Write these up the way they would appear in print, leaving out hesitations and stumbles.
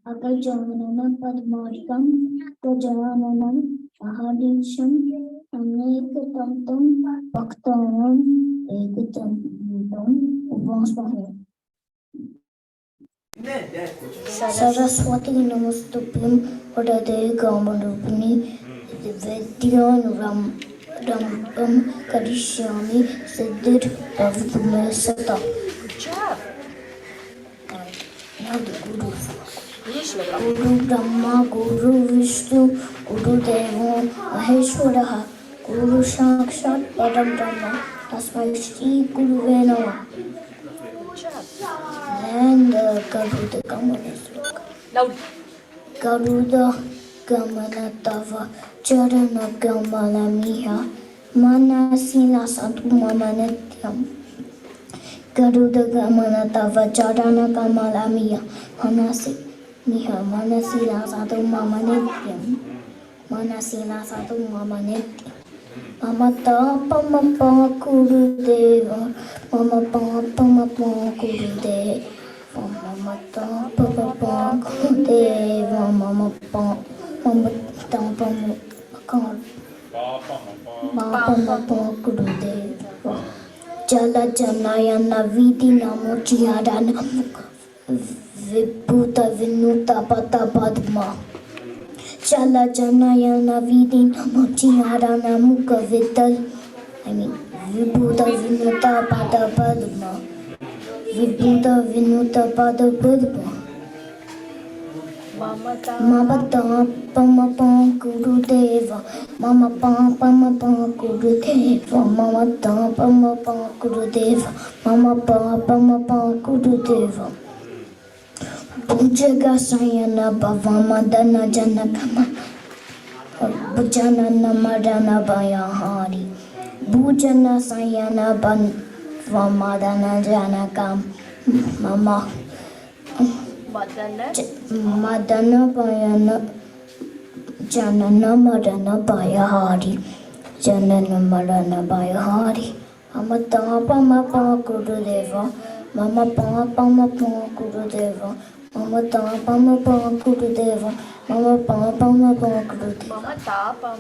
Agajananam Padmarikam Gajananam Ahadisham Anekatantam Bhaktanam Ekatantam Upasmahe. Saraswati Namastupim Padade Gamarupini Vedyan Rampam Karishyami Siddhir Bhavitume Sata. Good job. Now the Guru. Guru Brahma, Guru Vishnu, Guru Deva, Maheshwaraha, Guru Sakshat Param Brahma, Tasmai Shri Guruve Namah. Good job. Then the Garuda Gamana Sloka. Loud. Garuda Gamana Tava Charana Gamala Miha Manasila Sadhu Mamanityam. Garuda Gamana Tava Charana Gamala Miha Manasila Sadhu Mamanityam. Manasila Sadhu Mamanityam. Mama Pama Guru Deva, Mama Pama Guru Deva, Mama Pama Guru Deva, Mama Pama Guru Deva. Jala Janayana Vidi Namo Chiyadana Vibhuta Vinuta Pata Padma. Chala Janayana Vidi Namo Chiyadana Mukha Vital. Vibhuta Vinuta Pada Padma. Vibhuta Vinuta Pada Padma. Mama Pama Guru Deva. Mama Pama Guru Deva. Mama Pama Guru Deva. Mama Pama Guru Deva. Bhujaga Sayana Bhavamadana Janakama Bhujana Namadana Bayahari Bhujana Sayana Bhavamadana Janakam Mama Madana Bayana Janana Madana Bayahari Janana Madana Bayahari Mama Pama Guru Deva Mama Pama Guru Deva Mama Pama Guru Deva Mama Pama Guru Deva Mama Tapam.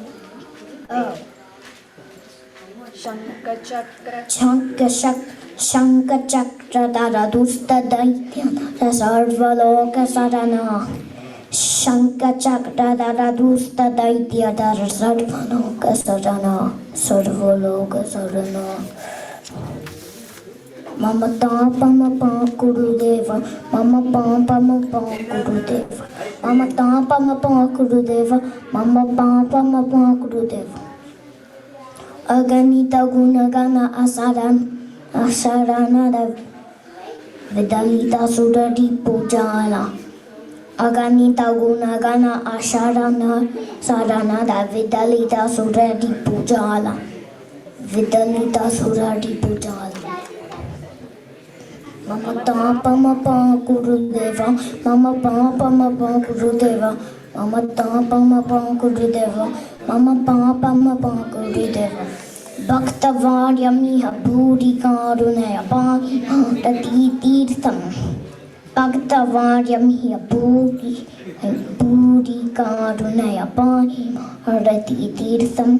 Shanka Chakra Dara Dusta Daitya Sarvaloka Sarana Shanka Chakra Dara Dusta Daitya Dara Sarvaloka Sarana Sarvaloka Sarana. Mama Pama Guru Deva, Mama Pama Guru Deva, Mama Pama Guru Deva, Mama Pama Guru Deva. Aganita Gunagana Asarana Vidalita Sudati Pujala. Aganita Gunagana Asarana Sarana Vidalita Sudati Pujala. Vidalita Sudati Pujala. Mama Pama Guru Deva, Mama Pama Guru Deva, Mama Pama Guru Deva, Mama Pama Guru Deva. Bhaktavarya Miha Bhuri Karunaya Pani Tati Tirtham. Bhaktavarya Miha Bhuri Karunaya Pani Tati Tirtham.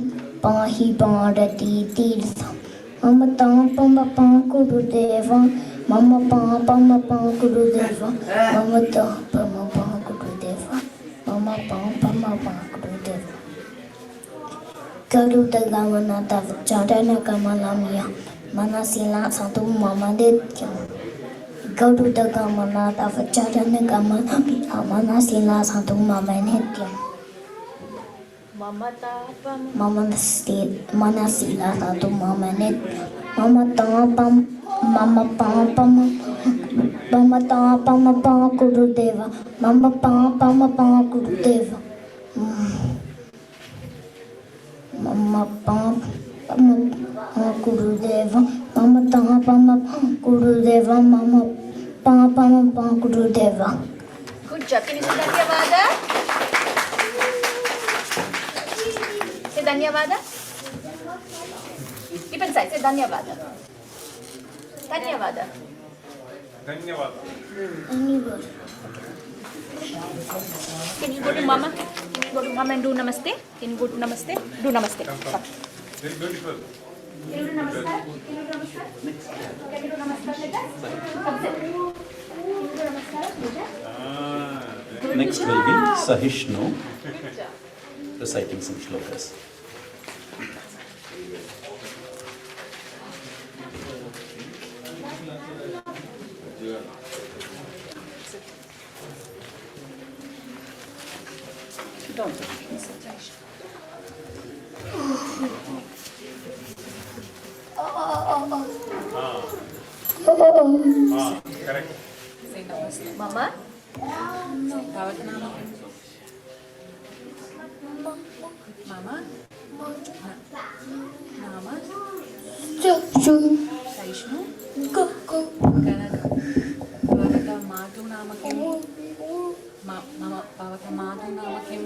Pahi Bharati Tirtham. Mama Pama Guru Deva. Mama Pama Guru Deva, Mama Pama Guru Deva, Mama Pama Guru Deva. Garuda Gamana Tava Charana Kamalamia, Manasila Sadhu Mamanityam. Garuda Gamana Tava Charana Kamalamia, Manasila Sadhu Mamanityam. Manasila Sadhu Mamanityam. Mama Pama Guru Deva, Mama Pama Guru Deva, Mama Pama Guru Deva, Mama Pama Guru Deva, Mama Pama Guru Deva. Good job. Can you say Dhanyavada? Say Dhanyavada. Keep inside. Say Dhanyavada. Dhanyavada. ధన్యవాదాలు. Can you go to Mama? Can you go to Mama and do Namaste? Can you go to Namaste? Do Namaste. Come. Very beautiful. Can you do Namaskar? Can you do Namaskar? Can you do Namaskar like that? Come sit. Can you do Namaskar like that? Next will be Sahishnu reciting some shlokas. Don't. Correct. Mama? Mama? Nama? Saishnu? Bhavata Madhu Nama Kim? Mama Bhavata Madhu Nama Kim?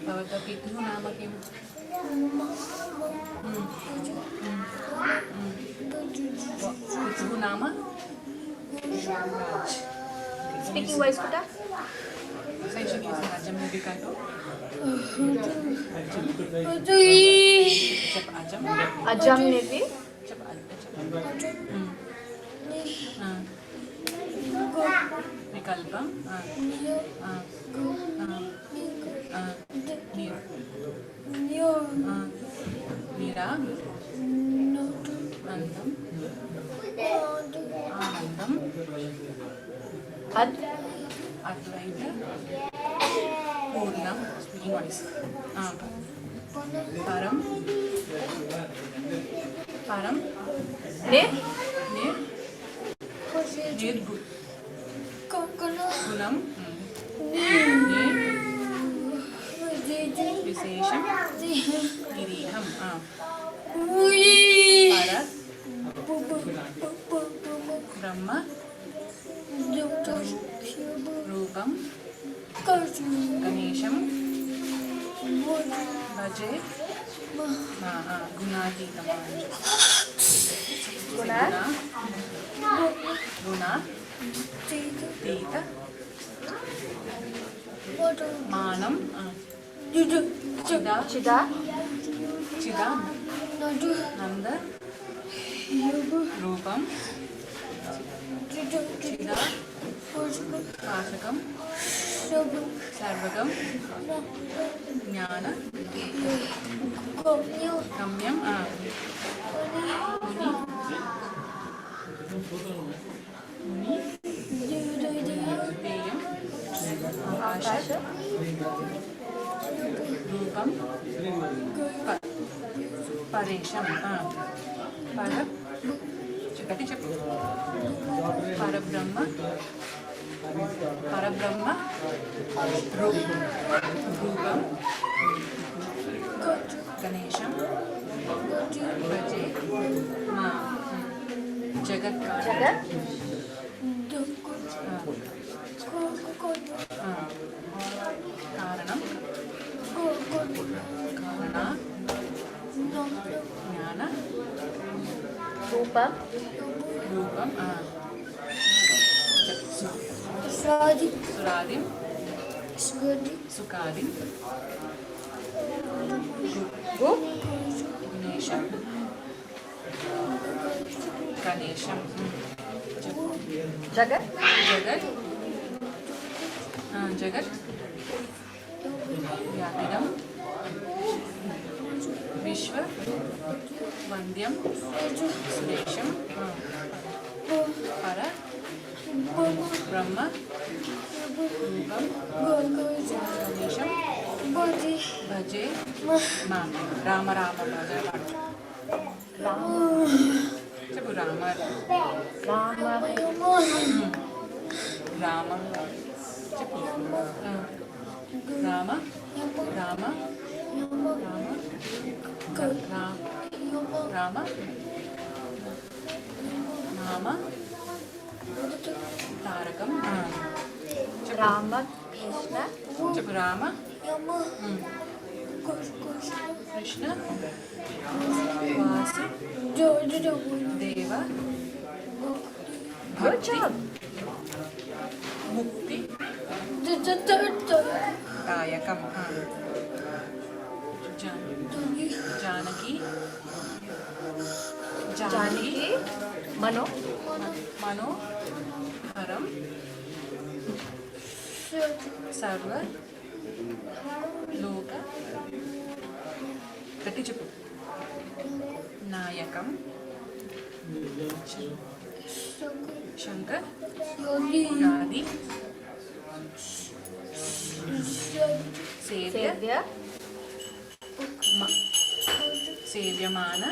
Bhavata Pithu Nama Kim? Pithu Nama? Speaking voice, Kuta? Saishnu is Ajam Nubikato. Ajam. Ajam Nevi? Vikalpam. Nira. Nandam. Anandam. Advaita. Purnam. Speaking voice. Param. Param. Ne? Nirgu. Gunam. Ne. Visesham. Giriham. Parat. Brahma. Rupam. Ganesham. Bhaje. Gunajitam. Guna? Guna. Tita. Manam. Chida. Chida? Chida. Nanda. Rupam. Chida. Kashakam. Sarvagam. Jnana. Kamyam. Muni. Peyam. Akasha. Rupam. Paresham. Chakati Chakti. Parabrahma. Parabrahma. Rupam. Ganesham. Bhaje. Jagat. Jagat? Karanam. Karana. Jnana. Rupam? Rupam. Suradim. Sukadim. Gu? Ganesham. Ganesham. Jagat? Jagat. Jagat. Vyapidam. Vishwa. Vandyam. Suresham. Para. Brahma. Rupam. Ganesham. Bhaje. Rama Rama Bhaja. Chepu Rama. Rama? Rama. Chepu. Rama. Rama. Rama. Nama. Tarakam. Rama? Krishna? Chepu Rama. Krishna. Vasu. Deva. Good job. Mukti. Kayakam. Janaki. Mano. Haram. Sarva. Loka. Katichupu. Nayakam. Shankar. Gadi. Savior. Savior Mana.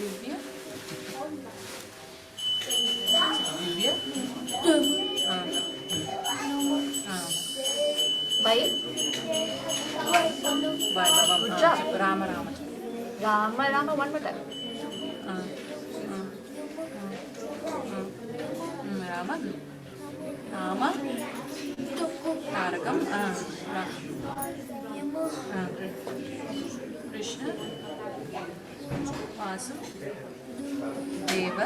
Divya. Bye. Good job. Rama. One more time. Rama. Tarakam. Krishna. Vasu. Deva.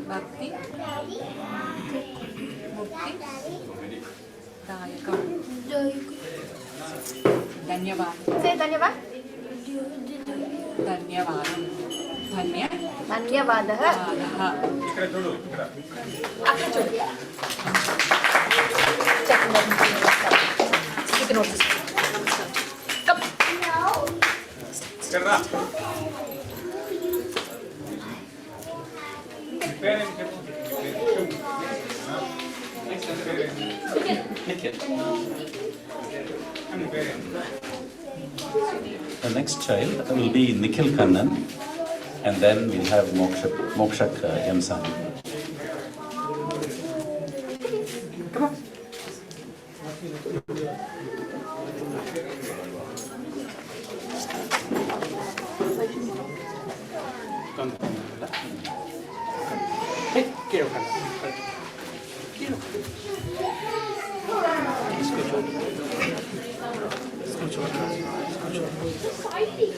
Bhakti. Mukti. Dayakam. Dhanyavad. Say Dhanyavad. Dhanyavad. Dhanyavadah. ఇక్కడ చూడు ఇక్కడ అక్కడ చూడు. Take a notice. Come. ఇక్కడ రా పేరేంటి చెప్పు Nikhil. అని పేరేంటి The next child will be Nikhil Kannan, and then we'll have Mokshak Yamsan.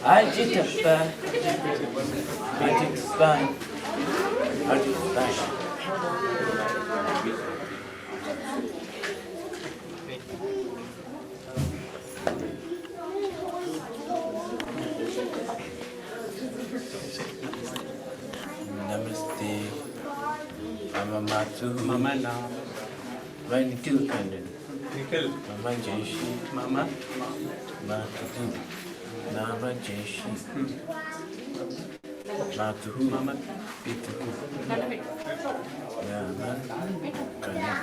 I did it fine. I did it fine. I did it fine. Namaste. Mama Matu. Mama Nam. Vai Nikhil Kandan. Nikhil Mama Jaishi. Mama. Matu. Nama Jaishi. Matuhu. Mama. Pituhu. Nama. Kandan.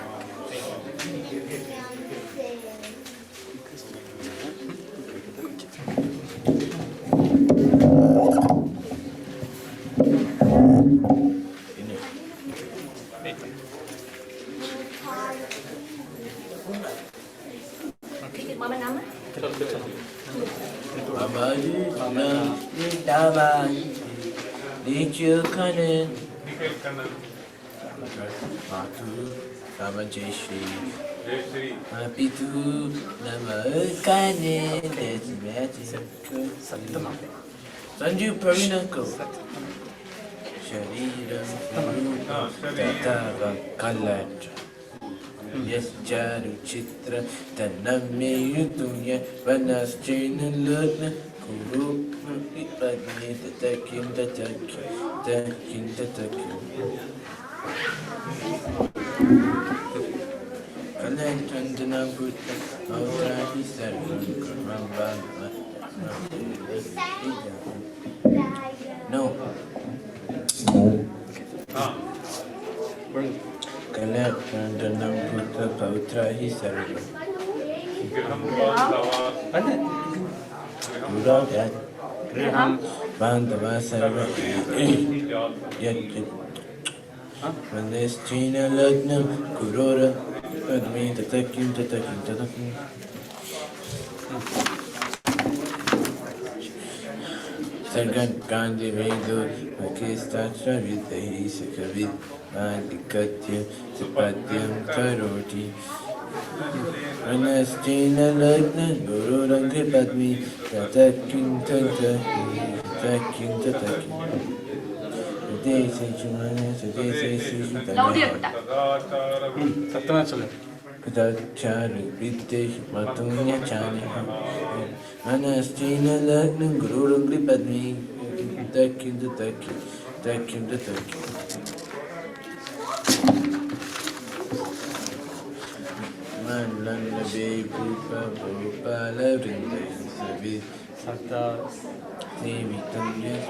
Mama nama? Dharma. Nikhil Kandan. Nikhil Kannan Matu. Nama Jaishi. Jayashree Pitu. Nama Kandan. That's magic. Sanju Parinako. Shariram. Tatava Kalatra. Yes, Charu Chitra. Taname Dunya. Vanaschena Lutna. Kuru. Ipagni. Tatakim. Kalantandana Buddha. Aurahi Sarvam. Kurambam. No. Kalantandana Buddha. Aurahi Sarvam. గ్రహం బాంధవ Graham Bandava Sarva Yet Vandeschina Lagnam Kurora Padmi Tatakim Sargan Gandhi Vedo Makista Shavita Hisakavit Mandikatyam Sipatyam Karoti Manastina Lagna, Guru Rangi Padmi, Tatakin Tatakin, Tatakin Tatakin. Today say Chumana, today say Laudia Sishitana. putta. सत्यमा चले Pratachari, British, Matunya Chani. Manastina Lagna, Guru Rangi Padmi, Tatakin Tatakin, Tatakin Tatakin. Manlanda Baby Papa Pala Rinda Savi सत्ता Sevitam Yes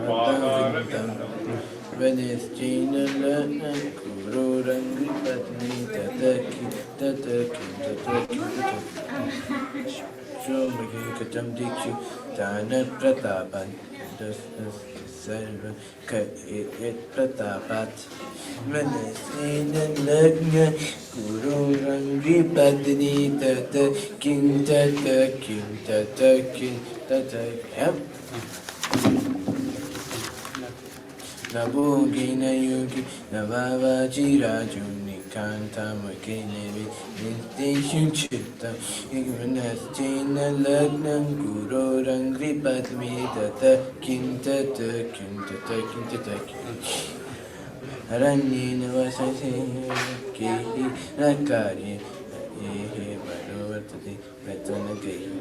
Paratam Venice China Lana Kuro Rangi Patni Tataki Tataki Tataki Tataki Shomagi Katam Dikshi Tana Pratapan Sarva Ka Pratapat Manasina Lagna Guru Rangi Padni Tatakin Tatakin Tatakin Tatakin Nabogina Yuki Navava Chirajuni Kantamakini Nitishun Chitta Igmanastina Lagna Guru Rangi Padmi Tatakin Tatakin Tatakin Tatakin Ranina Vasasi Kihi Nakari Ehe Bhagavati Vetana Gehi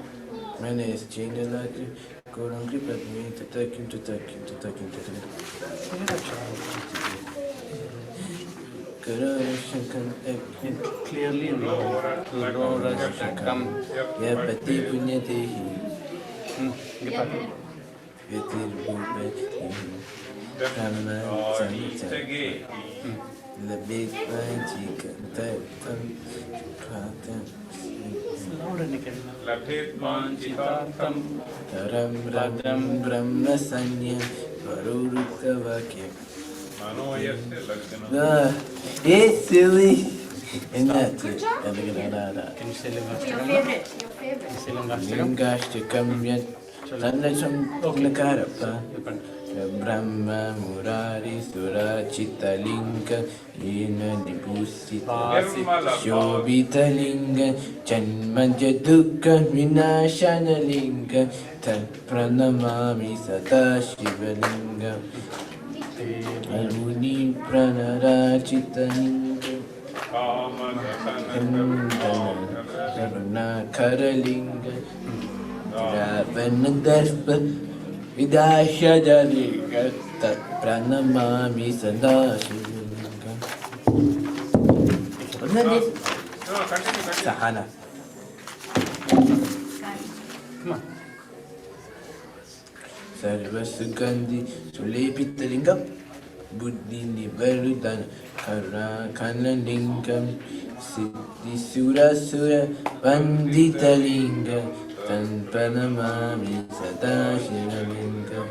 Manes China Lati Koran Kripatmi Tatakim Tatakim Tatakim Tatakim Karashakan clearly no Rajashakam Yapati Punyatehi Gipati Yatir Bhupe Raman Samita Labit Vajikan Tatam Pratam louder Nikhil Labhet Manchitatam Taram Radam Brahma Sanya Varurukta Vakyam. Manoyasya Lakshana. It's silly. And that Good too. job. can you say Your Lingashtakam favorite. Your favorite. say Lingashtakam Lingashtakam Yat Tanacham Nakarapa. Brahma Murari Sura Chitalinga Yena Nibusita Shobita Linga Chanmanja Dukka Vinashana Linga Tat Pranamami Sata Shivalinga Aruni Pranara Chitalinga Karuna Karalinga Ravanadarpa Vidashadalinga Tat Pranamami Sadashivalinga. Wasn't that it? No, continue. Sahana. come on Sarvasugandhi Sulepithalingam Buddhi Nivarudana Kanalinga Siddhi Sura Sura Panditalinga Tan Pranamami Sadashivalinga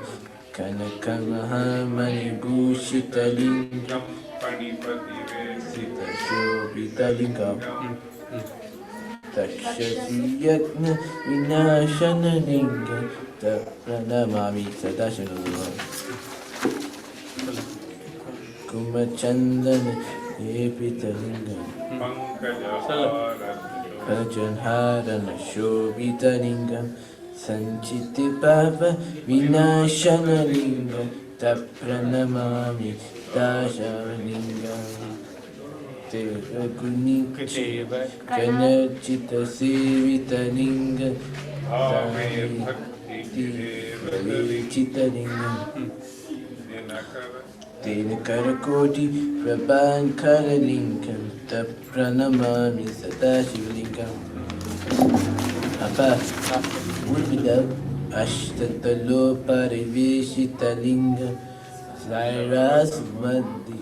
Kanakamahamani Bhushitalinga Sita Shobitalinga Takshasiyatna Vinashana Linga Pranamami Sadashivalinga Kumachandana Epitalinga Pajanharana Shobitalinga Sanchiti Papa Vinashana Linga Tapranamami Dashalinga Devaguni Janachita Sevitalinga Chitalinga Dinakarakoti Prabhankaralinga Tapranamami Sadashivlingam Apa Ulvidam Ashtatalo Pariveshitalinga Sairasvadi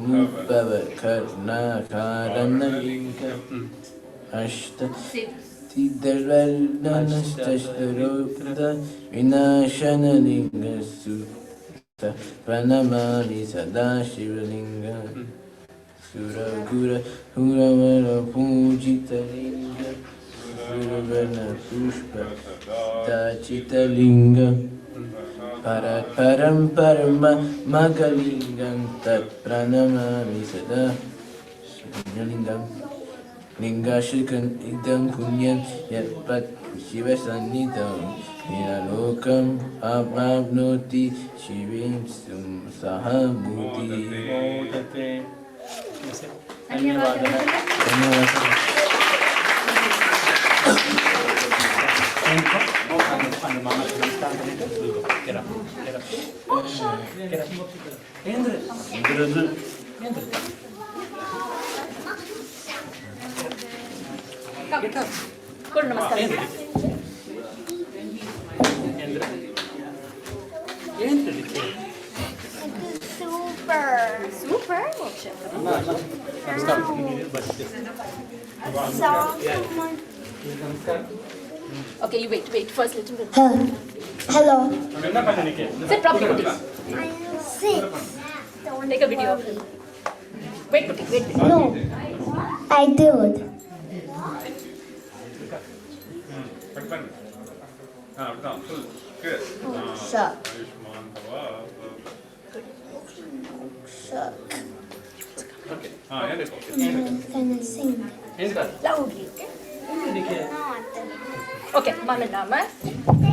Mubhava Karna Karanalinga Ashta Tidarvalnanastashtaropta Vinashanalinga Sutta Pranamami Sadashivalinga Suragura Huravara Pujitalinga Suravana Pushpa Tachitalinga Parat Param Parama Magalingam Tat Pranamami Sada Lingam Lingashikam Idam Punyam Yatpat Shivasannidam Niralokam Abnoti Shivim Sahamuti. Modate. Dhanyavadah. And Mama stand on it. Get up. Get up. Get up. Indra. Get up. Guru Namaskar. Super. Moksha. Okay, you wait. First, let him. Hello. Sit properly, Putti. I'm sick. Take a video. Wait, Putti. Wait. No, I did. Sure. Sure. I'm gonna sing. Loudly, okay? Okay, Mama Nama.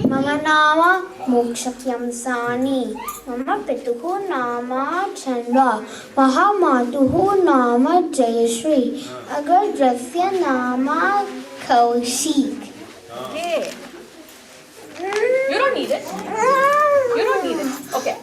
Mama Nama Mokshakyam Sani. Mama Pituhu Nama Chandra. Mahamatuhu Nama Jayashri. Agar Drasya Nama Kaushik. Okay. You don't need it. Okay.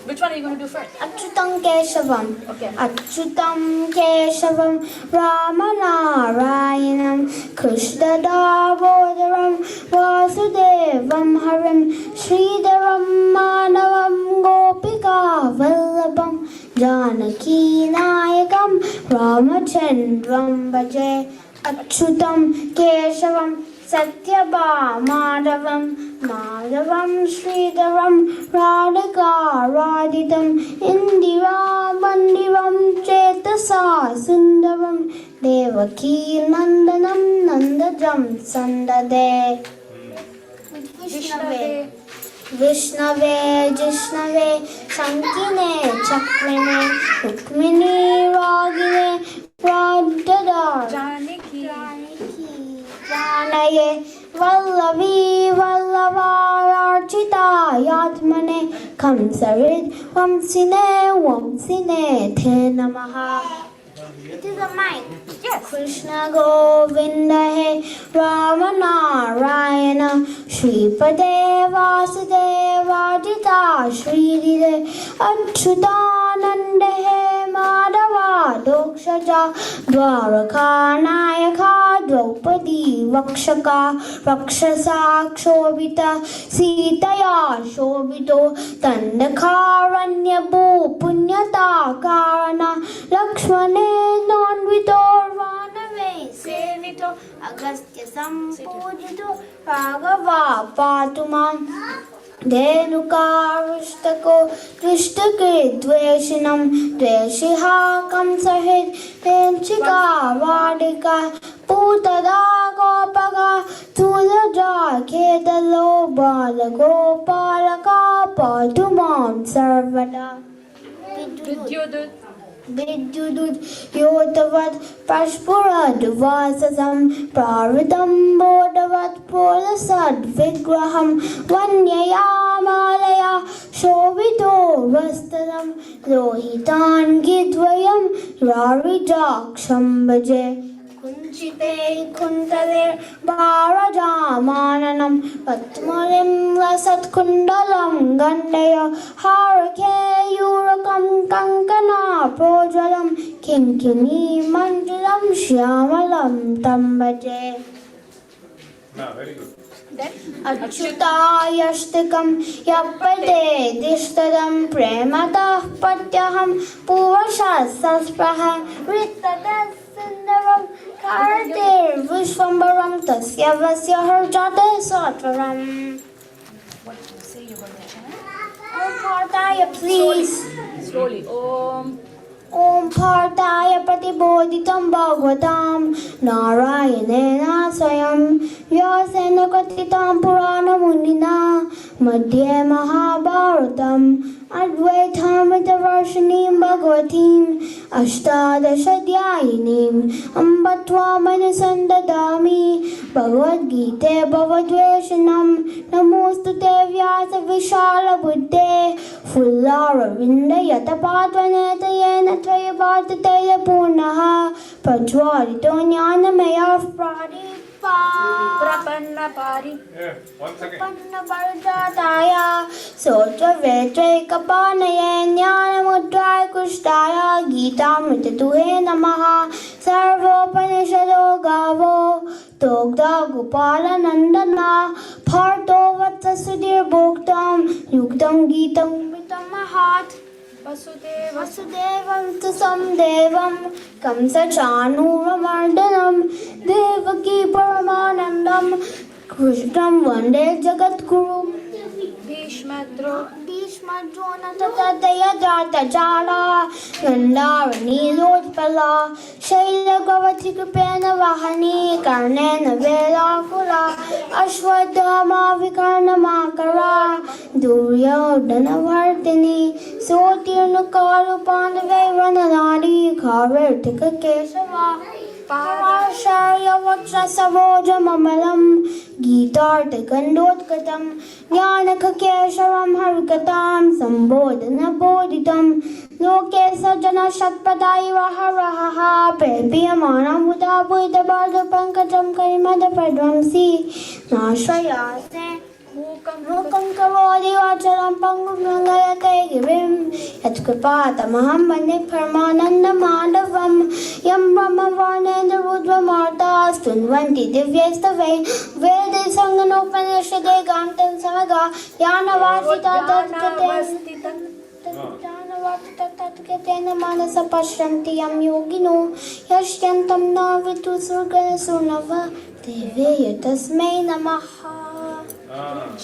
Which one are you going to do first? Achyutam Keshavam. Okay. Achyutam Keshavam Ramanarayanam Krishna Damodaram Vasudevam Harim Sridharam Manavam Gopika Vallabham Janaki Nayakam Ramachandram Bhaje. Achyutam Keshavam Satyabhamadavam Madhavam Sridharam Radhika Radhitam Indira Bandivam Chetasa Sundaram Devaki Nandanam Nandajam Sandade. Vishnave Jishnave Shankine Chakrine Rukmini Ragine Radhadar Janaki. Janaye Vallavi Vallavarachita Yatmane Kamsarid Vamsine Te Namaha. It is a mic. Yes. Krishna Govinda He Ramanarayana Shripade Vasudevajita Sridide Achyutananda He Madhava Dokshaja Dwaraka Nayaka Draupadi Vakshaka Rakshasa Kshobita Sitaya Shobito Tandakaranya Punyata Karana Lakshmane Nonvito Vanave Sevito Agastya Sampujito Raghava Patumam Dhenukavrishtako Krishtake Dveshinam Dveshiha Kamsahid Tenchika Vadika Putada Gopaka Tulaja Kedalo Balagopalaka Patumam Sarvada Vidyudut Yotavat Pashpurad Vasasam Praridam Bodavat Polasad Vigraham Vanyayamalaya Shobito Vastaram Lohitan Gidvayam Rarijaksham Bhaje Kunchite Kuntale Bharajamananam Patmalim Lasat Kundalam Gandaya Harake Yurakam Kankana Projalam Kinkini Mandalam Shyamalam Tambaje. Very good. Then Achyutayashtikam Yapade Dishtadam Prematah Patyaham Purvashasaspraha Rittadas Sundaram Karatir Vishwambaram Tasya Vasya Harjate Satvaram. what you say you're going to chant? Om Partaya, please. Slowly. Om. Om Partaya प्रतिबोधितं भगवतां नारायणेन स्वयं व्यासेन कथितं पुराणमुनिना मध्ये महाभारतम् अद्वैतामृतवर्षिणीं भगवतीम् अष्टादशाध्यायिनीम् अम्ब त्वामनुसन्दधामि भगवद्गीते भवद्वेषणं नमोऽस्तु ते व्यासविशालबुद्धे फुल्लारविन्दयतपात्वनेतयेन त्वयि वार्तितेय पूर्णः प्रज्वालितो ज्ञानमयः प्रपन्नपारि Yeah, 1 second. प्रपन्नपरिजाताय सोत्रवेत्रैकपाणये ज्ञानमुद्राय कृष्णाय गीतामृततुहे नमः सर्वोपनिषदो गावो दोग्धा गोपालनन्दना भर्तो वत्ससुधीर्भोक्तं युक्तं गीतं महत् वसुदेवं तं देवं कंसचाणूरमर्दनं देवकी परमानन्दं कृष्णं वन्दे जगद्गुरुं भीष्मद्रोणततयजातजाला गन्धारनीलोत्पला शैलगवतिकृपेण वाहनी कर्णेन वेलाकुला अश्वत्थामा विकर्णमाकरा दुर्योधनवर्धिनी सोत्तीर्णकालुपाण्डवे वननारी काव्यर्थिककेशवा पाराशर्यवक्षसरोजममलं गीतार्थगन्धोत्कटं ज्ञानककेशवं हरिकथां सम्बोधनबोधितं लोके सज्जनषट्पदा इव हरः पेपीयमानं मुदा बुधबाधपङ्कजं करिमदप्रध्वंसी नाश्रयास्ते मूकं करोति वाचलं पङ्गुं लङ्घयते गिरिं यत्कृपातमहं वन्दे परमानन्दमाधवं यं ब्रह्मवर्णेन्द्ररुद्रमार्ता स्तुन्वन्ति दिव्यैस्तवै वेदे सङ्गनोपनिषदे गान्तं समगा ज्ञानवासिततेन मनसा पश्यन्ति यं योगिनो यश्यन्तं न विदुर्गणसुनव देवे तस्मै नमः।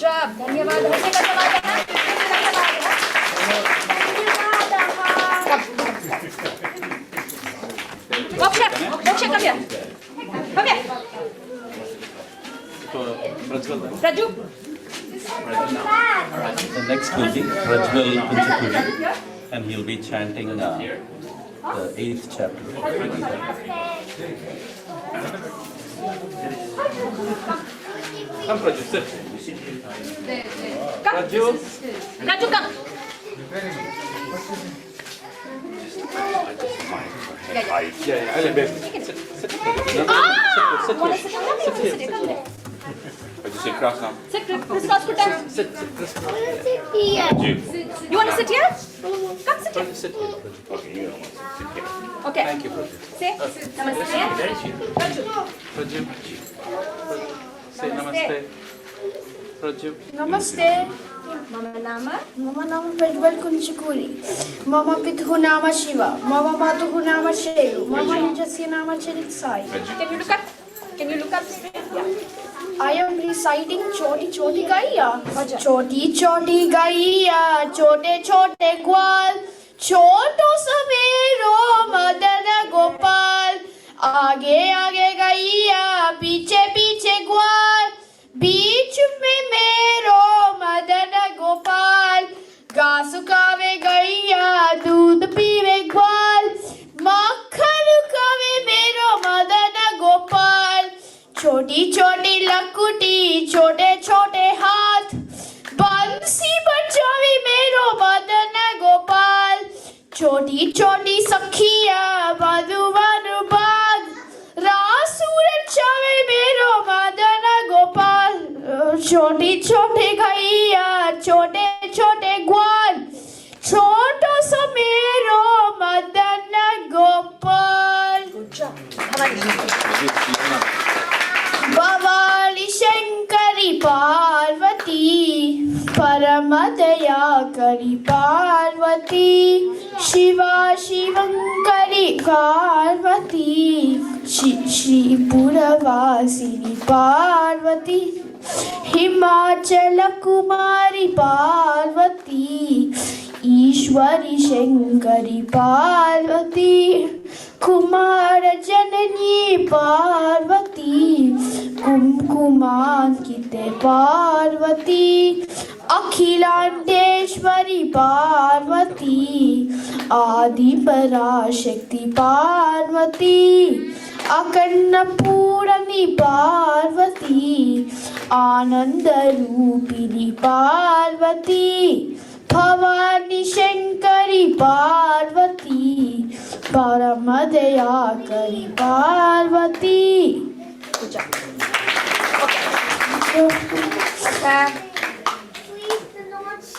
जॉब धन्यवाद moksha come here Raju The next will be Rajwal Kunchapudi, and he'll be chanting the 8th chapter. Come, Raju, sit. Raju come Yeah, I'll be. Sit here. Raju, sit cross now. sit crisscross kuta Sit, cross. you want to sit here come sit here Sit here. Okay, you don't want to sit here. okay Thank you, Raju. say namaste Raju Raju. Say namaste. Raju. नमस्ते mama nama मम नाम प्रज्वल कुंचकुरी मम पितुः नाम शिव मम मातुः नाम शेरु मम निजस्य नाम चरित Sai can you look up straight yeah I am reciting छोटी छोटी गैया छोटी छोटी गैया छोटे छोटे ग्वाल छोटो सवेरो मदन गोपाल आगे आगे गैया पीछे पीछे ग्वाल बीच में मेरो मदन गोपाल घास खावे गैया दूध पीवे ग्वाल मक्खन खावे मेरो मदन गोपाल छोटी छोटी लकुटी छोटे छोटे हाथ बंसी बजावे मेरो मदन गोपाल छोटी छोटी सखिया बाजू बाजू बाग रासूर चावे मेरो मदन गोपाल छोटी छोटे गैया छोटे छोटे ग्वाल छोटो सा मेरो मदन गोपाल भवानी शंकरी पार्वती परम दया करी पार्वती शिवा शिवंकरी पार्वती श्रीपुरवासिनी पार्वती हिमाचल कुमारी पार्वती ईश्वरी शंकरी पार्वती कुमार जननी पार्वती कुमकुमांकिते पार्वती अखिलांडेश्वरी पार्वती आदि पराशक्ति पार्वती अखंडपूरणी पार्वती आनंद रूपिणी पार्वती भवानी शंकरी पार्वती परम दयाकरी Parvati. Good job.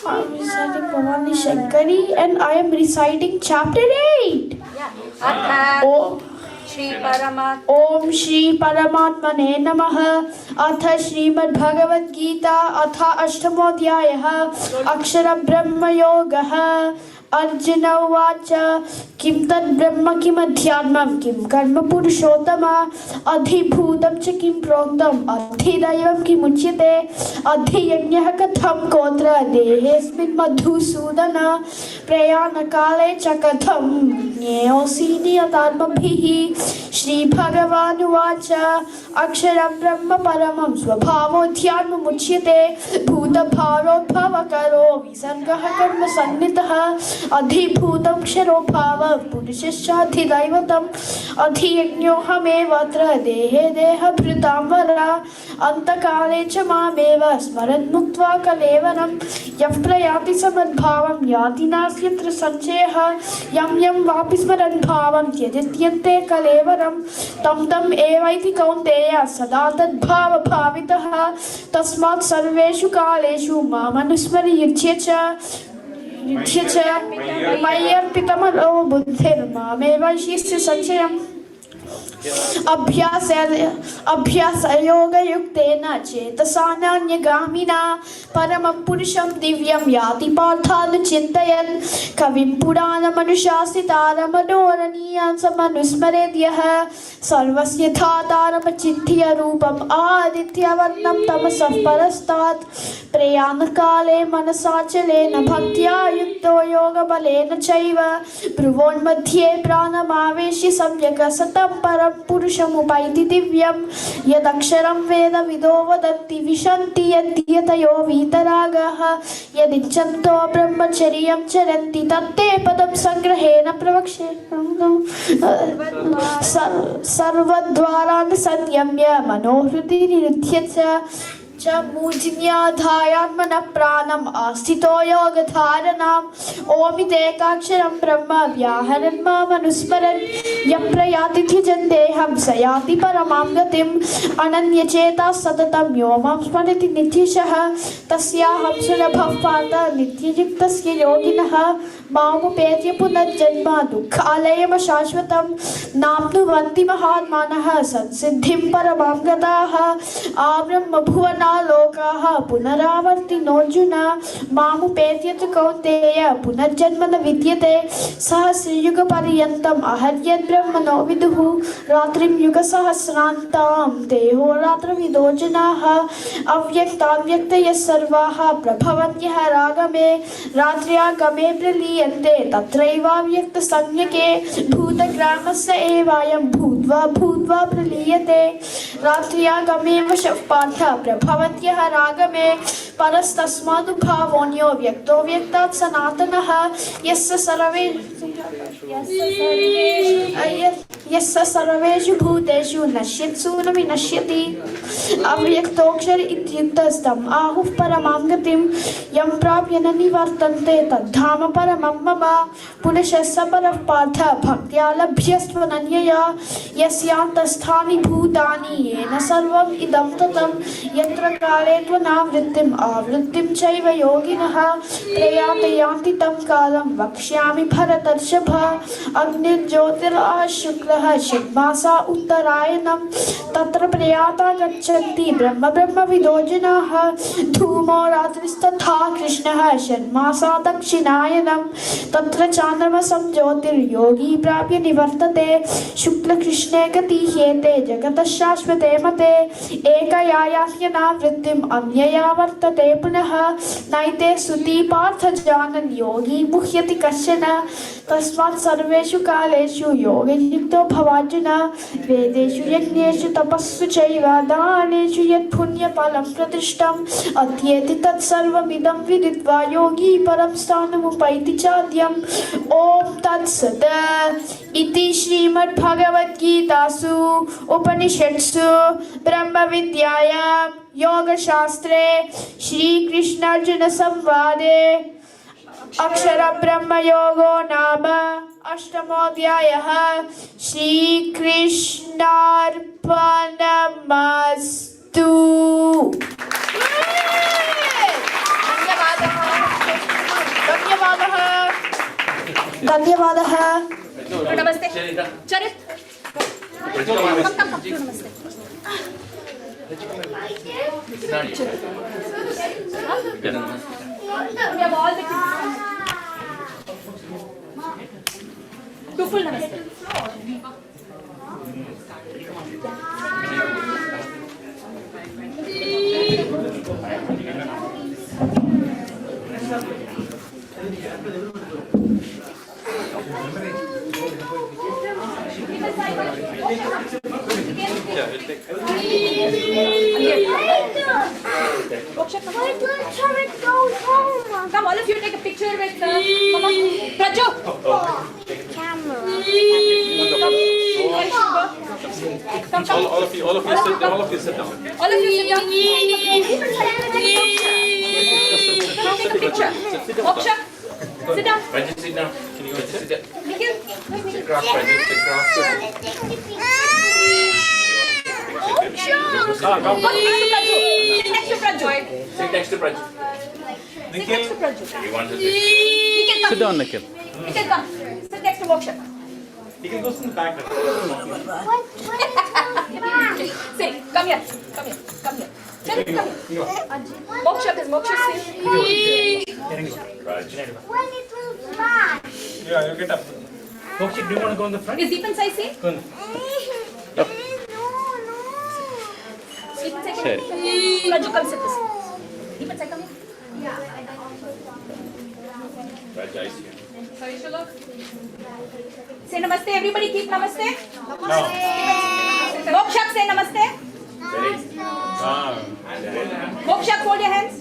I'm reciting Bhavani Shankari and I am reciting chapter 8. Yeah. Om Shri Paramat. Om Shri Paramatmane Namaha. Atha Srimad Bhagavad Gita. Atha Ashtamodyayah. Akshara Brahma Yogaha. Arjuna Vacha. Kim tad Brahma kim adhyatmam kim karma purushottama adhibhutam cha kim proktam adhidaivam kim uchyate adhiyajnah katham kotra dehesmin madhusudana prayana kale cha katham jneyosini atarmabhihi Shri Bhagavan Vacha Akshara Brahma Paramam Swabhavodhyatmam uchyate bhuta bharodbhava karo visargaha karma sannitaha adhibhutam ksharo bhava पुरुषश्चाधिदैवतम् अधियज्ञोऽहमेवत्र देहे देहभृताम्बरा अन्तकाले च मामेव स्मरन्मुक्त्वा कलेवरं यः प्रयाति समद्भावं याति नास्यत्र संशयः यं यं वापि स्मरन् भावं त्यजत्यन्ते कलेवरं तं तं एवैति कौन्तेय सदा तद्भावभावितः तस्मात् सर्वेषु कालेषु मामनुस्मरि युज्य च मय्यर्पितमनो बुद्धिर्मामेवैषिस्य संशयम् अभ्यासयोगयुक्तेन चेतसा नान्यगामिना परमं पुरुषं दिव्यं याति पार्थानुचिन्तयन् कविं पुराणमनुशासितारमनोरणीयान् समनुस्मरेद्यः सर्वस्य धातारमचिन्त्य रूपम् आदित्यवर्णं तमसः परस्तात् प्रयाणकाले मनसाचलेन भक्त्या युक्तो योगबलेन चैव भ्रुवोन्मध्ये प्राणमावेश्य सम्यक् सतं परं पुरुषमुपैति दिव्यं यदक्षरं वेदविदो वदन्ति विशन्ति यद्यतयो वीतरागाः यदिच्छन्तो ब्रह्मचर्यं चरन्ति तत्ते पदं संग्रहेण प्रवक्ष्ये सर्वद्वारान् संयम्य मनोहृदि निरुध्य च मूर्ध्न्याधायात्मनः प्राणम् आस्थितो योगधारणाम् ओमितेकाक्षरं ब्रह्म व्याहरन् मामनुस्मरन् यः प्रयाति त्यजन् देहं स याति परमां गतिम् अनन्यचेताः सततं यो मां स्मरति नित्यशः तस्याहं सुलभः पार्थ नित्ययुक्तस्य योगिनः मामुपेत्य पुनर्जन्म दुःखालयमशाश्वतं नाप्नुवन्ति महात्मानः संसिद्धिं परमां गताः आब्रह्मभुवना लोकाः पुनरावर्तिनोऽर्जुन मामुपेत्य तु कौन्तेय पुनर्जन्म न विद्यते सहस्रयुगपर्यन्तम् अहर्यद्ब्रह्मणो विदुः रात्रिं युगसहस्रान्तां देहोरात्रविदो जनाः अव्यक्ताव्यक्तयः सर्वाः प्रभवन्त्यः रागमे रात्र्यागमे प्रलीयन्ते तत्रैवाव्यक्तसंज्ञके भूतग्रामस्य एवायं भूत्वा भूत्वा प्रलीयते रात्र्यागमे वशः पार्थ प्रभवत्यः रागमे परस्तस्मादुभावोऽन्यो व्यक्तो व्यक्तात् सनातनः यस्य सर्वेषु भूतेषु नश्यत्सु न विनश्यति अव्यक्तोऽक्षर इत्युक्तस्तम् आहुः परमां गतिं यं प्राप्य न निवर्तन्ते तद्धाम परमं मम पुनश्च स परः पार्थ भक्त्या लभ्यस्त्वनन्यया यस्यान्तस्थानि भूतानि येन सर्वम् इदं ततं यत्र काले त्वनावृत्तिम् आवृत्तिं चैव योगिनः प्रयातयान्ति तं कालं वक्ष्यामि भरतर्षभ अग्निर्ज्योतिर्शुक्लः षड्मासा उत्तरायणं तत्र प्रयाता गच्छन्ति ब्रह्मविदो जनाः धूमो रात्रिस्तथा कृष्णः षड्मासा दक्षिणायनं तत्र चान्द्रमसं ज्योतिर्योगी प्राप्य निवर्तते शुक्लकृष्णे गतिह्येते जगतः शाश्वते मते एकया याह्यनावृत्तिम् अन्यया वर्तते पुनः नैते सुती पार्थ जानन् योगी मुह्यति कश्चन तस्मात् सर्वेषु कालेषु योगयुक्तो bhavajana vedeshu yajneshu tapassu chaiva daneshu yat punya palam pratishtam atyeti tat sarvam idam viditva yogi param sthanam upaiti chadyam om tat sat iti Srimad Bhagavad Gita su Upanishatsu Brahma Vidyayam Yoga Shastre Shri Krishna Arjuna Samvade Akshara Brahma Yogo Nama Ashtamodhyayah Shri Krishna Arpanamastu. Dhanyavadah. Namaste. Charit. Come. Namaste. We have all the two full namaste. Come, all of you take a picture with Mama. Praju. Camera. Come. All of you sit down. All of you sit down. All of you sit down. Take a picture. Moksha, sit down. Rajat, sit down. Can you go sit down? Nikhil. Sit across, Rajat. Sit across. Come next to Praju. Sit next to Rajat. Sit next to Praju. You want to sit? Nikhil, come. Sit down, Nikhil. Nikhil, come. Sit next to Moksha. You can go sit in the back. Sit. Come here. Charit, come here. Moksha, because Moksha is Raj. When it will fly. Yeah, you get up. Mokshi, do you want to go in the front? Is Deepan Sai safe? Go in. Deepan Sai, Sure. Praju, come sit this. Deepan Sai, come here. Raj, I see you. Sorry, Shalok. Say namaste. Everybody keep namaste. Mokshak, say namaste. Mokshak, hold your hands.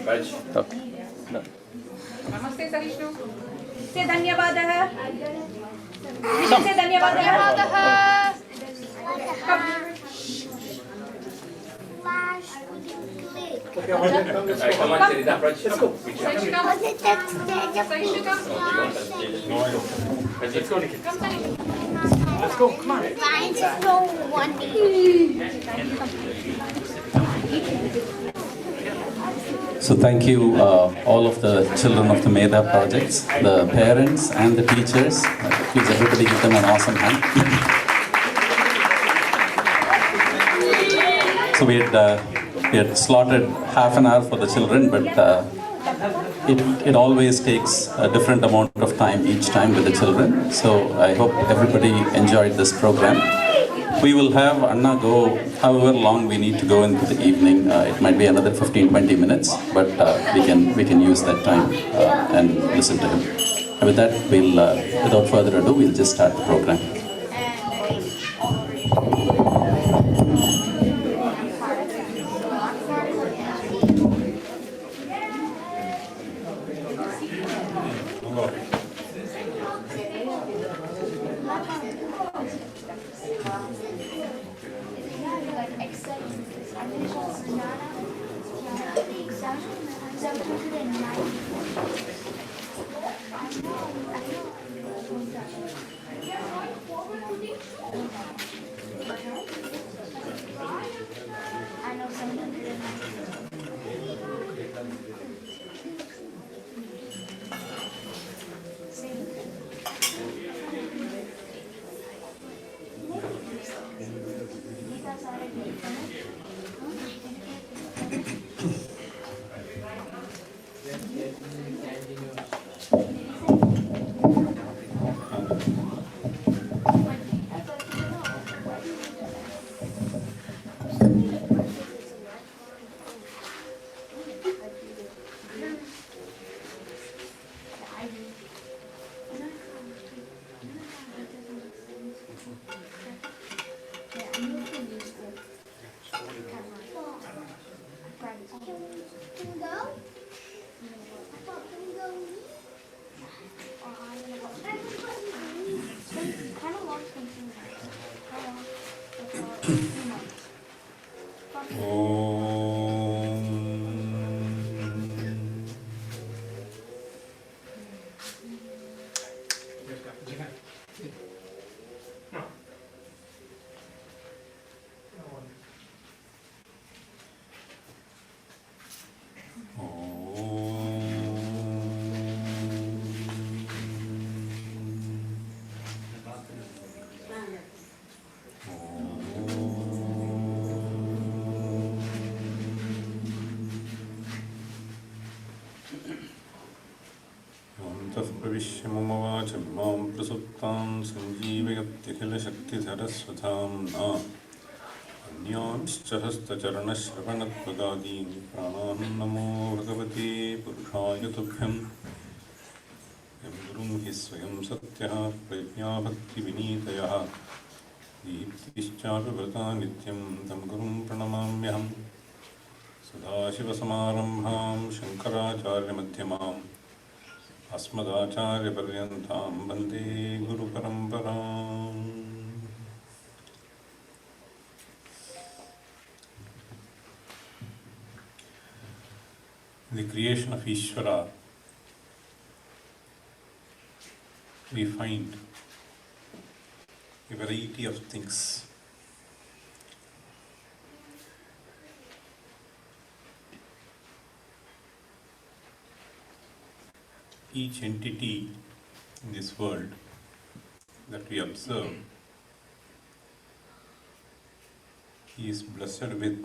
Raj. Okay. No. Namaste, Sahishnu. Say Dhanyavadah. Say Dhanyavadah. Come. Flash couldn't click. Come on, Sarita. Raj, let's go. Was it that Let's go, Nikhil. Let's go, come on. Lines is so funny. So thank you all of the children of the Medha projects, the parents and the teachers. Please everybody give them an awesome hand. So we had slotted half an hour for the children, but it always takes a different amount of time each time with the children. So I hope everybody enjoyed this program. We will have Anna go however long we need to go into the evening. It might be another 15-20 minutes, but we can use that time and listen to him. And with that, we'll without further ado, we'll just start the program. प्रविश्य मम वाचं मां प्रसुप्तां सञ्जीवयत्यखिलशक्तिधरस्वधाम्ना अन्यांश्च हस्तचरणश्रवणत्वगादीन् प्राणान् नमो भगवते पुरुषाय तुभ्यं यं गुरुं हि स्वयं सत्यः प्रज्ञा भक्तिविनीतयः दीप्तिश्चाभिवृता नित्यं तं गुरुं प्रणमाम्यहम् सदाशिवसमारम्भां शङ्कराचार्यमध्यमाम् अस्मदाचार्यपर्यन्तां वन्दे गुरुपरम्पराम्। In the creation of Ishvara, we find a variety of things. Each entity in this world that we observe is blessed with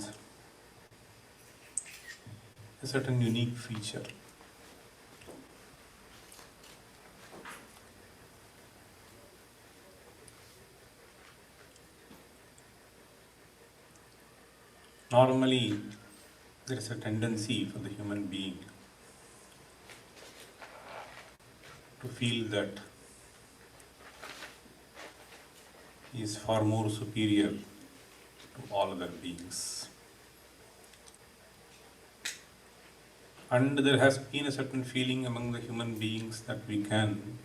a certain unique feature. Normally, there is a tendency for the human being to feel that he is far more superior to all other beings. And there has been a certain feeling among the human beings that we can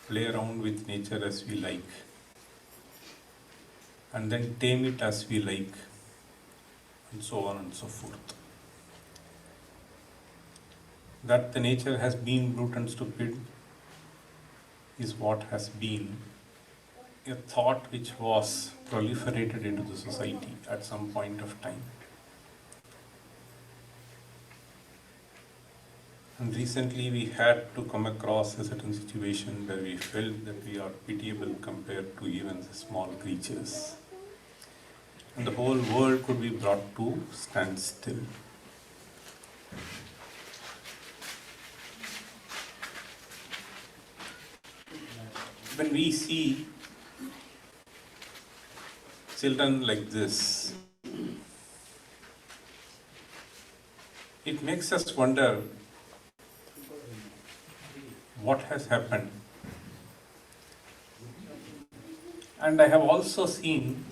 play around with nature as we like and then tame it as we like, and so on and so forth. That the nature has been brute and stupid is what has been a thought which was proliferated into the society at some point of time. And recently we had to come across a certain situation where we felt that we are pitiable compared to even the small creatures. And the whole world could be brought to stand still. When we see children like this, it makes us wonder what has happened. And I have also seen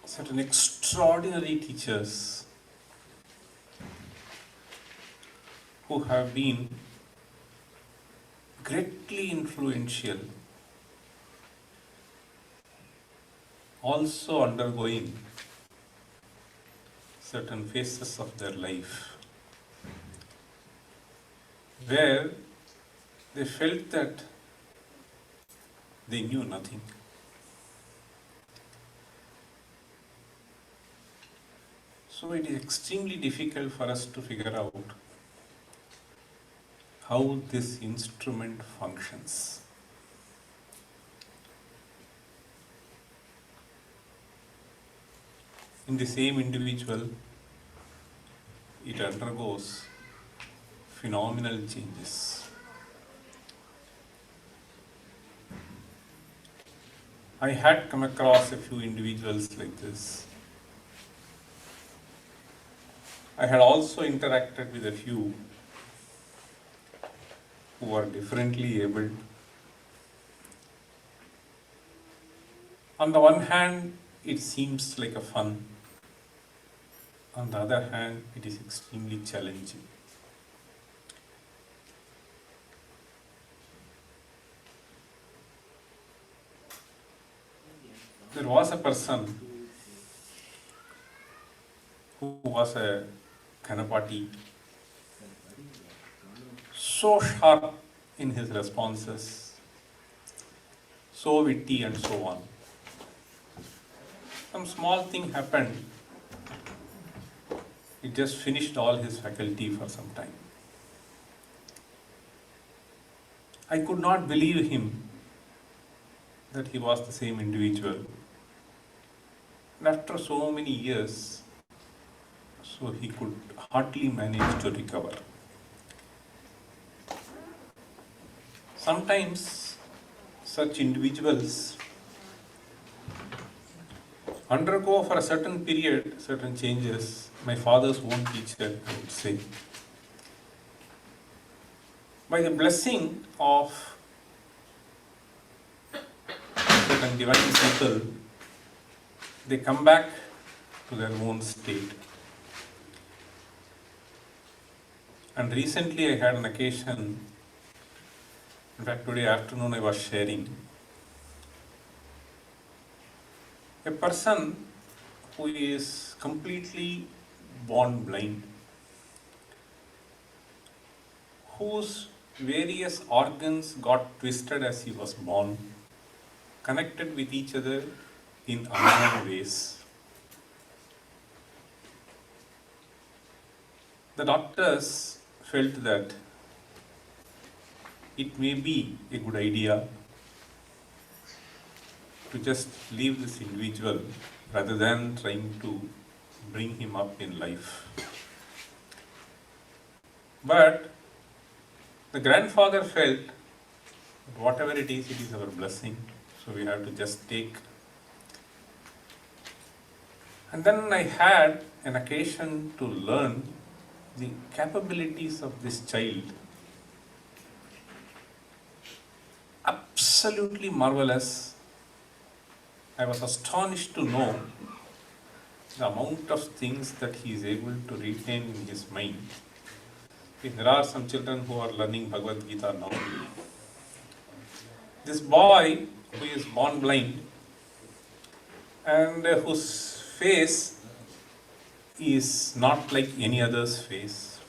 certain extraordinary teachers who have been greatly influential, also undergoing certain phases of their life where they felt that they knew nothing. So it is extremely difficult for us to figure out how this instrument functions. In the same individual, it undergoes phenomenal changes. I had come across a few individuals like this. I had also interacted with a few who are differently abled, On the one hand, it seems like a fun. On the other hand, it is extremely challenging. There was a person who was a Ganapati, so sharp in his responses, so witty and so on. Some small thing happened, it just finished all his faculty for some time. I could not believe him that he was the same individual. And after so many years, so he could hardly manage to recover. Sometimes such individuals undergo for a certain period certain changes. My father's own teacher, I would say, by the blessing of certain divine people, they come back to their own state. And recently I had an occasion, in fact today afternoon I was sharing, a person who is completely born blind, whose various organs got twisted as he was born, connected with each other in unknown ways. The doctors felt that it may be a good idea to just leave this individual rather than trying to bring him up in life. But the grandfather felt that whatever it is our blessing, so we have to just take. And then I had an occasion to learn the capabilities of this child. Absolutely marvelous. I was astonished to know the amount of things that he is able to retain in his mind. There are some children who are learning Bhagavad Gita now. This boy who is born blind and whose face is not like any other's face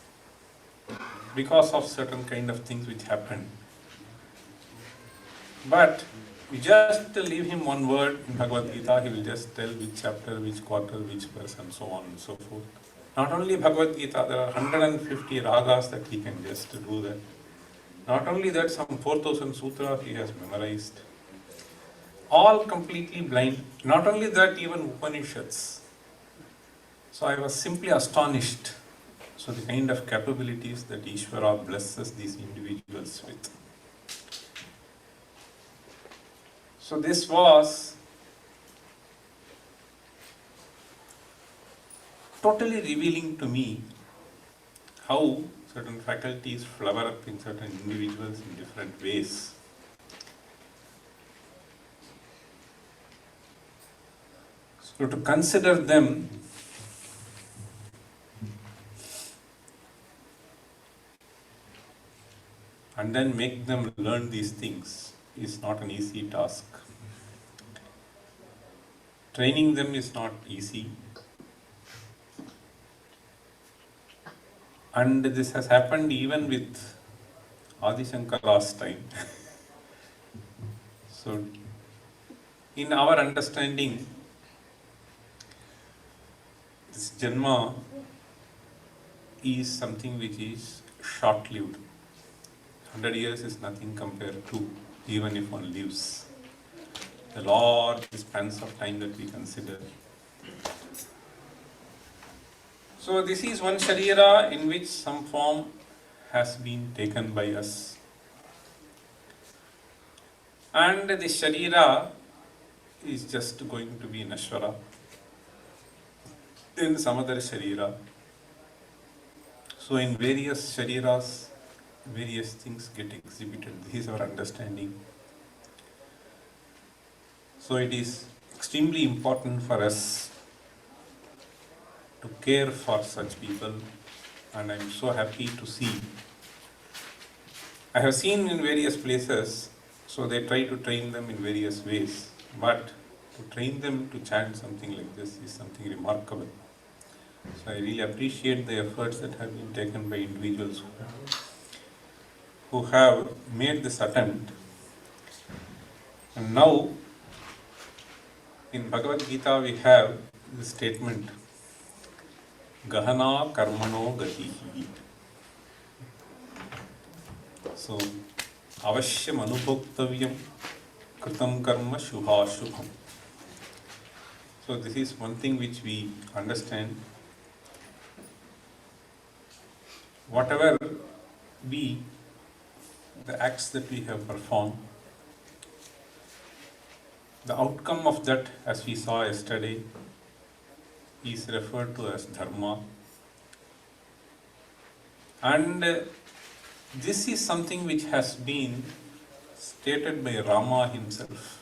because of certain kind of things which happened. But we just leave him one word in Bhagavad Gita, he will just tell which chapter, which quarter, which verse, and so on and so forth. Not only Bhagavad Gita, there are 150 ragas that he can just do that. Not only that, some 4,000 sutras he has memorized. All completely blind. Not only that, even Upanishads. So I was simply astonished. So the kind of capabilities that Ishvara blesses these individuals with. So this was totally revealing to me how certain faculties flower up in certain individuals in different ways. So to consider them and then make them learn these things is not an easy task. Training them is not easy. And this has happened even with Adi Sankara's time. So, in our understanding, this Janma is something which is short-lived. 100 years is nothing compared to even if one lives. The large spans of time that we consider. So this is one sharira in which some form has been taken by us. And the sharira is just going to be nashvara. Then some other sharira. So in various shariras, various things get exhibited. This is our understanding. So it is extremely important for us to care for such people, and I am so happy to see. I have seen in various places, so they try to train them in various ways, but to train them to chant something like this is something remarkable. So I really appreciate the efforts that have been taken by individuals who have made this attempt. And now, in Bhagavad Gita, we have this statement, Gahana Karmano Gatihi. So, Avashyam Anubhoktavyam Kritam Karma Shubha Shubham. So, this is one thing which we understand. Whatever be the acts that we have performed, the outcome of that, as we saw yesterday, is referred to as Dharma. And this is something which has been stated by Rama himself.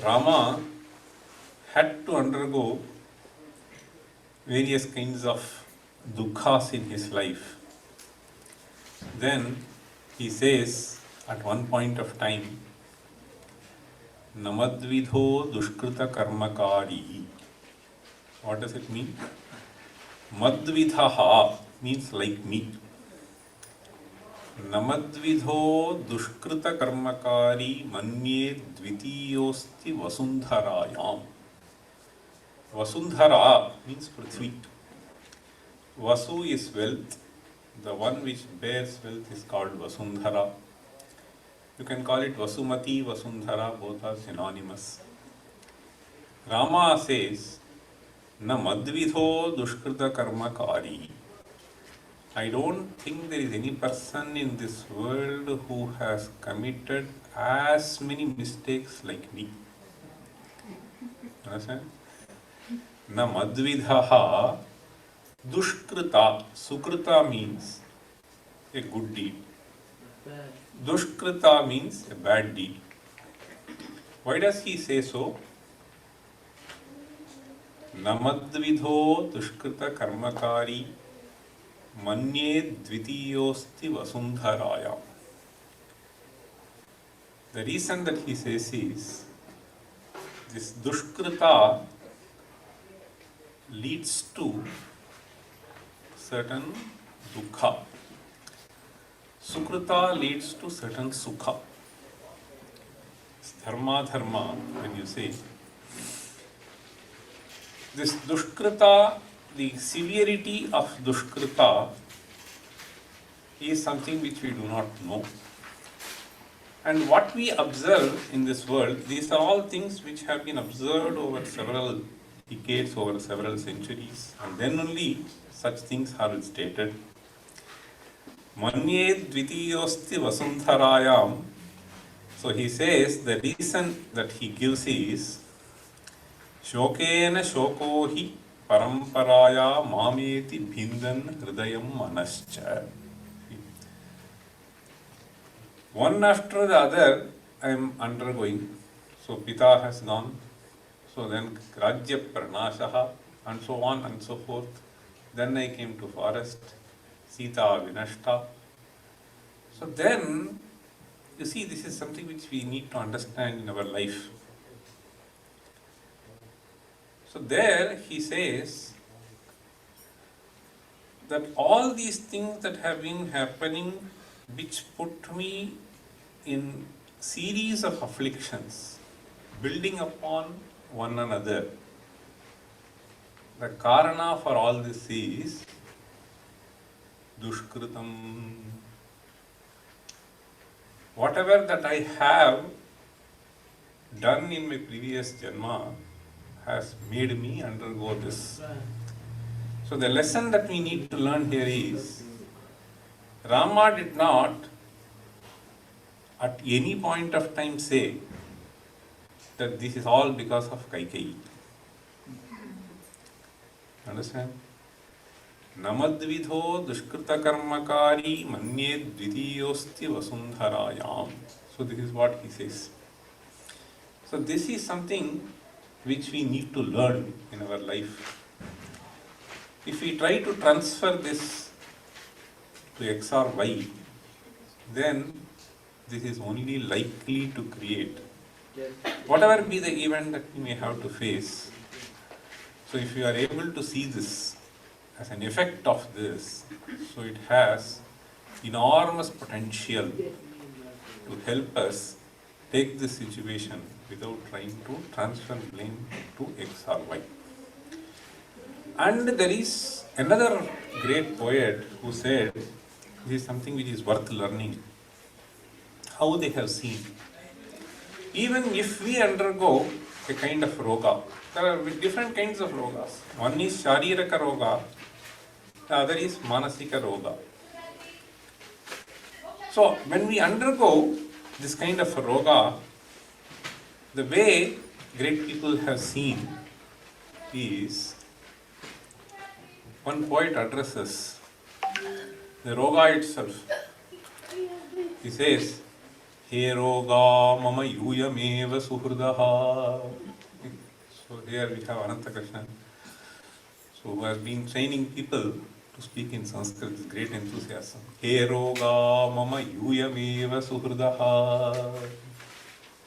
Rama had to undergo various kinds of dukkhas in his life. Then he says at one point of time, Namadvidho dushkrita karmakari. What does it mean? Madvidhaha means like me. Namadvidho dushkrita karmakari manye dvitiyosti vasundharayam. Vasundhara means Prithvi. Vasu is wealth. The one which bears wealth is called Vasundhara. You can call it Vasumati, Vasundhara, both are synonymous. Rama says, Na madvidho dushkrita karmakari. I don't think there is any person in this world who has committed as many mistakes like me. Understand? Na madvidhaha dushkrita. Sukrita means a good deed. Dushkrita means a bad deed. Why does he say so? Namadvidho dushkrita karmakari manye dvitiyosti vasundharaya. The reason that he says is, this dushkrita leads to certain dukkha. Sukrita leads to certain sukha. It's dharma, when you say. This dushkrita, the severity of dushkrita is something which we do not know. And what we observe in this world, these are all things which have been observed over several decades, over several centuries, and then only such things are stated. Manye dvitiyosti vasundharayam. So he says the reason that he gives is Shokena shokohi paramparaya mameti bhindan hridayam manascha. One after the other I am undergoing. So Pita has gone. So then Rajya Pranashaha and so on and so forth. Then I came to forest. Sita Vinashta. So then, you see, this is something which we need to understand in our life. So there he says that all these things that have been happening, which put me in series of afflictions, building upon one another. The karana for all this is dushkritam. Whatever that I have done in my previous janma has made me undergo this. So the lesson that we need to learn here is, Rama did not at any point of time say that this is all because of Kaikeyi. Understand? Namadvidho dushkrita karmakari manye dvitiyosti vasundharayam. So this is what he says. So this is something which we need to learn in our life. If we try to transfer this to X or Y, then this is only likely to create whatever be the event that we may have to face. So if you are able to see this as an effect of this, so it has enormous potential to help us take this situation without trying to transfer blame to X or Y. And there is another great poet who said, this is something which is worth learning, how they have seen. Even if we undergo a kind of roga, there are different kinds of rogas. One is Shariraka roga, the other is Manasika roga. So when we undergo this kind of roga, the way great people have seen is, one poet addresses the roga itself. He says, He roga mama yuyameva suhrdaha. So here we have Ananta Krishna, so who has been training people to speak in Sanskrit with great enthusiasm. He roga mama yuyameva suhrdaha.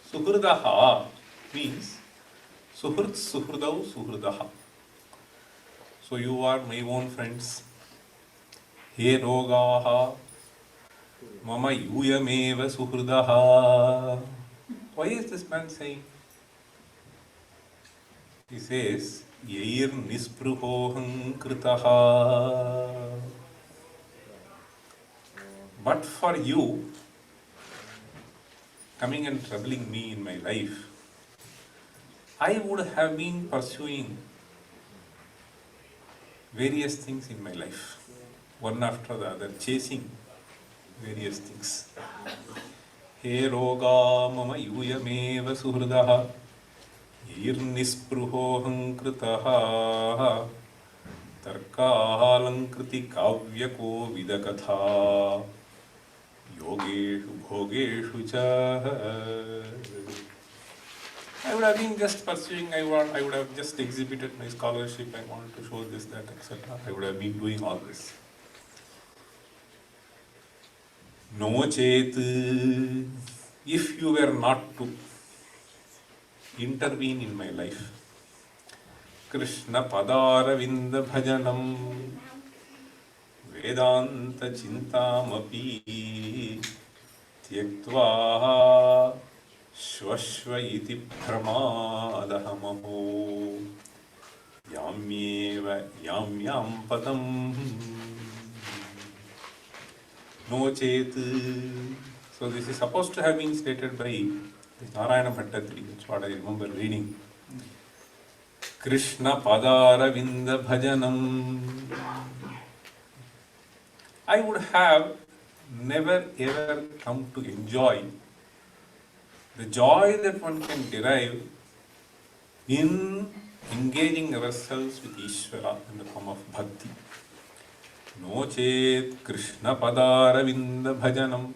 Suhrdaha means suhrt suhrdau suhrdaha. So you are my own friends. He rogaha mama yuyameva suhrdaha. Why is this man saying? He says, Yair nispruhoham kritaha. But for you coming and troubling me in my life, I would have been pursuing various things in my life, one after the other, chasing various things. He roga mama yuyameva suhrdaha yir nispruhoham kritaha tarkahalankriti kavyako vidakatha yogeshu bhogeshu cha. I would have been just pursuing, I would have just exhibited my scholarship, I want to show this, that, etc. I would have been doing all this. No chet, if you were not to intervene in my life, Krishna padaravinda bhajanam vedanta cintamapi tyaktva Shvashva iti pramadahamaho yamyeva yamyam padam. No chet. So this is supposed to have been stated by Narayana Bhattatri. That's what I remember reading. Krishna padaravinda bhajanam. I would have never ever come to enjoy the joy that one can derive in engaging ourselves with Ishvara in the form of bhakti. No chet Krishna padaravinda bhajanam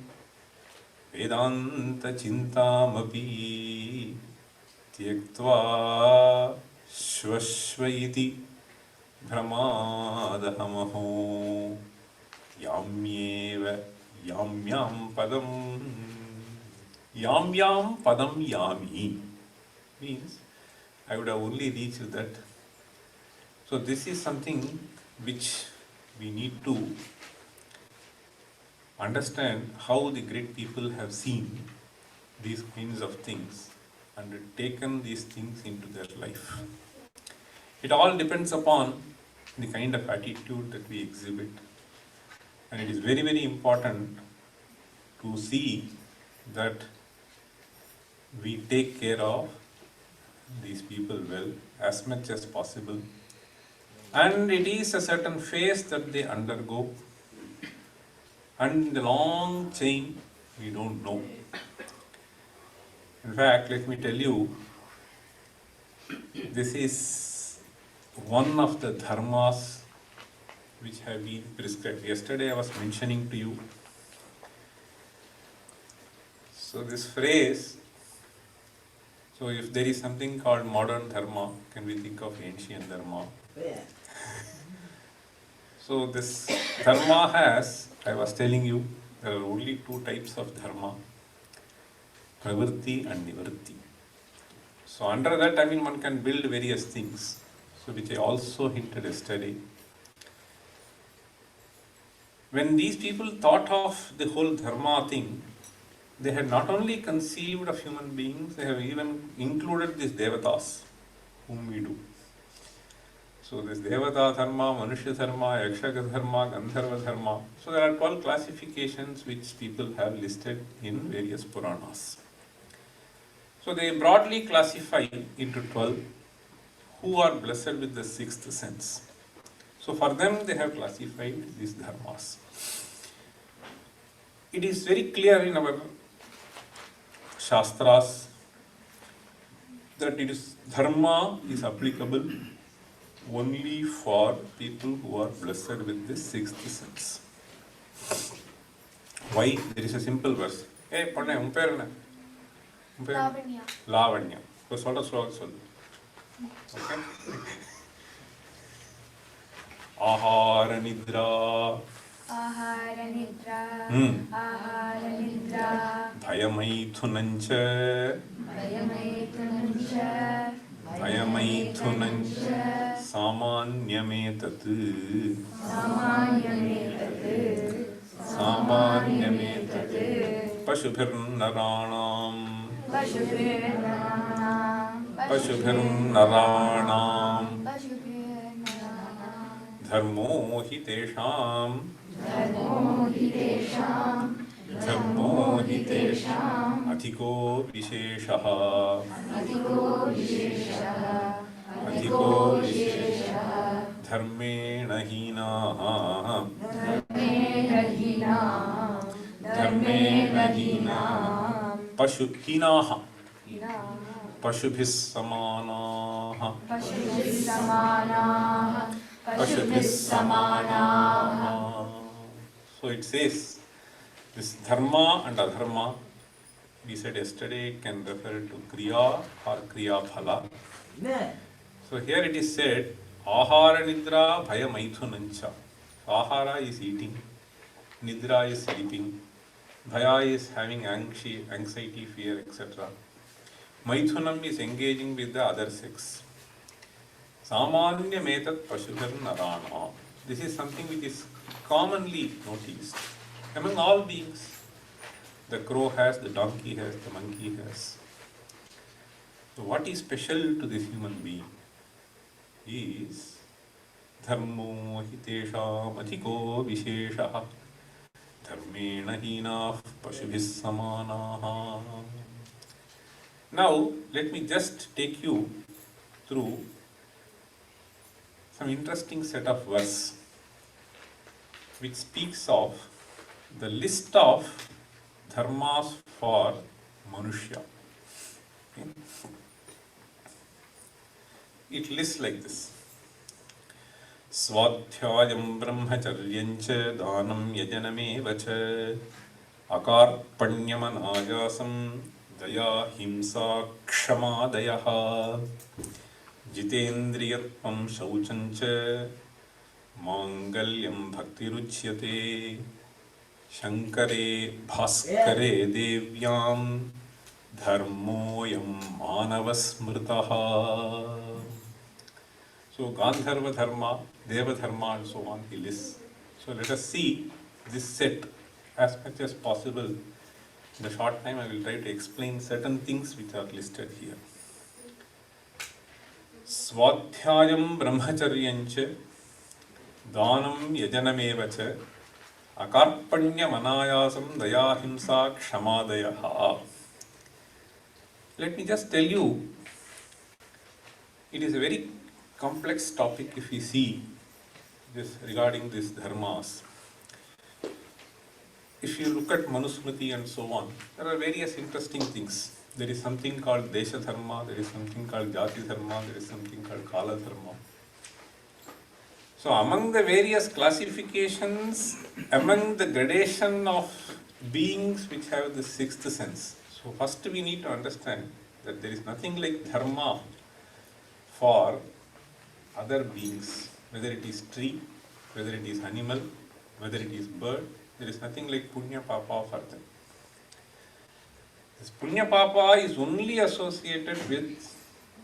vedanta cintamapi tyaktva shvashvaiti brahmadahamaho yamyeva yamyam padam. Yam padam yami means I would have only reached that. So this is something which we need to understand, how the great people have seen these kinds of things and taken these things into their life. It all depends upon the kind of attitude that we exhibit, and it is very, very important to see that we take care of these people well as much as possible, and it is a certain phase that they undergo, and the long chain we don't know. In fact, let me tell you, this is one of the dharmas which have been prescribed. Yesterday I was mentioning to you. So this phrase, So if there is something called modern dharma, can we think of ancient dharma? So this dharma has, I was telling you, there are only two types of dharma, pravritti and nivritti. So under that, one can build various things. So which I also hinted yesterday. When these people thought of the whole dharma thing, they had not only conceived of human beings, they have even included these devatas, whom we do. So this devata dharma, manushya dharma, yakshaka dharma, gandharva dharma. So there are 12 classifications which people have listed in various Puranas. So they broadly classify into 12 who are blessed with the sixth sense. So for them they have classified these dharmas. It is very clear in our Shastras that dharma is applicable only for people who are blessed with the sixth sense. Why? There is a simple verse. Hey, Panna, umperna. Lavanya. Lavanya. So, solve. Okay. Ahara nidra. Ahara nidra. Ahara nidra. Bhayamaithunancha. Bhayamaithunancha. Bhayamaithunancha. Samanyametat. Samanyametat. Pashubhirnaranam. Pashubhirnaranam. Dharmo hi tesham. Dharmo hi tesham. Athiko visheshaha. Athiko visheshaha. Dharmena hinaha. Dharmena hinaha. Pashuhinaha. Pashubhis samanaha. Pashubhis samanaha. So it says, this dharma and adharma, we said yesterday, can refer to kriya or kriya phala. So here it is said, ahara nidra bhaya maithunancha. Ahara is eating, nidra is sleeping, bhaya is having anxiety, fear, etc. Maithunam is engaging with the other sex. Samanya metat pashubhir narana. This is something which is commonly noticed among all beings. The crow has, the donkey has, the monkey has. So what is special to this human being is dharmo hitesham athiko visheshaha. Dharmena hinah pashubhis samanaha. Now, let me just take you through some interesting set of verse which speaks of the list of dharmas for manushya. Okay. It lists like this. Swadhyayam brahmacharyancha dhanam yajaname akarpanyamanayasam daya himsa kshamadayaha jitendriyatvam shauchancha mangalyam bhaktiruchyate shankare bhaskare devyam dharmoyam manavasmritaha. So Gandharva dharma, Deva dharma and so on he lists. So let us see this set as much as possible. In the short time I will try to explain certain things which are listed here. Swadhyayam brahmacharyancha dhanam yajanamevacha akarpanya manayasam dayahimsa kshamadayaha. Let me just tell you, it is a very complex topic if we see this regarding these dharmas. If you look at Manusmriti and so on, there are various interesting things. There is something called Desha Dharma, there is something called Jati Dharma, there is something called Kala Dharma. So among the various classifications, among the gradation of beings which have the sixth sense. So first we need to understand that there is nothing like dharma for other beings, whether it is tree, whether it is animal, whether it is bird, there is nothing like punya papa for them. This punya papa is only associated with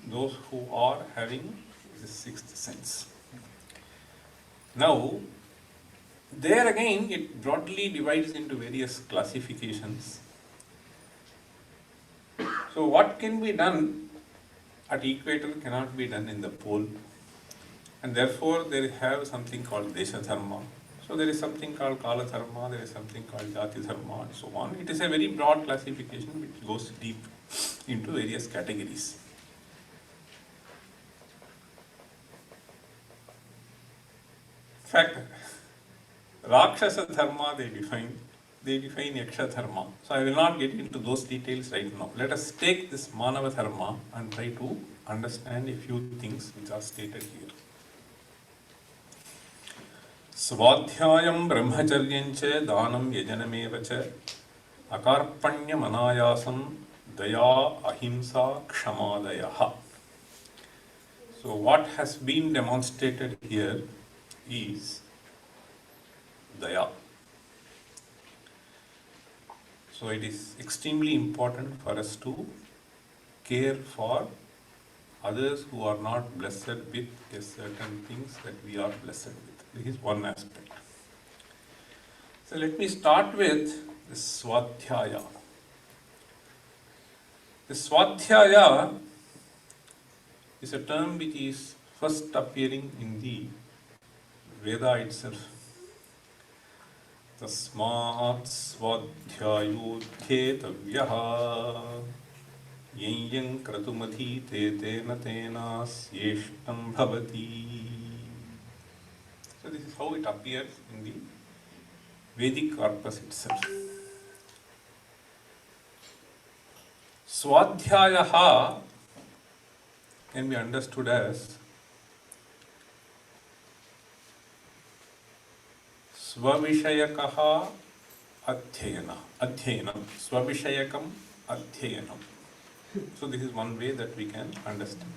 those who are having the sixth sense. Now, there again it broadly divides into various classifications. So what can be done at equator cannot be done in the pole, and therefore they have something called Desha Dharma. So there is something called Kala Dharma, there is something called Jati Dharma, and so on. It is a very broad classification which goes deep into various categories. In fact, Rakshasa Dharma they define Yaksha Dharma. So I will not get into those details right now. Let us take this Manava Dharma and try to understand a few things which are stated here. Svadhyayam brahmacharyancha dhanam yajanamevacha akarpanyam anayasam daya ahimsa kshamadayaha. So what has been demonstrated here is daya. So it is extremely important for us to care for others who are not blessed with a certain things that we are blessed with. This is one aspect. So let me start with the Swadhyaya. The Swadhyaya is a term which is first appearing in the Veda itself. Tasmat swadhyayodhyetavyaha yenyang kratumadhi tena tena syeshtam bhavati. So this is how it appears in the Vedic corpus itself. Swadhyayaha can be understood as Svavishayakaha Adhyayanam. Svavishayakam Adhyayanam. So this is one way that we can understand.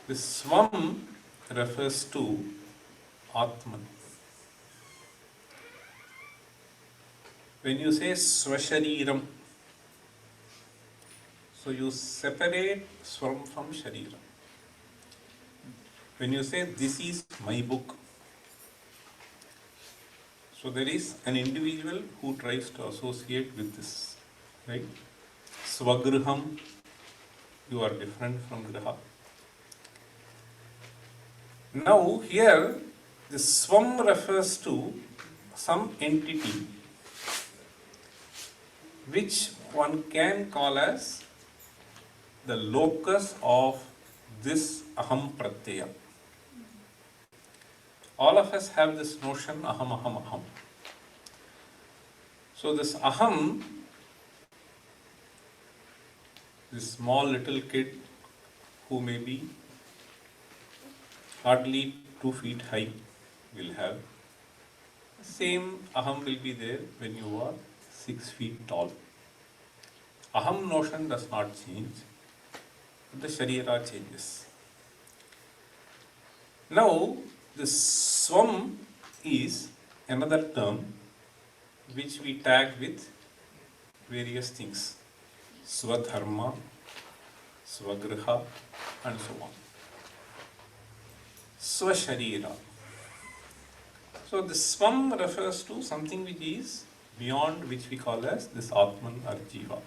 The Svam refers to Atman. When you say Swashariram, so you separate Svam from Sharira. When you say this is my book, so there is an individual who tries to associate with this, right? Swagriham, you are different from Griha. Now here, the Svam refers to some entity which one can call as the locus of this Aham Pratyaya. All of us have this notion Aham, Aham, Aham. So this Aham, this small little kid who may be hardly 2 feet high will have. Same Aham will be there when you are 6 feet tall. Aham notion does not change, but the Sharira changes. Now, the Swam is another term which we tag with various things. Swadharma, Swagriha, and so on. Swasharira. So the Swam refers to something which is beyond, which we call as this Atman or Jiva.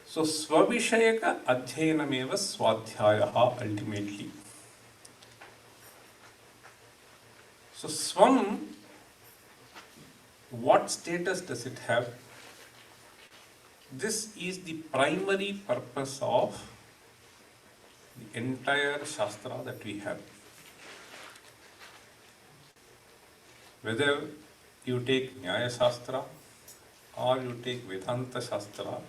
So Svavishayaka Adhyayanameva Swadhyayaha ultimately. So Swam, what status does it have? This is the primary purpose of the entire Shastra that we have. Whether you take Nyaya Shastra or you take Vedanta Shastra,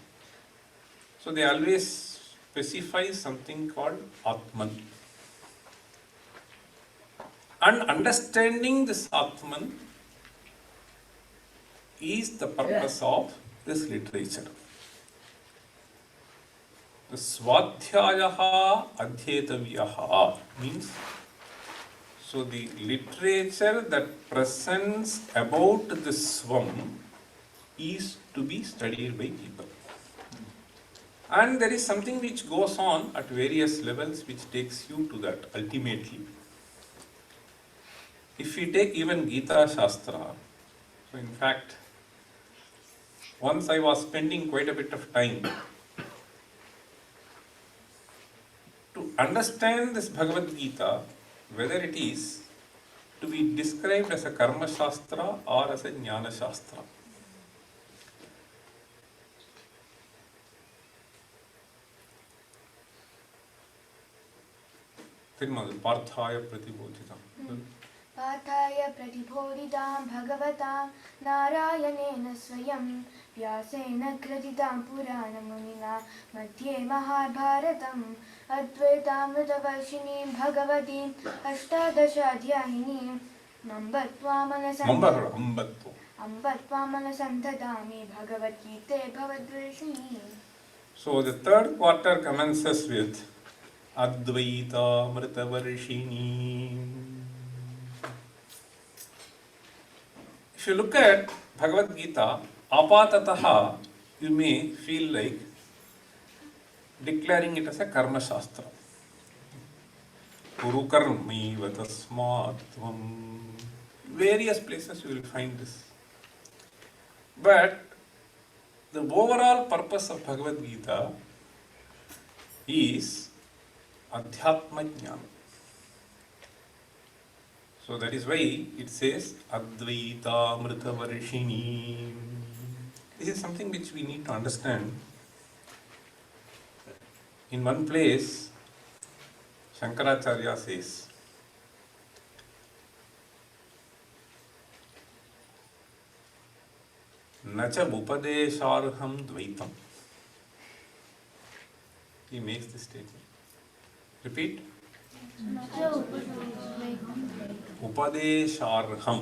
so they always specify something called Atman. And understanding this Atman is the purpose of this literature. The Swadhyayaha Adhyetaviyaha means, so the literature that presents about the Swam is to be studied by people. And there is something which goes on at various levels which takes you to that ultimately. If we take even Gita Shastra, so in fact, once I was spending quite a bit of time to understand this Bhagavad Gita, whether it is to be described as a Karma Shastra or as a Jnana Shastra. Parthaya Pratibodhitam. पाठाय प्रतिबोधितां भगवतां नारायणेन स्वयं व्यासेन ग्रथितां पुराणमुनिना मध्ये महाभारतम् अद्वैतामृतवर्षिणीं भगवतीम् अष्टादशाध्यायिनीं अम्बत्वामनसन्धदामि भगवद्गीते भवद्वेषिणी. So the third quarter commences with Advaita Amritavarshini. If you look at Bhagavad Gita, apatataha, you may feel like declaring it as a Karma Shastra. Kuru karmi vatasmatvam. Various places you will find this. But the overall purpose of Bhagavad Gita is Adhyatma Jnana. So that is why it says Advaita Amrita Varshini. This is something which we need to understand. In one place, Shankaracharya says, Nacha Upadesharham Dvaitam. He makes this statement. Repeat. Upadesharham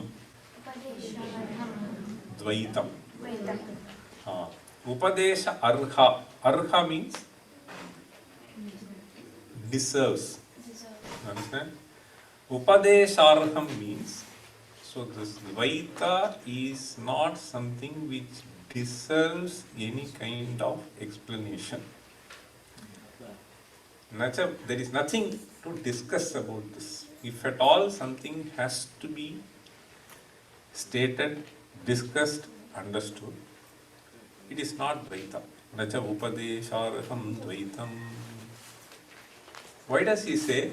Dvaitam. Upadesha Arha. Arha means deserves. Understand? Upadesharham means, so this Dvaita is not something which deserves any kind of explanation. There is nothing to discuss about this. If at all something has to be stated, discussed, understood, it is not Dvaita. Nacha upadesharham Dvaitam. Why does he say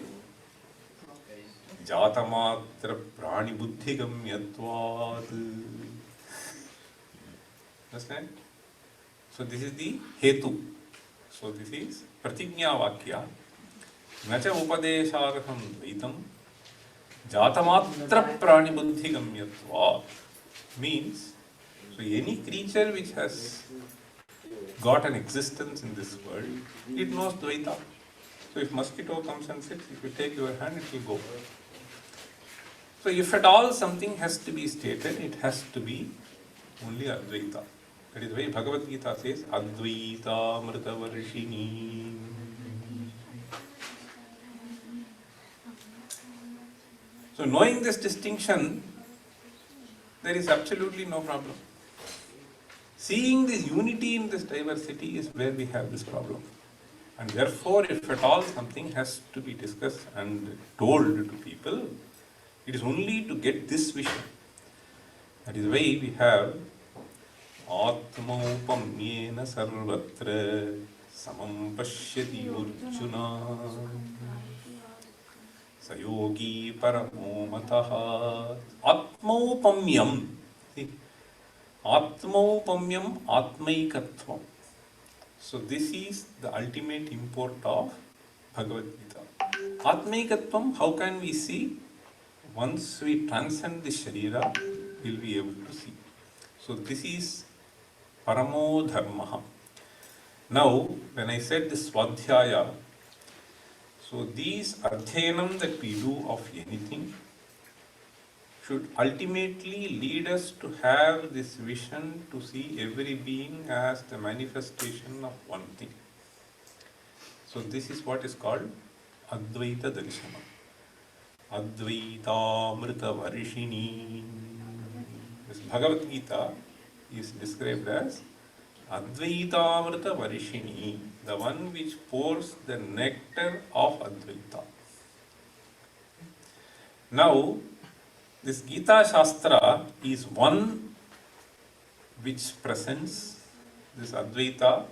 Jatamatra prani buddhigamyatvad? Understand? So this is the hetu. So this is Pratignya Vakya. Nacha upadesharham Dvaitam Jatamatra prani buddhigamyatvad means, so any creature which has got an existence in this world, it knows Dvaita. So if mosquito comes and sits, if you take your hand, it will go. So if at all something has to be stated, it has to be only Advaita. That is why Bhagavad Gita says Advaita Amritavarshini. So knowing this distinction, there is absolutely no problem. Seeing this unity in this diversity is where we have this problem. And therefore, if at all something has to be discussed and told to people, it is only to get this vision. That is why we have Atmaupamyena sarvatra samam pashyati urjuna sayogi paramo mataha. Atmaupamyam. See, Atmaupamyam atmaikatvam. So this is the ultimate import of Bhagavad Gita. Atmaikatvam, how can we see? Once we transcend the Sharira, we will be able to see. So this is Paramo Dharma. Now, when I said this Swadhyaya, so these Adhyanam that we do of anything should ultimately lead us to have this vision to see every being as the manifestation of one thing. So this is what is called Advaita Darshana. Advaitamrita Varishini. This Bhagavad Gita is described as Advaitamrita Varishini, the one which pours the nectar of Advaita. Now, this Gita Shastra is one which presents this Advaita,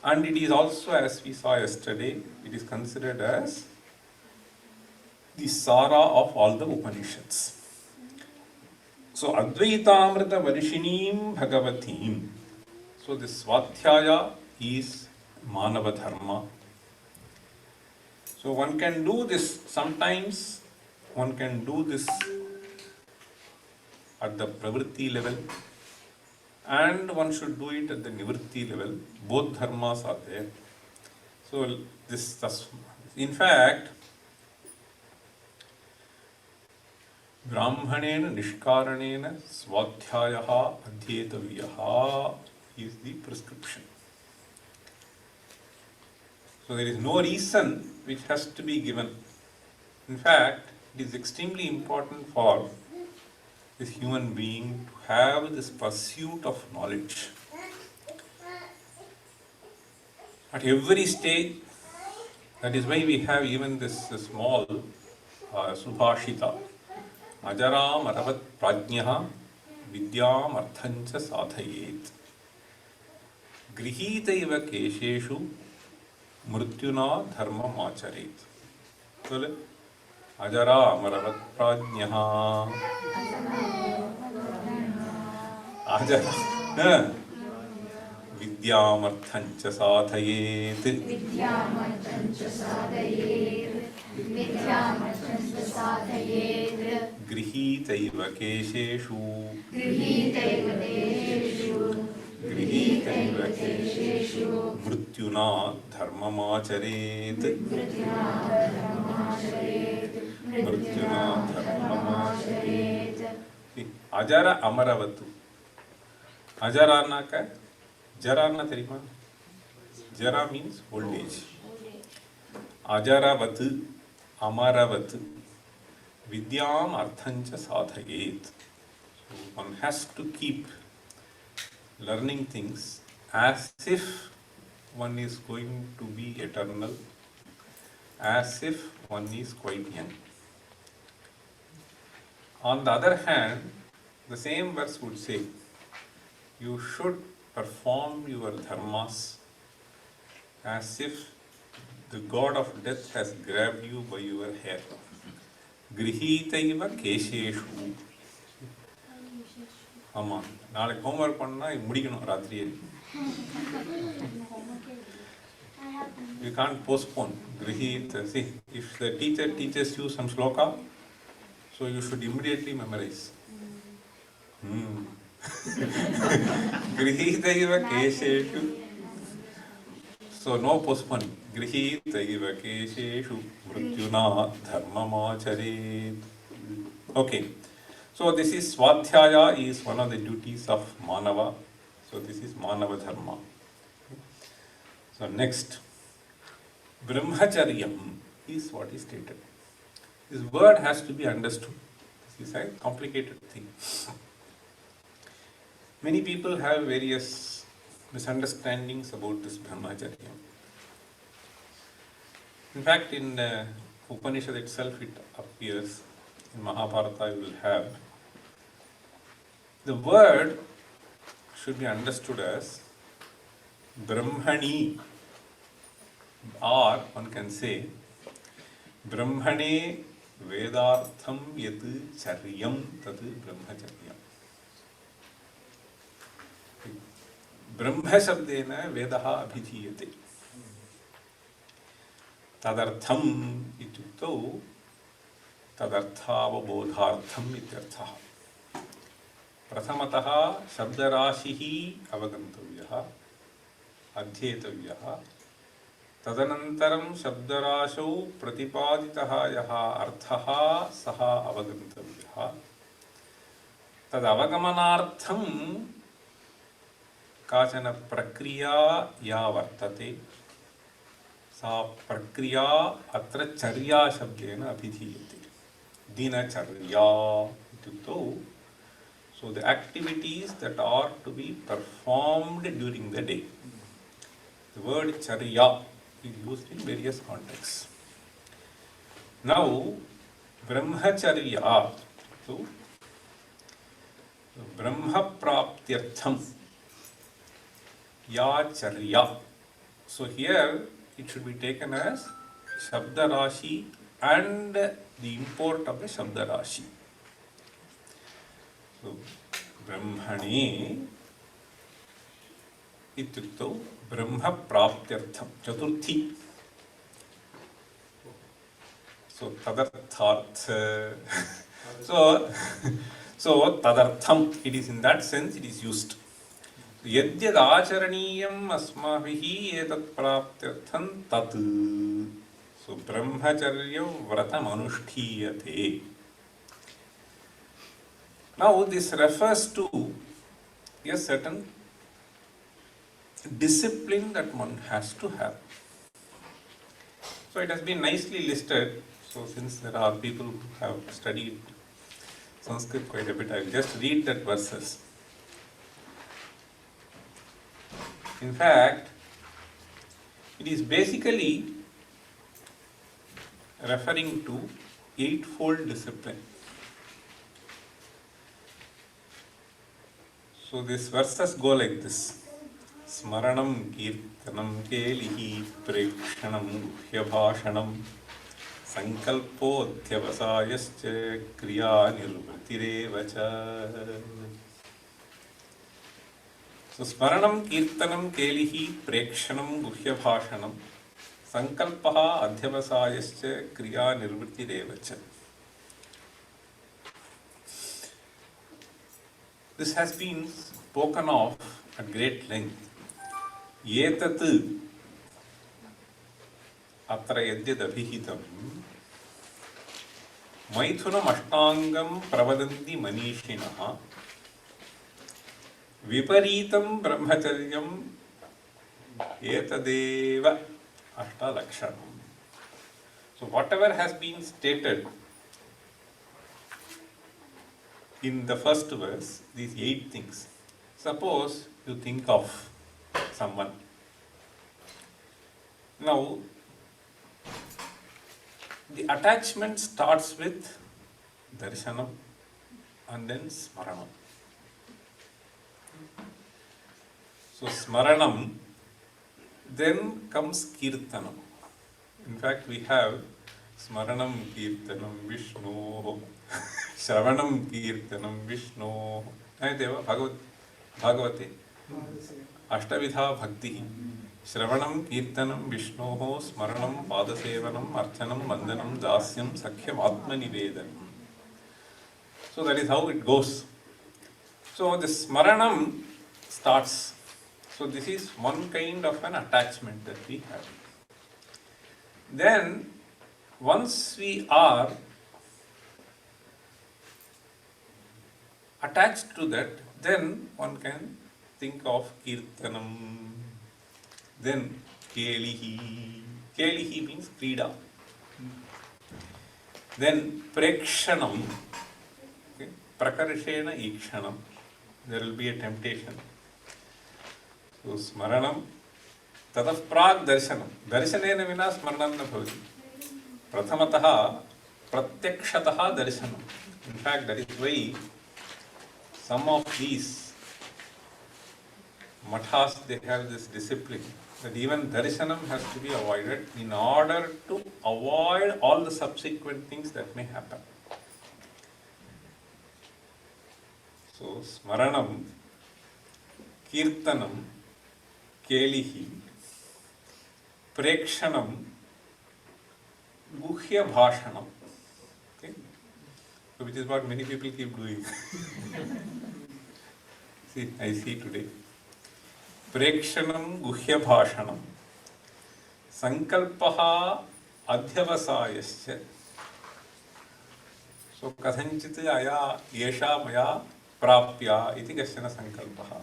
and it is also, as we saw yesterday, it is considered as the Sara of all the Upanishads. So, Advaitamrita Varishinim Bhagavatim. So, this Swadhyaya is Manava Dharma. So, one can do this, sometimes one can do this at the pravritti level, and one should do it at the nivritti level. Both dharmas are there. So, this, in fact, Brahmanena Nishkaranena Swadhyayaha Adhyetavyaha is the prescription. So there is no reason which has to be given. In fact, it is extremely important for this human being to have this pursuit of knowledge. At every stage, that is why we have even this small Subhashita. Ajaram aravat prajnaha vidyam arthancha sadhayet. Grihitaiva kesheshu mrityuna dharma macharet. So, Ajaram aravat prajnaha. Ajaram. Vidyam arthancha sadhayet. Vidyam arthancha sadhayet. Vidyam arthancha sadhayet. Grihitaiva kesheshu. Grihitaiva kesheshu. Grihitaiva kesheshu. Mrityuna dharma macharet. Mrityuna dharma macharet. Mrityuna dharma macharet. Ajara amaravatu. Ajara na ka? Jara na therima? Jara means old age. Ajaravatu, amaravatu. Vidyam arthancha sadhayet. So one has to keep learning things as if one is going to be eternal, as if one is quite young. On the other hand, the same verse would say, you should perform your dharmas as if the god of death has grabbed you by your hair. Grihitaiva kesheshu. Ama, naale homework panna mudikanum rathriye. You can't postpone. Grihita. See, if the teacher teaches you some sloka, so you should immediately memorize. Grihitaiva kesheshu. So no postponing. Grihitaiva kesheshu mrityuna dharma macharet. Okay. So this is Swadhyaya is one of the duties of Manava. So this is Manava Dharma. So next, Brahmacharyam is what is stated. This word has to be understood. This is a complicated thing. Many people have various misunderstandings about this Brahmacharya. In fact, in Upanishad itself it appears, in Mahabharata you will have. The word should be understood as Brahmani, or one can say Brahmane Vedartham Yat Charyam Tat Brahmacharya. Brahma Shabdena Vedaha Abhidhiyate. Tadartham ityukto tadarthavabodhartham ityarthaha. Prathamataha shabdarashihi avagantavyaha adhyetavyaha tadanantaram shabdarashau pratipaditaha yaha arthaha saha avagantavyaha tad avagamanartham kachana prakriya ya vartate सा प्रक्रिया अत्र चर्या शब्देन अभिधीयते. दिनचर्या इत्युक्तौ, so the activities that are to be performed during the day. The word charya is used in various contexts. Now, brahmacharya, so brahma praptyartham ya charya. So here it should be taken as Shabda Rashi and the import of the Shabda Rashi. So, Brahmane ityukto Brahma Praptyartham Chaturthi. So, Tadarthartha. So Tadartham, it is in that sense it is used. Yadyad acharaniyam asmavihi etat praptyartham tat. So brahmacharya vratam anushtiyate. Now this refers to a certain discipline that one has to have. So it has been nicely listed. So since there are people who have studied Sanskrit quite a bit, I will just read that verses. In fact, it is basically referring to eightfold discipline. So these verses go like this. Smaranam kirtanam kelihi prekshanam guhyabhashanam sankalpodhyavasayascha kriya nirvatirevacha. So smaranam kirtanam kelihi prekshanam guhyabhashanam sankalpaha adhyavasayascha kriya nirvatirevacha. This has been spoken of at great length. Yetat atra yadyad abhihitam maithunam ashtangam pravadanti manishinaha viparitam brahmacharyam etadeva ashtalakshanam. So whatever has been stated in the first verse, these 8 things. Suppose you think of someone. Now, the attachment starts with darshanam and then smaranam. So, smaranam, then comes kirtanam. In fact, we have smaranam kirtanam Vishnu, Shravanam kirtanam Vishnu. Ayateva Bhagavate Ashtavidha Bhakti. Shravanam kirtanam Vishnu, Smaranam Padasevanam Archanam Vandanam Dasyam Sakhyam Atmanivedanam. So that is how it goes. So the Smaranam starts. So this is one kind of an attachment that we have. Then once we are attached to that, then one can think of kirtanam, then kelihi. Kelihi means krida. Then prekshanam, okay. Prakarshena ikshanam. There will be a temptation. So smaranam, tatah prag darshanam. Darshanena vina smaranam na bhavati. Prathamataha pratyakshataha darshanam. In fact, that is why some of these mathas, they have this discipline that even darshanam has to be avoided in order to avoid all the subsequent things that may happen. So, smaranam, kirtanam, kelihi, prekshanam, guhya bhashanam. Okay? So, which is what many people keep doing. See, I see today. Prekshanam guhya bhashanam sankalpaha adhyavasayascha. So kathanchit aya yesha maya prapya iti kashana sankalpaha.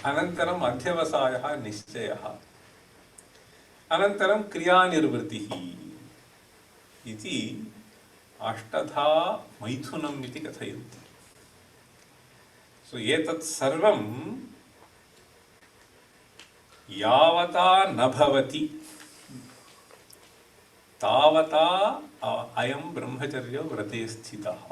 Anantaram adhyavasayaha nischyaha. अनन्तरं क्रियानिर्वृत्तिः इति अष्टधा मैथुनम् इति कथयन्ति. सो एतत् सर्वं यावता न भवति तावता अयं ब्रह्मचर्य व्रते स्थितः.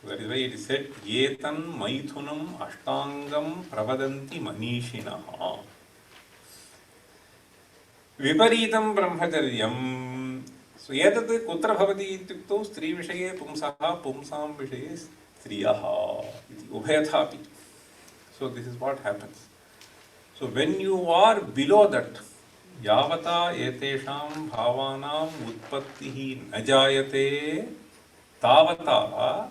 So that is why it is said etan maithunam ashtangam pravadanti manishinaha. Viparitam brahmacharyam. So etat kutra bhavati ityukto stri vishaye pumsaha pumsam vishaye striyaha iti ubhayathapi. So this is what happens. So when you are below that, yavata etesham bhavanam utpattihi na jayate tavata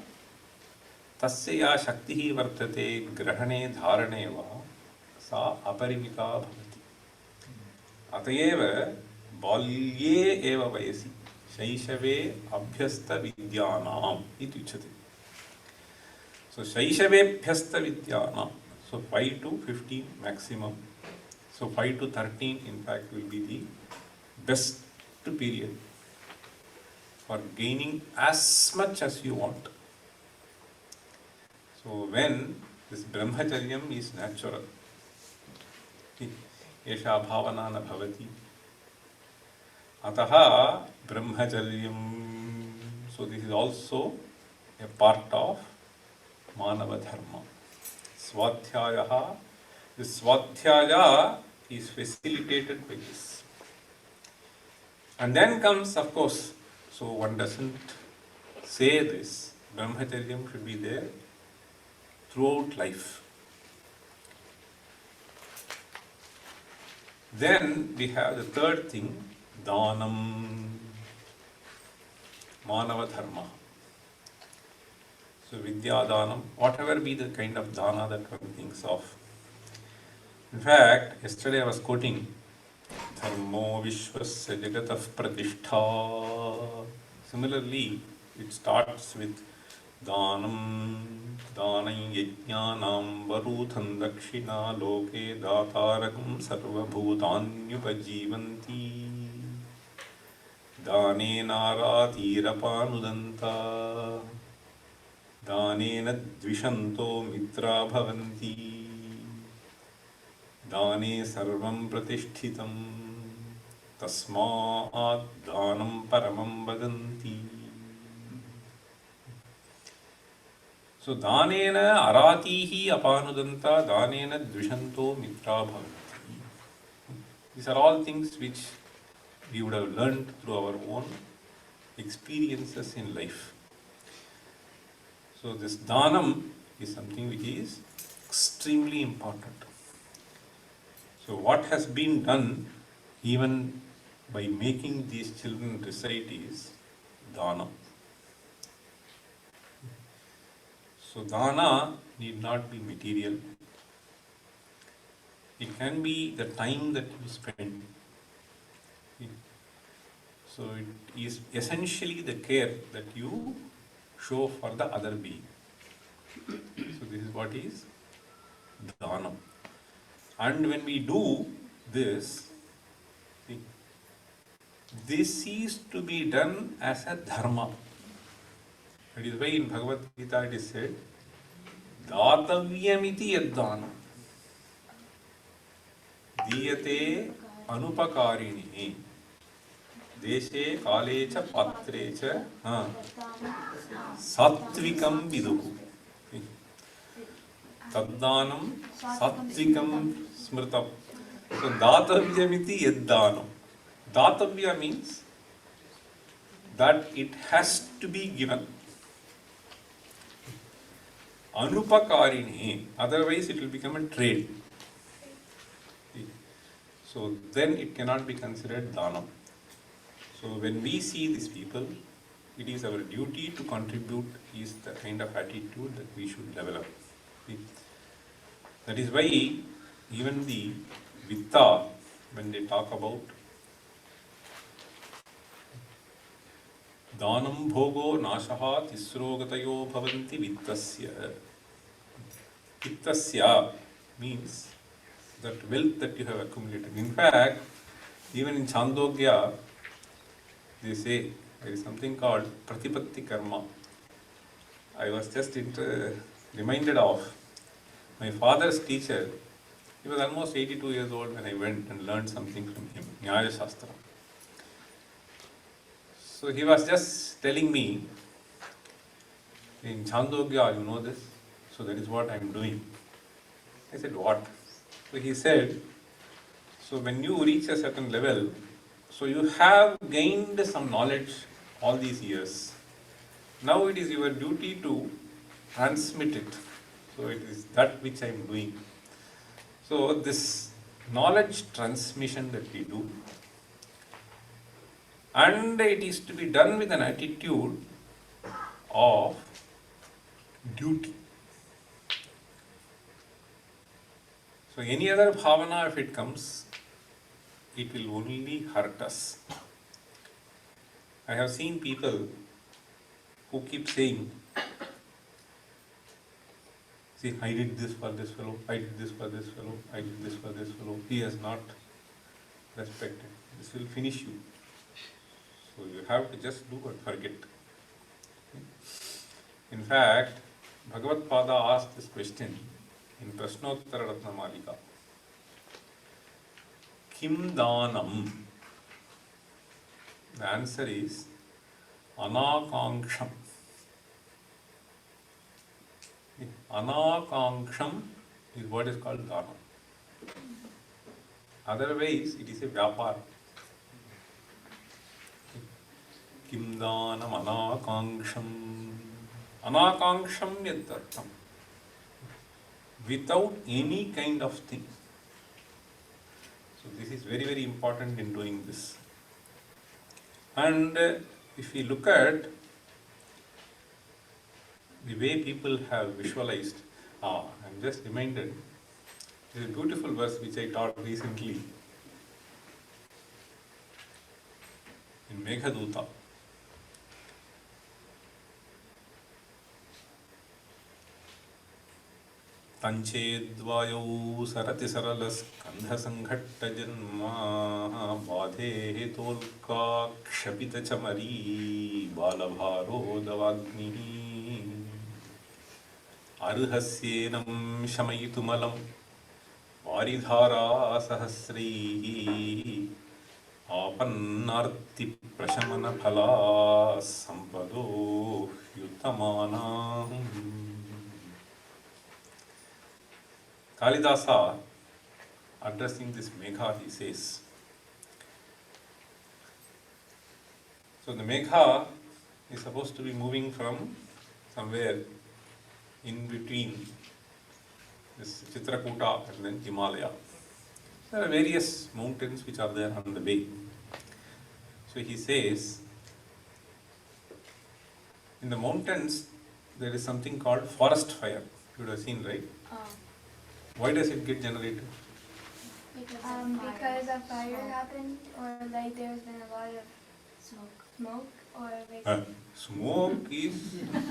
तस्य या शक्तिः वर्तते ग्रहणे धारणे वा सा अपरिमिता भवति. अतएव बाल्ये एव वयसि शैशवे अभ्यस्तविद्यानाम् इति उच्यते. So शैशवेभ्यस्तविद्यानां, so 5 to 15 maximum, so 5 to 13 in fact will be the best period for gaining as much as you want. So when this brahmacharyam is natural, esha bhavana na bhavati, ataha brahmacharyam. So this is also a part of manava dharma. Swadhyaya, this swadhyaya is facilitated by this. And then comes, of course, so one doesn't say this, brahmacharyam should be there throughout life. Then we have the third thing, dhanam, manava dharma. So vidya dhanam, whatever be the kind of dana that one thinks of. In fact, yesterday I was quoting dharmo vishvasya jagatah pratishtha. Similarly, it starts with dhanam दानं यज्ञानां वरूथं दक्षिणा लोके दातारकं सर्वभूतान्युपजीवन्ति दानेनारातीरपानुदन्ता दानेन द्विषन्तो मित्रा भवन्ति दाने सर्वं प्रतिष्ठितं तस्मात् दानं परमं वदन्ति. So danena aratihi apanudanta danena dvishanto mitra bhavanti. These are all things which we would have learned through our own experiences in life. So this dhanam is something which is extremely important. So what has been done even by making these children recite is dhanam. So dana need not be material. It can be the time that you spend. So it is essentially the care that you show for the other being. So this is what is dana. And when we do this, this is to be done as a dharma. That is why in Bhagavad Gita it is said, Datavyamiti yaddana diyate anupakarini deshe kale cha patre cha satvikam viduhu. Taddanam satvikam smritam. So Datavyamiti yaddana. Datavya means that it has to be given. Anupakarini, otherwise it will become a trade. So then it cannot be considered dhanam. So when we see these people, it is our duty to contribute, is the kind of attitude that we should develop. That is why even the Vitta, when they talk about Dhanam bhogo nashaha tisro gatayo bhavanti vittasya. Vittasya means that wealth that you have accumulated. In fact, even in Chandogya, they say there is something called Pratipatti Karma. I was just reminded of my father's teacher. He was almost 82 years old when I went and learned something from him, Nyaya Shastra. So he was just telling me, in Chandogya, you know this? So that is what I am doing. I said, what? So he said, so when you reach a certain level, so you have gained some knowledge all these years. Now it is your duty to transmit it. So it is that which I am doing. So this knowledge transmission that we do, and it is to be done with an attitude of duty. So any other bhavana, if it comes, it will only hurt us. I have seen people who keep saying, see, I did this for this fellow, I did this for this fellow, I did this for this fellow. He has not respected. This will finish you. So you have to just do and forget. In fact, Bhagavad Pada asked this question in Prashnottara Ratna Malika. Kim Danam? The answer is Anakankszam. Anakankszam is what is called dharma. Otherwise, it is a vyapara. Kim danam anakankszam. Anakankszam yadartham. Without any kind of thing. So this is very, very important in doing this. And if we look at the way people have visualized, I'm just reminded, there is a beautiful verse which I taught recently in Medha. Tanchedvayau sarati saralas kandha sanghatta janma badhe tolka kshapita chamari balabharo davagni arhasyenam shamayitumalam varidhara sahasri apannarti prashamana phala sampado yutamana. Kalidasa, addressing this Medha, he says, so the Medha is supposed to be moving from somewhere in between this Chitrakuta and then Himalaya. There are various mountains which are there on the way. So he says, in the mountains there is something called forest fire. You would have seen, right? Why does it get generated? Because a fire happened, or like there's been a lot of smoke, or like Smoke is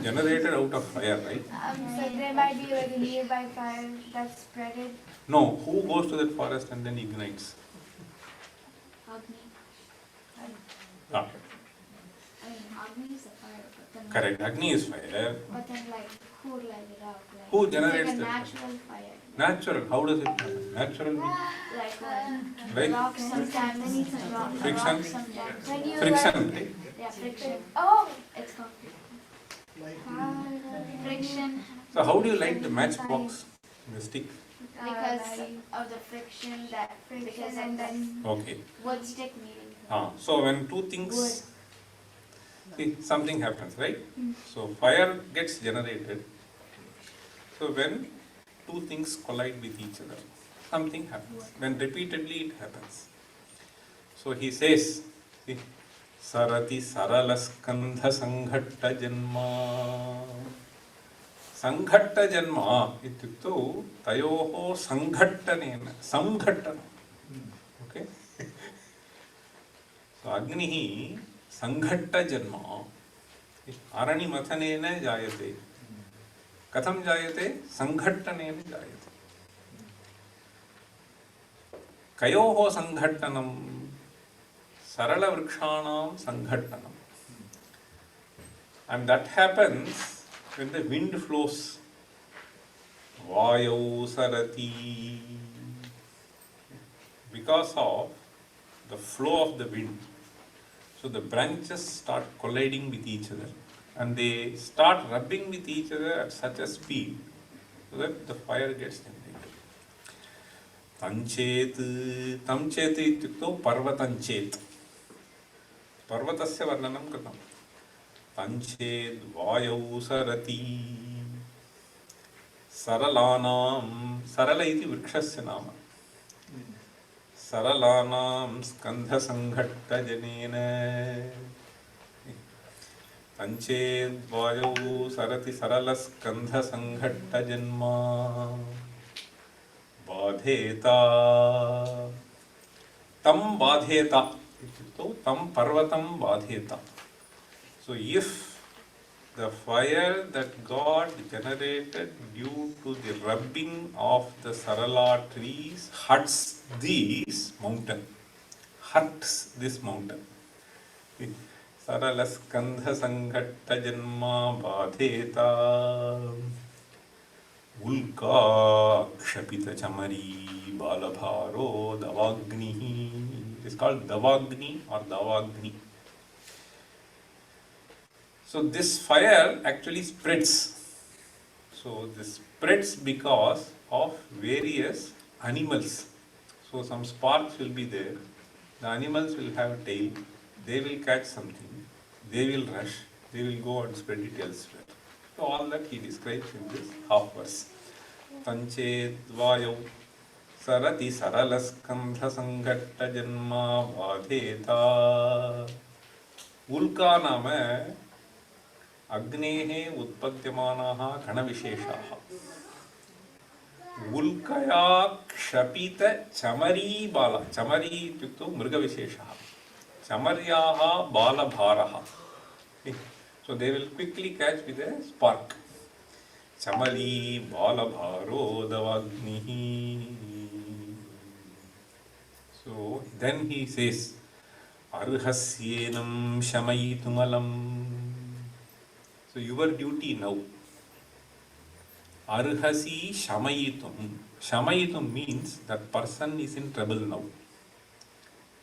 generated out of fire, right? so there might be like a nearby fire that's spreaded. No, who goes to that forest and then ignites? Agni. Ah, I mean, Agni is a fire, but then correct, Agni is fire. But then, like, who light it up? Like, Who it's generates like a that? natural fire. Natural, how does it happen? Natural means Like rock sometimes, friction. rock sometimes. When you Friction, right? Yeah, friction. oh, It's called friction So how do you light the matchbox, the stick? because of the friction that because and of the then Okay. wood stick meeting. So when two things, see, something happens, right? So fire gets generated. So when two things collide with each other, something happens. When repeatedly it happens. So he says, see, Sarati Saralaskandha Sanghatta Janma. Sanghatta Janma ityukto tayoho sanghattanena. Sanghattana. Okay? So Agnihi Sanghatta Janma. Arani Mathanena Jayate. Katham Jayate? Sanghattanena Jayate. Kayoho Sanghattanam, Sarala Vrikshanam Sanghattanam. And that happens when the wind flows. Vayau Sarati. Because of the flow of the wind. So the branches start colliding with each other and they start rubbing with each other at such a speed so that the fire gets generated. Tanchet, tamchet ityukto parvatanchet. Parvatasya varnanam kritam. Tanchet vayau sarati. Saralanam, sarala iti vrikshasya nama. Saralanam skandha sanghatta janena. Tanched vayau sarati sarala skandha sanghatta janma. Badheta. Tam badheta. Tam parvatam badheta. So if the fire that God generated due to the rubbing of the Sarala trees hurts this mountain. Sarala skandha sanghatta janma badheta. Ulka kshapita chamari balabharo davagni. It is called davagni or davagni. So this fire actually spreads. So this spreads because of various animals. So some sparks will be there. The animals will have a tail. They will catch something. They will rush. They will go and spread it elsewhere. So all that he describes in this half verse. Tanchet vayau sarati saralaskandha sanghatta janma vadheta. Ulka nama Agnehe utpadyamanaha ghanavisheshaha. Ulkaya kshapita chamari bala. Chamari ityukto mrgavisheshaha. Chamaryaha bala bharaha. So they will quickly catch with a spark. Chamari bala bharo davagnihi. So then he says, Arhasyenam shamayitumalam. So your duty now. Arhasi shamayitum. Shamayitum means that person is in trouble now.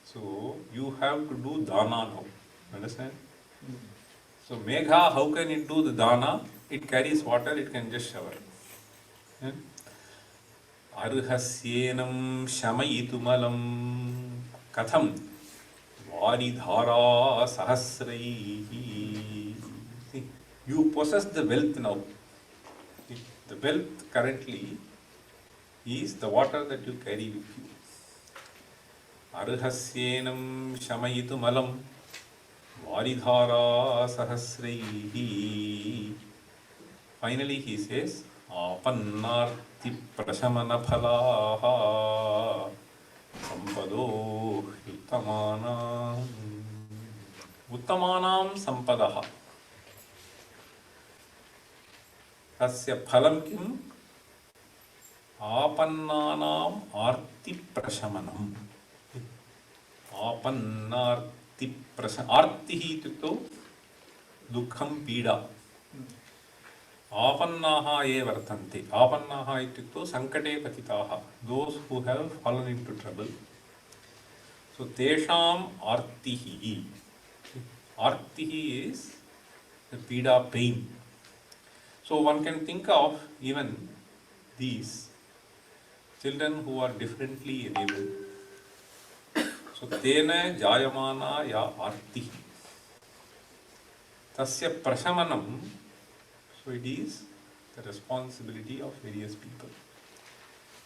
So you have to do dana now. Understand? So Medha, how can it do the dana? It carries water, it can just shower. Arhasyenam shamayitumalam katham varidhara sahasraihi. You possess the wealth now. The wealth currently is the water that you carry with you. Arhasyenam shamayitumalam varidhara sahasraihi. Finally he says, apannarti prashamana phalaha sampado uttamanam. Uttamanam sampadaha. Tasya phalam kim? Apannanam arti prashamanam. Apannarti prashamanam. Artihi ityukto dukkham pida. Apannaha ye vartante. Apannaha ityukto sankate patitaha. Those who have fallen into trouble. So tesham artihi. Artihi is the pida, pain. So one can think of even these children who are differently enabled. So tena jayamana ya artihi. Tasya prashamanam. So it is the responsibility of various people.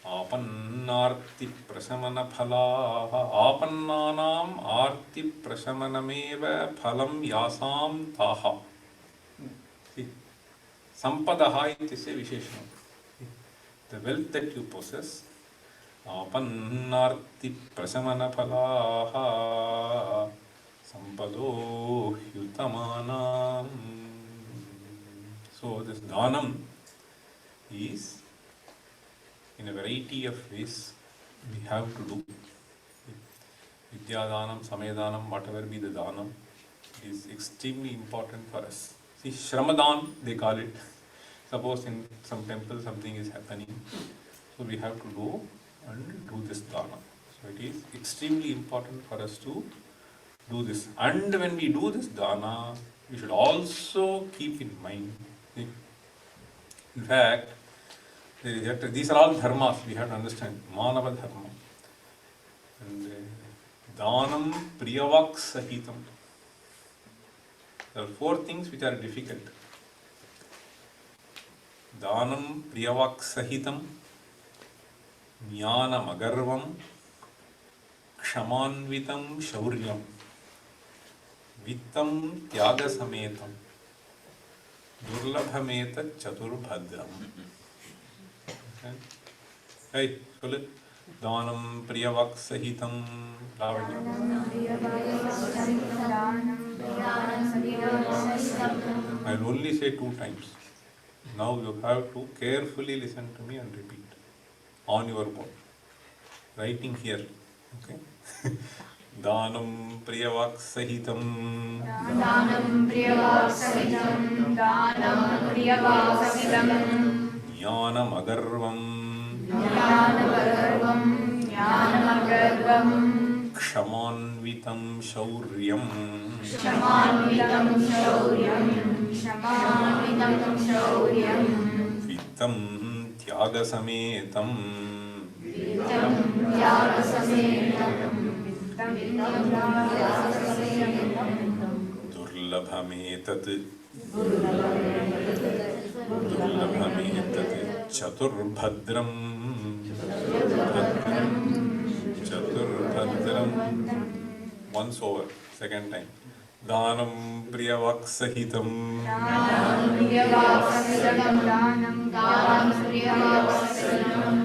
Apannarti prashamana phalaha. Apannanam arti prashamanameva phalam yasam taha. See, sampadaha ityasya visheshanam. The wealth that you possess. Apannarti prashamana phalaha sampado hyutamanam. So this dhanam is in a variety of ways we have to do. Vidyadanam, Samedanam, whatever be the Danam, it is extremely important for us. See, Shramadan, they call it. Suppose in some temple something is happening, so we have to go and do this Dana. So it is extremely important for us to do this. And when we do this Dana, we should also keep in mind. See, in fact, these are all dharmas, we have to understand. Manava dharma. And Danam Priyavak Sahitam. There are 4 things which are difficult. Danam Priyavak Sahitam, Jnanam Agarvam, Kshamanvitam Shauryam, Vittam Tyaga Sametam, Durlabhameta Chaturbhadram. Hey, Sulit. Danam Priyavak Sahitam, Lavanya. I will only say 2 times. Now you have to carefully listen to me and repeat on your own. Writing here. Okay? Danam Priyavak Sahitam. Danam Priyavak Sahitam. Danam Priyavak Sahitam. Jnanam Agarvam. Jnanagarvam, Jnanagarvam, Kshamanvitam Shauryam, Kshamanvitam Shauryam, Kshamanvitam Shauryam, Vittam Tyaga Sametam, Vittam Tyaga Sametam, Vittam Tyaga Sametam, Durlabhametat, Durlabhametat Chaturbhadram. Chaturbhadram. Once over, second time. Danam Priyavak Sahitam. Danam Priyavak Sahitam. Danam Priyavak Sahitam.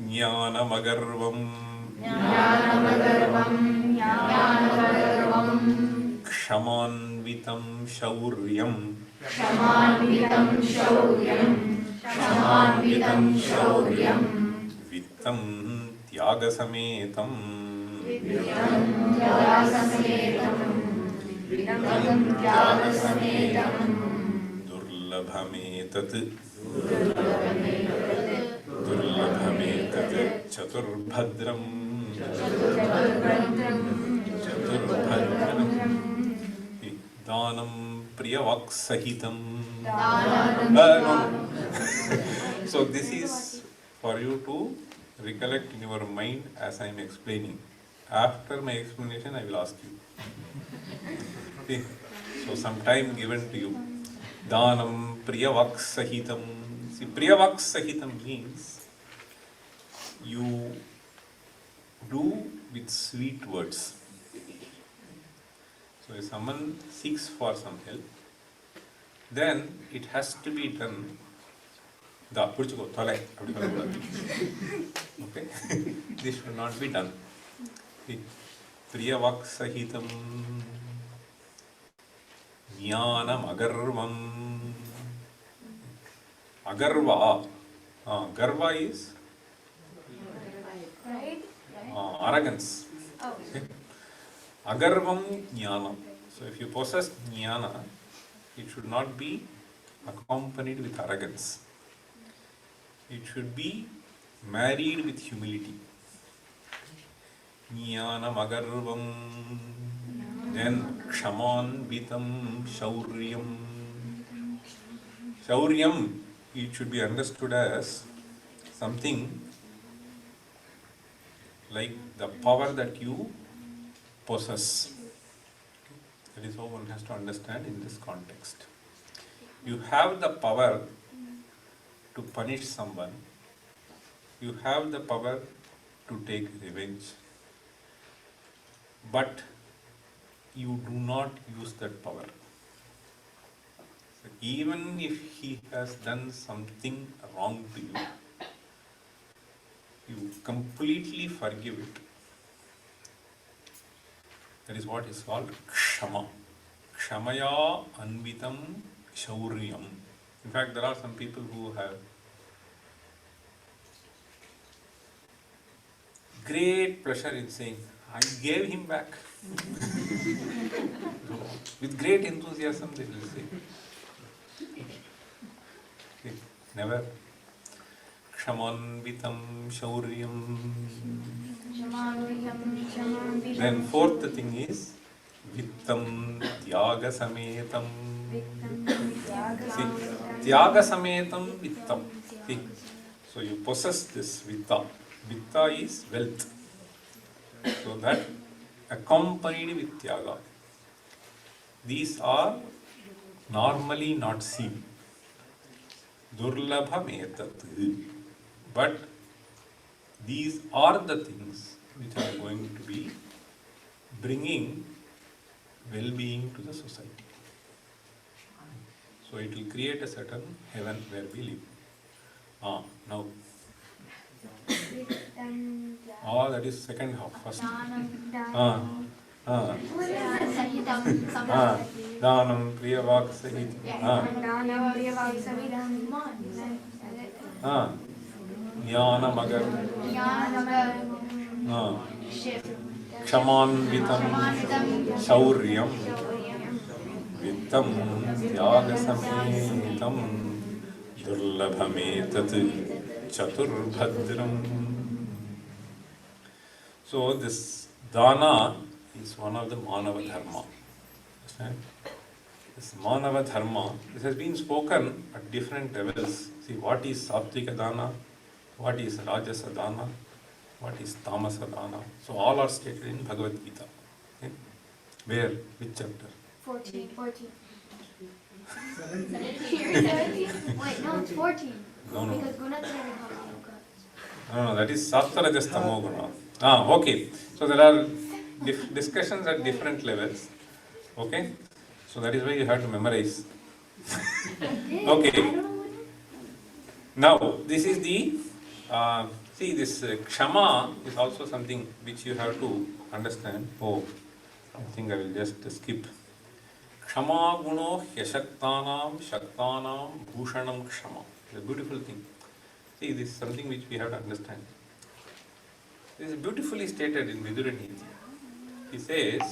Jnanam Agarvam. Jnanagarvam, Jnanagarvam, Kshamanvitam Shauryam. Kshamanvitam Shauryam, Kshamanvitam Shauryam, Vittam Tyaga Sametam. Vittam Tyaga Sametam, Vittam Tyaga Sametam, Durlabhametat. Durlabhametat Chaturbhadram. Chaturbhadram. Danam Priyavak Sahitam. No. So this is for you to recollect in your mind as I am explaining. After my explanation, I will ask you. Okay. So some time given to you. Danam Priyavak Sahitam. See, Priyavak Sahitam means you do with sweet words. So if someone seeks for some help, then it has to be done. Okay? This should not be done. Priyavak Sahitam Jnanam Agarvam. Agarva. Garva is arrogance. Okay. Agarvam Jnanam. So if you possess Jnana, it should not be accompanied with arrogance. It should be married with humility. Jnanam Agarvam. Then Kshamanvitam Shauryam. Shauryam, it should be understood as something like the power that you possess. That is how one has to understand in this context. You have the power to punish someone. You have the power to take revenge. But you do not use that power. So even if he has done something wrong to you, you completely forgive it. That is what is called Kshama. Kshamaya Anvitam Shauryam. In fact, there are some people who have great pleasure in saying, I gave him back. With great enthusiasm they will say. Never. Kshamanvitam Shauryam. Then fourth thing is Vittam Tyaga Sametam. See, Tyaga Sametam Vittam. See, so you possess this Vitta. Vitta is wealth. So that accompanied with Tyaga. These are normally not seen. Durlabham etat. But these are the things which are going to be bringing well-being to the society. So it will create a certain heaven where we live. Now. That is second half. First. Dhanam Priyavak Sahit. Jnana Magar. Kshamanvitam Shauryam. Vittam Tyagasametam Durlabhametat Chaturbhadram. So this Dana is one of the Manava Dharma. Understand? This Manava Dharma, this has been spoken at different levels. See, what is Sattvika Dana? What is Rajasa Dana? What is Tamasa Dana? So all are stated in Bhagavad Gita. Okay? Where? Which chapter? 14. 14. 17? Wait, no, it's 14. No. Because Gunatra. No, that is Sattva-rajas Tamo Guna. Okay. So there are discussions at different levels. Okay. So that is why you have to memorize. Okay. Now, this is the, see this Kshama is also something which you have to understand. I think I will just skip. Kshama guno hyashaktanam shaktanam bhushanam kshama. It's a beautiful thing. See, this is something which we have to understand. This is beautifully stated in Vidura Niti. He says,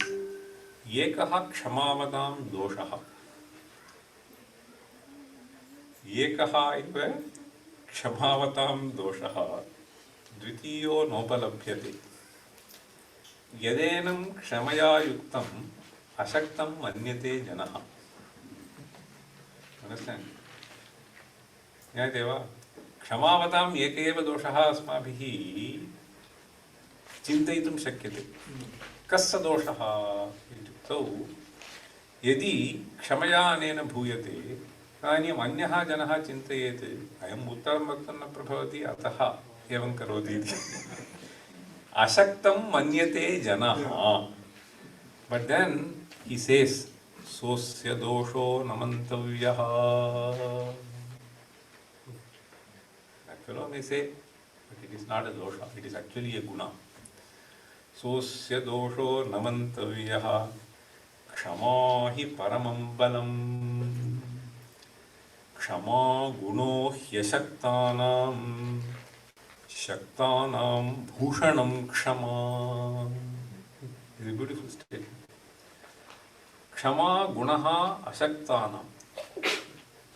Yekaha kshamavadam doshaha. Yekaha iva kshamavatam doshaha. Dvitiyo nopalabhyate. Yadenam kshamaya yuktam ashaktam manyate janaha. Understand? Nyayateva? Kshamaavatam ekeva doshaha asmabhihi chintayitum shakyate. Kassa doshaha ityuktau yadi kshamaya anena bhuyate tanyam anyaha janaha chintayet ayam uttaram bhaktam na prabhavati ataha evam karoti iti. Ashaktam manyate janaha. But then he says, sosya dosho namantavyaha. Fellow may say, but it is not a dosha, it is actually a guna. Sosya dosho namantavyaha kshama hi paramam balam kshama guno hyashaktanam shaktanam bhushanam kshama. It is a beautiful statement. Kshama gunaha ashaktanam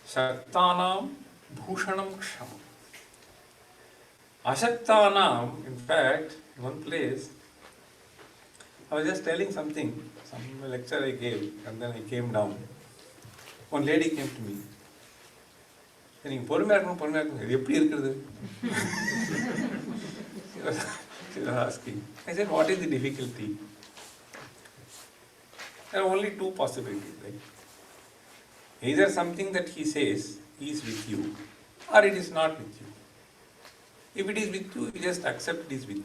shaktanam bhushanam kshama. Ashaktanam, in fact, in one place, I was just telling something, some lecture I gave, and then I came down. One lady came to me. She was asking. I said, what is the difficulty? There are only two possibilities, right? Either something that he says is with you, or it is not with you. If it is with you, you just accept it is with you.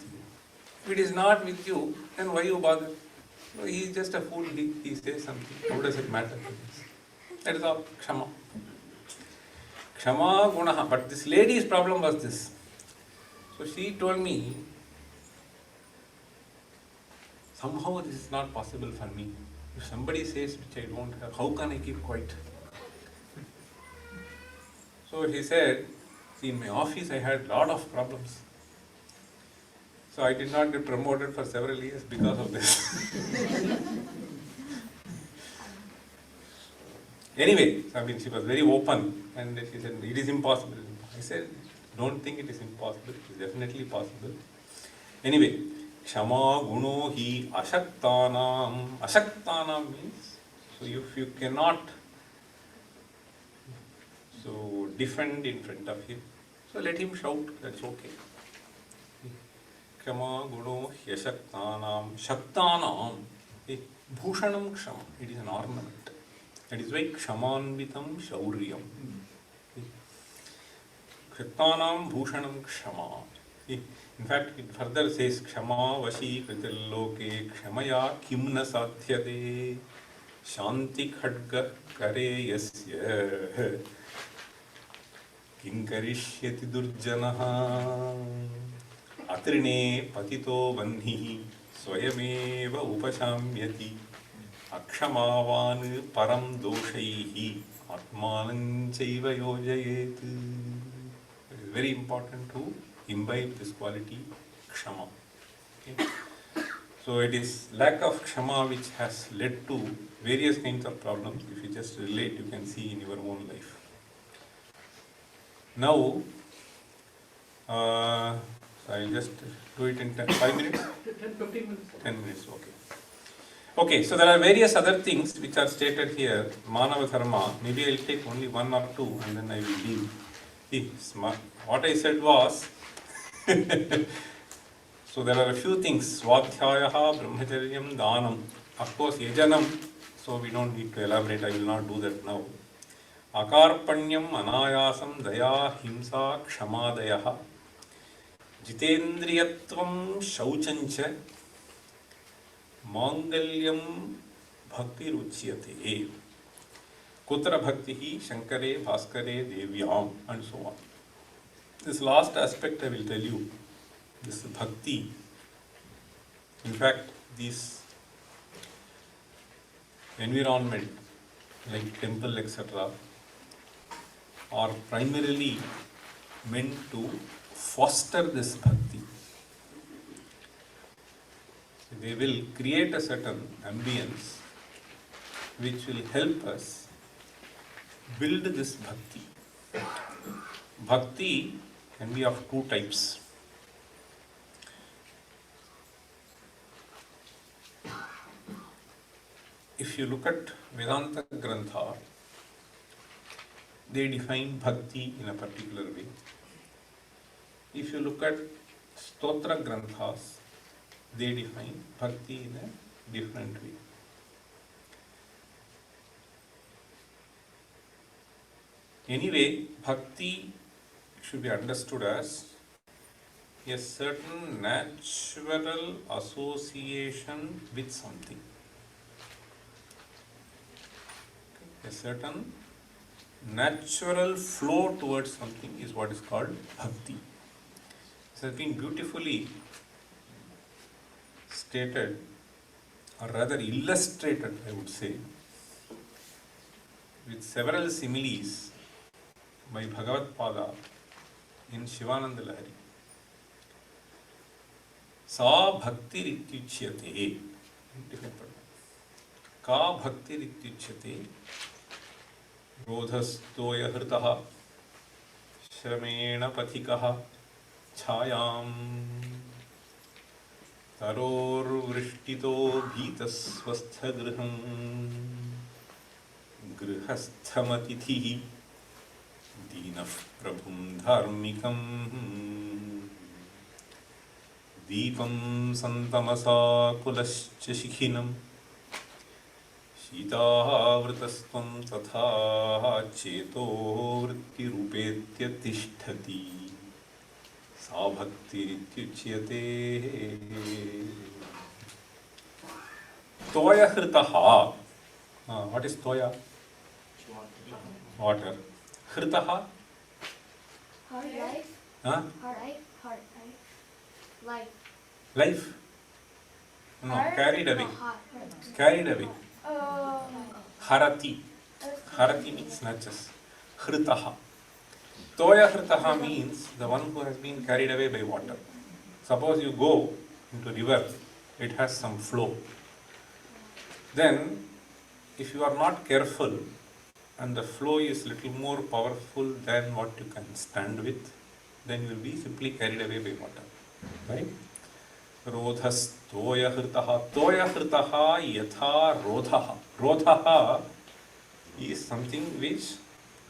If it is not with you, then why you bother? No, he is just a fool, he says something. How does it matter? That is all. Kshama. Kshama gunaha. But this lady's problem was this. So she told me, somehow this is not possible for me. If somebody says which I don't have, how can I keep quiet? So he said, see, in my office I had a lot of problems. So I did not get promoted for several years because of this. Anyway, I mean, she was very open and she said, it is impossible. I said, don't think it is impossible. It is definitely possible. Anyway, Kshama guno hi ashaktanam. Ashaktanam means, so if you cannot so defend in front of him, so let him shout, that's okay. Kshama guno hi ashaktanam. Shaktanam. Bhushanam kshama. It is an ornament. That is why kshamanvitam shauryam. Shaktanam bhushanam kshama. In fact, it further says kshama vashi kritil loke kshamaya kimna sadhyate shanti khadga kare yasya kinkarishyati durjanaha atrine patito vanhi swayameva upashamyati akshamavan param doshaihi atmanam chaiva yojayet. It is very important to imbibe this quality, kshama. Okay? So it is lack of kshama which has led to various kinds of problems. If you just relate, you can see in your own life. Now, I'll just do it in 5 minutes? 10-15 minutes. 10 minutes, okay. Okay, so there are various other things which are stated here. Manava Dharma, maybe I'll take only one or two and then I will leave. See, what I said was, so there are a few things. Swadhyayaha, Brahmacharyam, Dhanam. Of course, Yajanam, so we don't need to elaborate, I will not do that now. Akarpanyam, Anayasam, Daya, Himsa, Kshamadayaha. Jitendriyatvam, Shauchancha. Mangalyam bhakti ruchyate. Kutra bhakti Shankare, Bhaskare, Devyam, and so on. This last aspect I will tell you. This bhakti. In fact, this environment like temple, etc., are primarily meant to foster this bhakti. They will create a certain ambience which will help us build this bhakti. Bhakti can be of two types. If you look at Vedanta Grantha, they define bhakti in a particular way. If you look at Stotra Granthas, they define bhakti in a different way. Anyway, bhakti should be understood as a certain natural association with something. A certain natural flow towards something is what is called bhakti. This has been beautifully stated, or rather illustrated, I would say, with several similes by Bhagavad Pada in Shivananda Lahari. Sa bhakti rityuchyate. Ka bhakti rityuchyate. Rodhastoya hritaha. Shramena pathikaha. Chayam. Tarorvrishtito bhitasvasthagruham. Grihasthamatithihi. Deenaf prabhum dharmikam. Deepam santamasa kulascha shikhinam. Shitavritastam tatha cheto vritti rupetya tishtati. Sa bhakti rityuchyate. Toya hritaha. What is toya? Water. Hritaha? Hard life. Huh? Hard life. Life. Life? No, Hard? carried away. No, hard. Carried away. Oh. Harati. Harati means snatches. Hritaha. Toya hritaha means the one who has been carried away by water. Suppose you go into river, it has some flow. Then, if you are not careful and the flow is little more powerful than what you can stand with, then you will be simply carried away by water. Right? Rodhas toya hritaha. Toya hritaha yatha rodhaha. Rodhaha is something which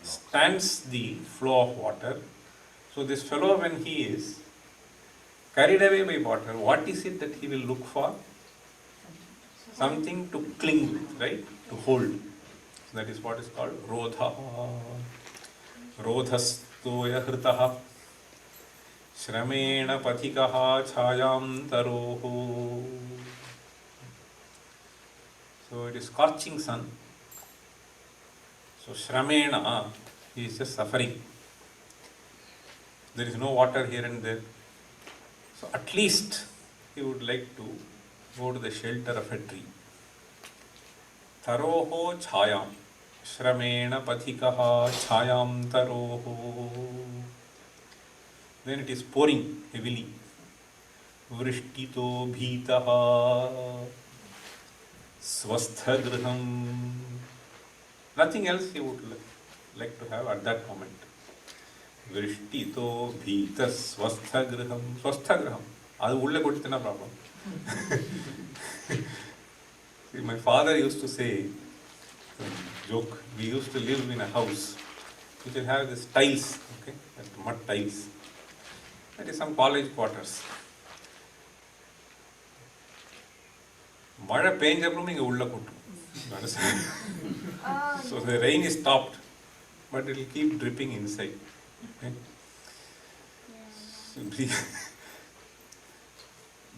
stands the flow of water. So this fellow, when he is carried away by water, what is it that he will look for? Something to cling with, right? To hold. So that is what is called rodha. Rodhastoya hritaha. Shramena pathikaha chayam taroho. So it is scorching sun. So Shramena, he is just suffering. There is no water here and there. So at least he would like to go to the shelter of a tree. Taroho chayam. Shramena pathikaha chayam taroho. Then it is pouring heavily. Vrishtito bhitaha swastha griham. Nothing else he would like to have at that moment. Vrishtito bhita swastha griham. Swastha griham. Adu ulle kodithana problem. See, my father used to say, joke, we used to live in a house which will have these tiles, okay, mud tiles. That is some college quarters. Mada penjappuram inga ulla kottum. You understand? So the rain is stopped, but it will keep dripping inside. Okay? Simply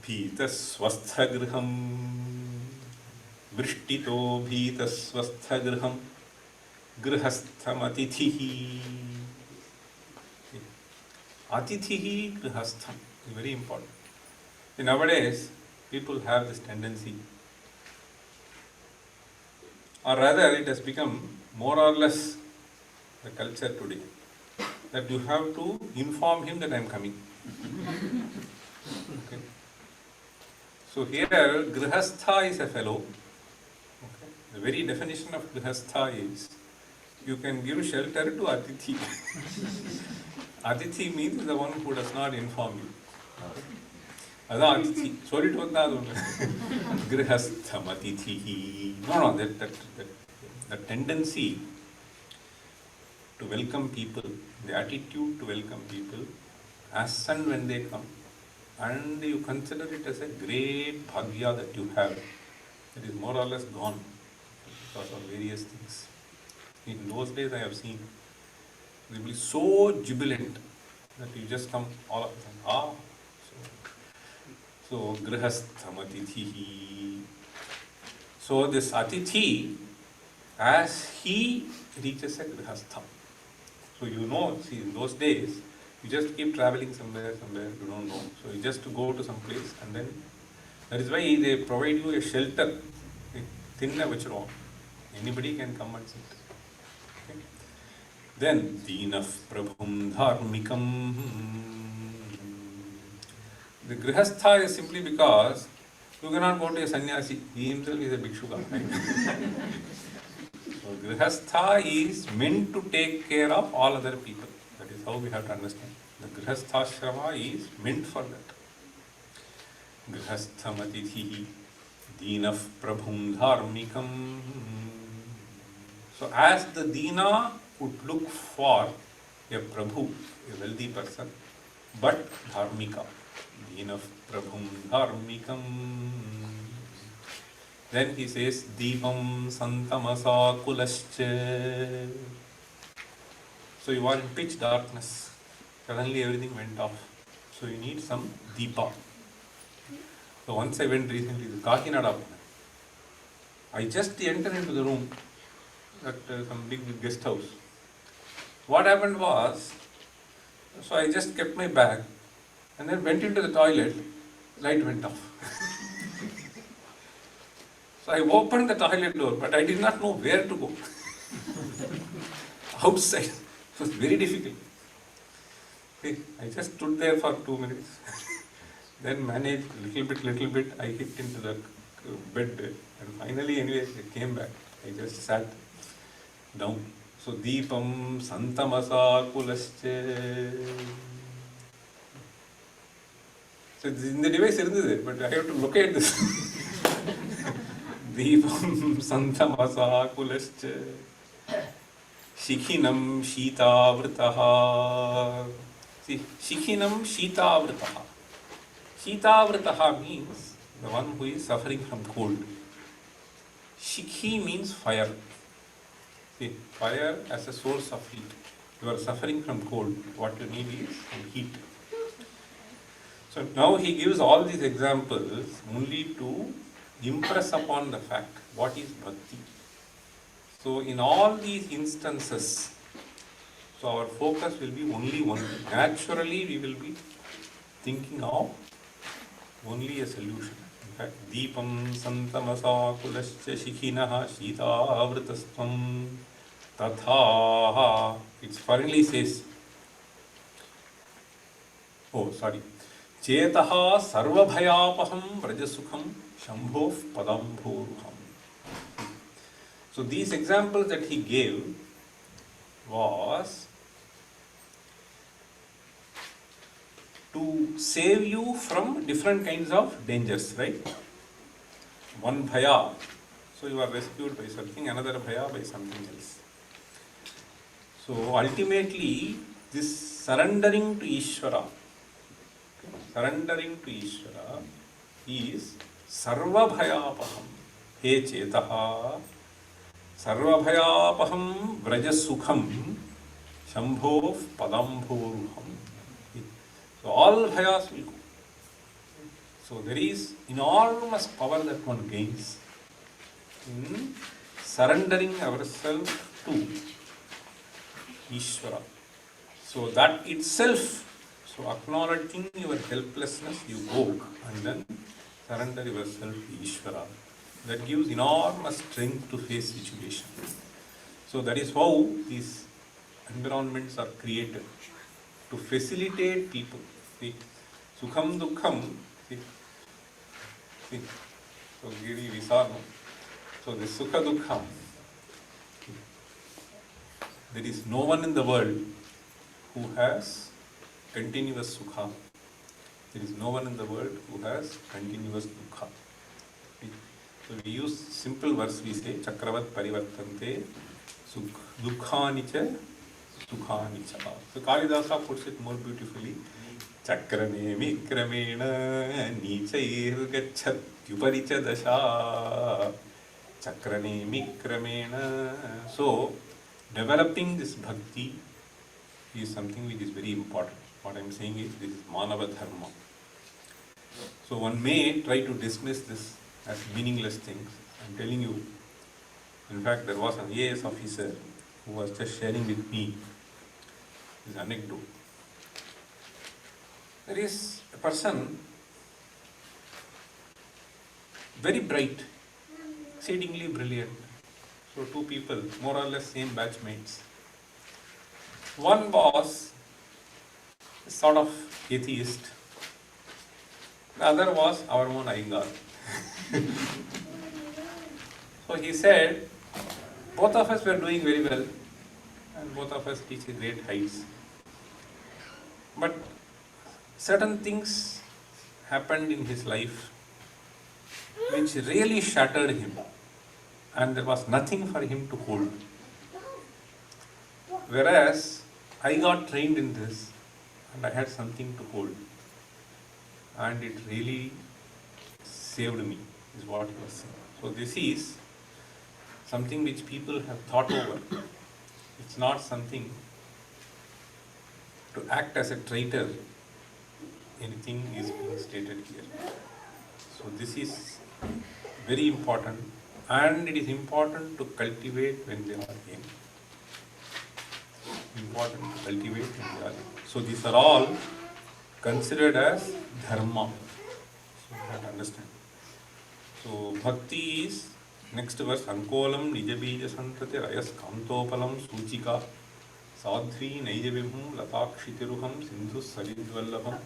Bhita swastha griham. Vrishtito bhita swastha griham. Grihastham atithihi. Atithihi grihastham is very important. Nowadays, people have this tendency, or rather it has become more or less the culture today, that you have to inform him that I am coming. Okay. So here, grihastha is a fellow. Okay. The very definition of grihastha is, you can give shelter to atithi. Atithi means the one who does not inform you. That's atithi. Sorry to that. Grihastham atithihi. No, that tendency to welcome people, the attitude to welcome people as and when they come, and you consider it as a great bhagya that you have, it is more or less gone because of various things. In those days I have seen, they will be so jubilant that you just come all of a sudden. So grihastham atithihi. So this atithi, as he reaches a grihastham. So you know, see, in those days, you just keep traveling somewhere, you don't know. So you just go to some place, and then that is why they provide you a shelter. Thinna vachiro. Anybody can come and sit. Okay. Then Deenaf Prabhum Dharmikam. The grihastha is simply because you cannot go to a sannyasi. He himself is a bhikshuka. So grihastha is meant to take care of all other people. That is how we have to understand. The grihasthashrama is meant for that. Grihastham atithihi deenaf prabhum dharmikam. So as the Dina would look for a Prabhu, a wealthy person, but dharmika. Deenaf prabhum dharmikam. Then he says, Deepam santamasa kulascha. So you are in pitch darkness. Suddenly everything went off. So you need some deepa. So once I went recently to Kakinada, I just entered into the room at some big guest house. What happened was, so I just kept my bag and then went into the toilet, light went off. So I opened the toilet door, but I did not know where to go. Outside. It was very difficult. Okay. I just stood there for 2 minutes. Then managed little bit, I hit into the bed, and finally anyway I came back. I just sat down. So Deepam Santamasa Kulasche. So this is in the device, but I have to locate this. Deepam Santamasa Kulasche Shikhinam Shitavritaha. See, Shikhinam Shitavritaha. Shitavritaha means the one who is suffering from cold. Shikhi means fire. See, fire as a source of heat. You are suffering from cold. What you need is some heat. So now he gives all these examples only to impress upon the fact what is bhakti. So in all these instances, so our focus will be only one thing. Naturally we will be thinking of only a solution. In fact, Deepam Santamasa Kulascha Shikhinaha Shita Avritastam Tatha. It finally says, Chetaha Sarvabhayapaham Vrajasukham Shambhov Padambhoruham. So these examples that he gave was to save you from different kinds of dangers, right? One bhaya, so you are rescued by something, another bhaya by something else. So ultimately, this surrendering to Ishvara is Sarvabhayapaham. He Chetaha Sarvabhayapaham Vrajasukham Shambhov Padambhoruham. So all bhayas will go. So there is enormous power that one gains in surrendering ourselves to Ishvara. So that itself, so acknowledging your helplessness, you go and then surrender yourself to Ishvara. That gives enormous strength to face situations. So that is how these environments are created, to facilitate people. See, Sukham Dukkham, see. So Giri Visarno. So the Sukha Dukkham, there is no one in the world who has continuous Sukha. There is no one in the world who has continuous Dukkha. So we use simple verse, we say Chakravat Parivartante Dukkhanicha Sukhanicha. So Kalidasa puts it more beautifully. Chakranemi Kramena Nichair Gachat Yuparicha Dasha Chakranemi Kramena. So developing this bhakti is something which is very important. What I am saying is this is Manava Dharma. So one may try to dismiss this as meaningless things. I am telling you, in fact there was an AS officer who was just sharing with me his anecdote. There is a person, very bright, exceedingly brilliant. So two people, more or less same batchmates. One was a sort of atheist. The other was our own Iyengar. So he said, both of us were doing very well and both of us reached great heights. But certain things happened in his life which really shattered him, and there was nothing for him to hold. Whereas I got trained in this and I had something to hold, and it really saved me, is what he was saying. So this is something which people have thought over. It's not something to act as a traitor. Anything is being stated here. So this is very important, and it is important to cultivate when they are young. Important to cultivate when they are young. So these are all considered as Dharma. So you have to understand. So bhakti is, next verse, Ankolam Nijabija Santati Rayas Kantopalam Suchika Sadhvi Naijavimhum Latakshitiruham Sindhu Saridvallabham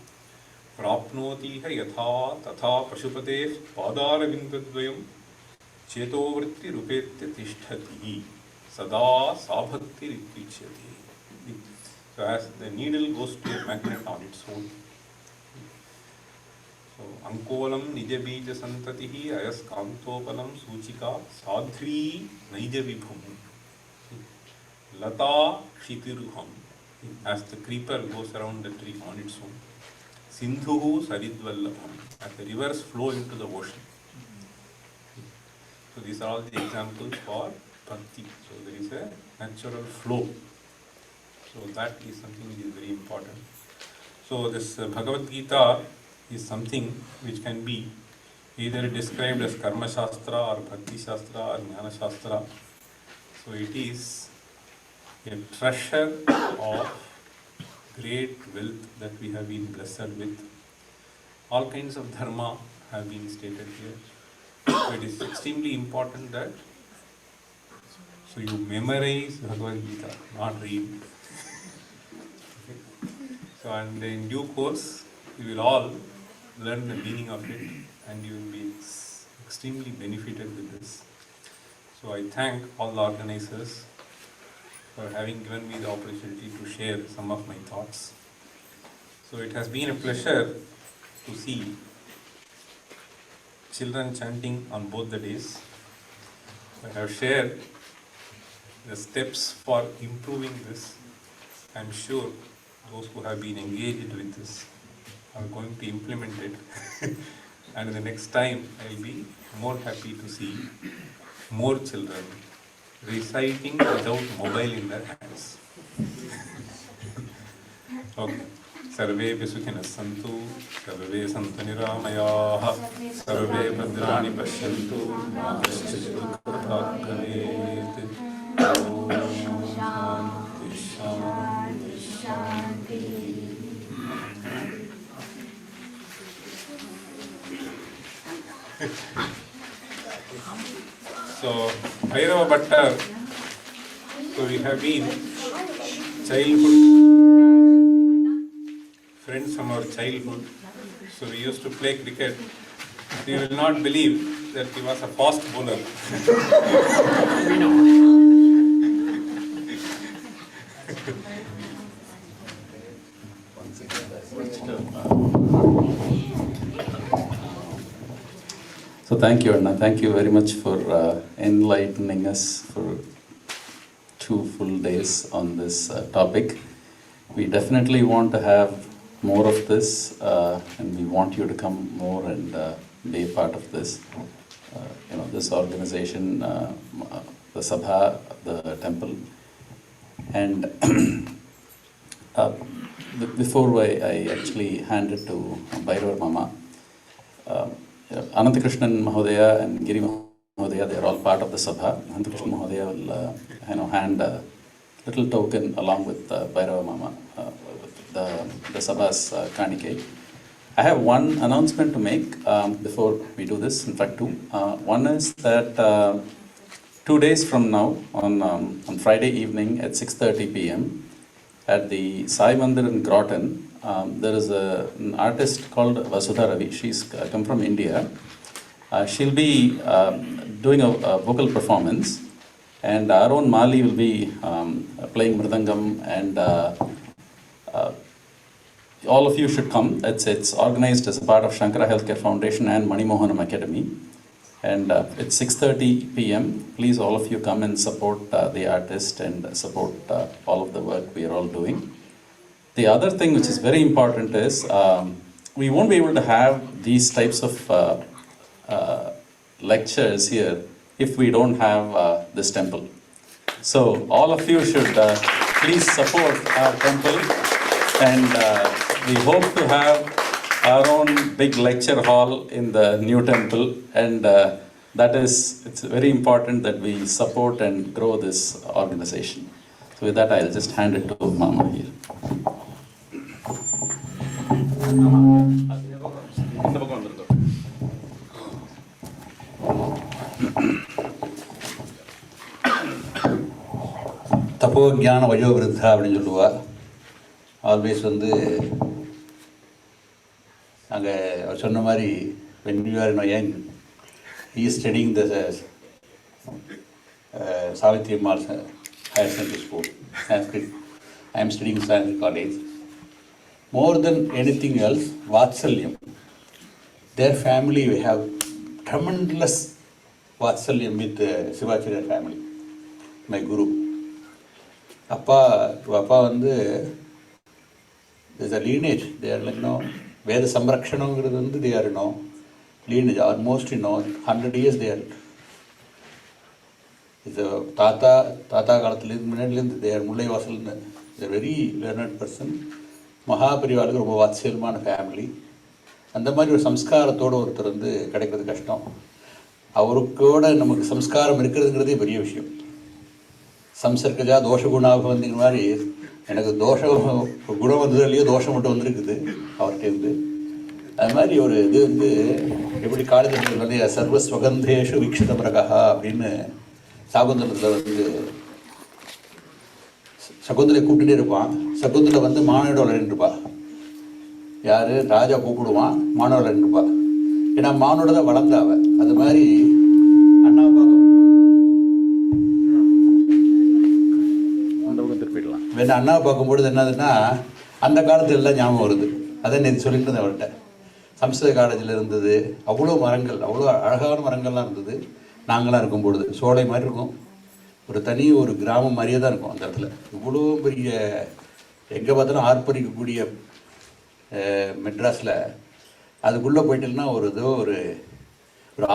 प्राप्नोतीह यथा तथा पशुपतेः पादारविन्दद्वयं चेतोवृत्तिरुपेत्य तिष्ठति सदा सा भक्तिरित्युच्यते. So as the needle goes to a magnet on its own. So ankolam nijabija santatihi ayaskantopalam suchika sadhvi naijavibhum lata shitiruham. As the creeper goes around the tree on its own. Sindhuhu saridvallabham. As the rivers flow into the ocean. So these are all the examples for bhakti. So there is a natural flow. So that is something which is very important. So this Bhagavad Gita is something which can be either described as Karma Shastra or Bhakti Shastra or Jnana Shastra. So it is a treasure of great wealth that we have been blessed with. All kinds of dharma have been stated here. So it is extremely important that you memorize Bhagavad Gita, not read. So and in due course, you will all learn the meaning of it and you will be extremely benefited with this. So I thank all the organizers for having given me the opportunity to share some of my thoughts. So it has been a pleasure to see children chanting on both the days. I have shared the steps for improving this. I am sure those who have been engaged with this are going to implement it. And the next time I will be more happy to see more children reciting without mobile in their hands. Okay. Sarve Visukhina Santu, Sarve Santu Niramayaha, Sarve Bhadrani Pashyantu, Makaschit Dukha Bhavet. Shanti, Shanti, Shanti. So, Bhairava Bhatta, so we have been childhood friends from our childhood. So we used to play cricket. You will not believe that he was a fast bowler. So thank you, Anna. Thank you very much for enlightening us for 2 full days on this topic. We definitely want to have more of this, and we want you to come more and be a part of this. This organization, the Sabha, the temple. And before I actually hand it to Bhairava Mama, Anantakrishnan Mahodaya and Giri Mahodaya, they are all part of the Sabha. Anantakrishnan Mahodaya will hand a little token along with Bhairava Mama, the Sabha's Kanike. I have one announcement to make before we do this, in fact 2. One is that 2 days from now, on Friday evening at 6:30 p.m. at the Sai Mandir in Groton, there is an artist called Vasudha Ravi. She's come from India. She'll be doing a vocal performance, and our own Mali will be playing Mridangam, and all of you should come. It's organized as a part of Sankara Healthcare Foundation and Mani Mohanam Academy. And it's 6:30 p.m. Please, all of you come and support the artist and support all of the work we are all doing. The other thing which is very important is we won't be able to have these types of lectures here if we don't have this temple. So all of you should please support our temple, and we hope to have our own big lecture hall in the new temple, and it's very important that we support and grow this organization. So with that, I'll just hand it to Mama here. தப்போ ஞான வயோவிருத்தா அப்படின்னு சொல்லுவா. Always நாங்கள் சொன்ன மாதிரி when we were young, he is studying the Savitri Ammal's higher secondary school, Sanskrit. I am studying Sanskrit college. More than anything else, Vatsalyam. Their family have tremendous Vatsalyam with Sivacharya family, my guru. அப்பா வந்து there's a lineage. They are like, வேத சம்ரக்ஷணங்கிறது வந்து they are, lineage, almost, 100 years they are. இது தாத்தா காலத்துலேருந்து முன்னாடிலேருந்து they are Mullai வாசல்னு, they are very learned person. மகாபரிவாளுக்கு ரொம்ப வாத்சல்யமான family. அந்த மாதிரி ஒரு சம்ஸ்காரத்தோடு ஒருத்தர் வந்து கிடைக்கிறது கஷ்டம். அவருக்கோட நமக்கு சம்ஸ்காரம் இருக்கிறதுங்கிறதே பெரிய விஷயம். சம்சர்கஜா தோஷ குணாக வந்தீங்க மாதிரி எனக்கு தோஷம் குணம் வந்தது இல்லையோ தோஷம் மட்டும் வந்துருக்குது அவர்கிட்டேருந்து. அது மாதிரி ஒரு இது வந்து எப்படி காலேஜ் வந்து சர்வஸ்வகந்தேஷு வீக்ஷித பிரகா அப்படின்னு சாகுந்தலத்தில் வந்து சகுந்தலை கூப்பிட்டுட்டே இருப்பான். சகுந்தலை வந்து மானோட விளையாண்டுருப்பா. யார் ராஜா கூப்பிடுவான், மானோட விளையாண்டுருப்பா. ஏன்னா மானோட தான் வளர்ந்தாவ. அது மாதிரி அண்ணா வேணா அண்ணாவை பார்க்கும்பொழுது என்னதுன்னா அந்த காலத்துல எல்லாம் ஞாபகம் வருது. அதை நேற்று சொல்லிட்டு இருந்தேன் அவர்கிட்ட. சம்ஸ்கிருத காலேஜில் இருந்தது, அவ்வளோ மரங்கள், அவ்வளோ அழகான மரங்கள்லாம் இருந்தது. நாங்களாம் இருக்கும் பொழுது சோலை மாதிரி இருக்கும், ஒரு தனி ஒரு கிராமம் மாதிரியே தான் இருக்கும் அந்த இடத்துல. இவ்வளோ பெரிய எங்கே பார்த்தாலும் ஆர்ப்பரிக்கக்கூடிய மெட்ராஸில் அதுக்குள்ளே போயிட்டுன்னா ஒரு ஏதோ ஒரு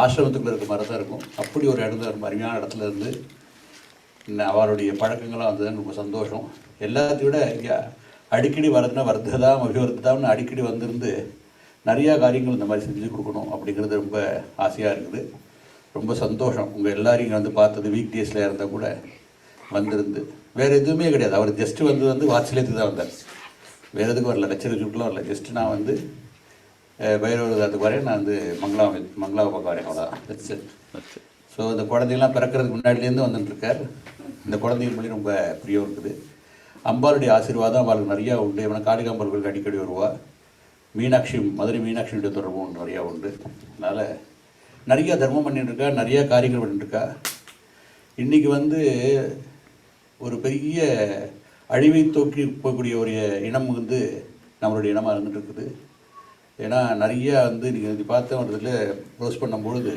ஆசிரமத்துக்குள்ளே இருக்க மாதிரி தான் இருக்கும். அப்படி ஒரு இடம் தான் இருக்கும், அருமையான இடத்துல இருந்து. அவருடைய பழக்கங்களாக வந்ததுன்னு ரொம்ப சந்தோஷம். எல்லாத்தையும் விட இங்கே அடிக்கடி வரதுன்னா வர்த்ததாம் அபிவர்த்ததாம்னு அடிக்கடி வந்திருந்து நிறையா காரியங்கள் இந்த மாதிரி செஞ்சு கொடுக்கணும் அப்படிங்கிறது ரொம்ப ஆசையாக இருக்குது. ரொம்ப சந்தோஷம் உங்கள் எல்லாரையும் இங்கே வந்து பார்த்தது. வீக் டேஸில் இருந்தால் கூட வந்திருந்து வேறு எதுவுமே கிடையாது. அவர் ஜஸ்ட்டு வந்து வாட்சிலேத்துக்கு தான் வந்தார், வேறு எதுக்கும் வரல, லட்சம் சுட்டுலாம் வரல. ஜஸ்ட்டு நான் வந்து பைரவத்துக்கு வரேன், நான் வந்து மங்களாவை பார்க்க வரேன், அவ்வளோதான். ஸோ இந்த குழந்தைங்களாம் பிறக்கிறதுக்கு முன்னாடிலேருந்து வந்துட்டுருக்கார். இந்த குழந்தைகள் மொழி ரொம்ப பிரியம் இருக்குது. அம்பாளுடைய ஆசீர்வாதம் அவளுக்கு நிறையா உண்டு. இவனை காளிகாம்பாள் கோயிலுக்கு அடிக்கடி வருவா. மீனாட்சி, மதுரை மீனாட்சியுடைய தொடர்பும் நிறையா உண்டு. அதனால் நிறையா தர்மம் பண்ணிட்டுருக்கா, நிறையா காரியங்கள் பண்ணிட்டுருக்கா. இன்றைக்கி வந்து ஒரு பெரிய அழிவை தோக்கி போகக்கூடிய ஒரு இனம் வந்து நம்மளுடைய இனமாக இருந்துகிட்டு இருக்குது. ஏன்னா நிறையா வந்து நீங்கள் பார்த்த இடத்துல க்ளோஸ் பண்ணும்பொழுது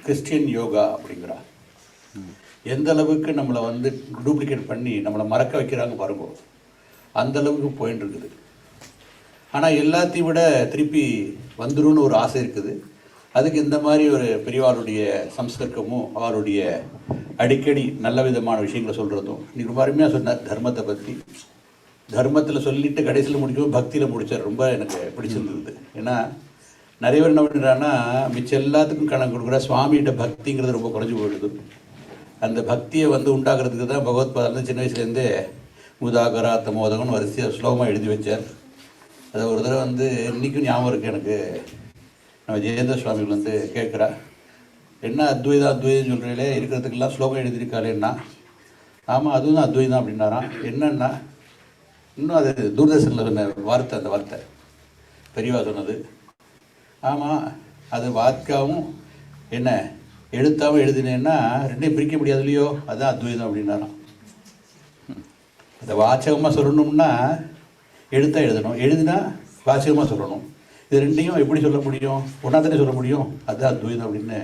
கிறிஸ்டியன் யோகா அப்படிங்கிறா. எந்த அளவுக்கு நம்மளை வந்து டூப்ளிகேட் பண்ணி நம்மளை மறக்க வைக்கிறாங்க பாருங்க, அந்த அளவுக்கு போயின்னு இருக்குது. ஆனால் எல்லாத்தையும் விட திருப்பி வந்துருன்னு ஒரு ஆசை இருக்குது. அதுக்கு இந்த மாதிரி ஒரு பெரியவாளுடைய சம்ஸ்கர்க்கமும் அவருடைய அடிக்கடி நல்ல விதமான விஷயங்களை சொல்கிறதும். இன்றைக்கி ரொம்ப அருமையாக சொன்னார் தர்மத்தை பற்றி. தர்மத்தில் சொல்லிவிட்டு கடைசியில் முடிக்கவும் பக்தியில் முடித்தார். ரொம்ப எனக்கு பிடிச்சிருந்தது. ஏன்னா நிறைய பேர் என்ன பண்ணுறாங்கன்னா மிச்சம் எல்லாத்துக்கும் கணக்கு கொடுக்குற சுவாமிகிட்ட பக்திங்கிறது ரொம்ப குறைஞ்சி போயிடுது. அந்த பக்தியை வந்து உண்டாக்குறதுக்கு தான் பகவத்பாதம் சின்ன வயசுலேருந்தே முதாகராத்த மோதகம்னு வரிசையாக ஸ்லோகமாக எழுதி வச்சார். அதை ஒரு தடவை வந்து இன்றைக்கும் ஞாபகம் இருக்குது எனக்கு. நம்ம ஜெயேந்திர சுவாமிகள் வந்து கேட்குறா, என்ன அத்வைதம் சொல்கிறீங்களே, இருக்கிறதுக்கெல்லாம் ஸ்லோகம் எழுதியிருக்காளேன்னா. ஆமாம், அதுவும் தான் அத்வைதம் அப்படின்னாராம். என்னன்னா இன்னும் அது தூர்தர்ஷனில் சொன்ன வார்த்தை, அந்த வார்த்தை பெரியவா சொன்னது. ஆமாம், அது வாக்காவும் என்ன எழுத்தாவும் எழுதினேன்னா ரெண்டையும் பிரிக்க முடியாது இல்லையோ, அதுதான் அத்வைதம் அப்படின்னாராம். அதை வாச்சகமாக சொல்லணும்னா எழுத்தா எழுதணும், எழுதினா வாச்சகமாக சொல்லணும். இது ரெண்டையும் எப்படி சொல்ல முடியும், ஒன்றா தானே சொல்ல முடியும், அதுதான் அத்வைதம் அப்படின்னு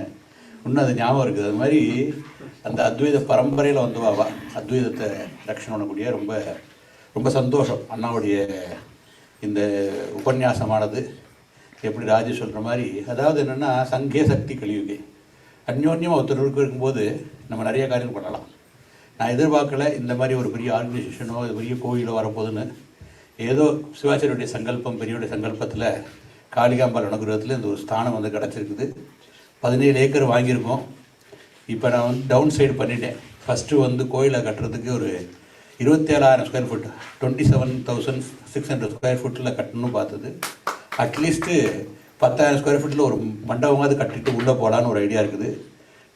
இன்னும் அது ஞாபகம் இருக்குது. அது மாதிரி அந்த அத்வைத பரம்பரையில் வந்துவாவா அத்வைதத்தை ரட்சணம் பண்ணக்கூடிய ரொம்ப ரொம்ப சந்தோஷம். அண்ணாவுடைய இந்த உபன்யாசமானது எப்படி ராஜு சொல்கிற மாதிரி, அதாவது என்னென்னா சங்கே சக்தி கலியுகே, அந்யோன்யம் ஒருத்தருக்கு இருக்கும்போது நம்ம நிறைய காரியங்கள் பண்ணலாம். நான் எதிர்பார்க்கல இந்த மாதிரி ஒரு பெரிய ஆர்கனைசேஷனோ பெரிய கோயிலோ வரப்போகுதுன்னு. ஏதோ சிவாச்சாரியுடைய சங்கல்பம், பெரியவுடைய சங்கல்பத்தில் காளிகாம்பாள் அனுகிரகத்தில் இந்த ஒரு ஸ்தானம் வந்து கிடச்சிருக்குது. 17 ஏக்கர் வாங்கியிருக்கோம். இப்போ நான் வந்து டவுன் சைடு பண்ணிட்டேன். ஃபஸ்ட்டு வந்து கோயிலை கட்டுறதுக்கு ஒரு 27,000 ஸ்கொயர் ஃபுட், 27,600 ஸ்கொயர் ஃபுட்டில் கட்டணும்னு பார்த்தது. அட்லீஸ்ட்டு 10,000 ஸ்கொயர் ஃபுட்டில் ஒரு மண்டபமாவது கட்டிட்டு உள்ளே போகலான்னு ஒரு ஐடியா இருக்குது.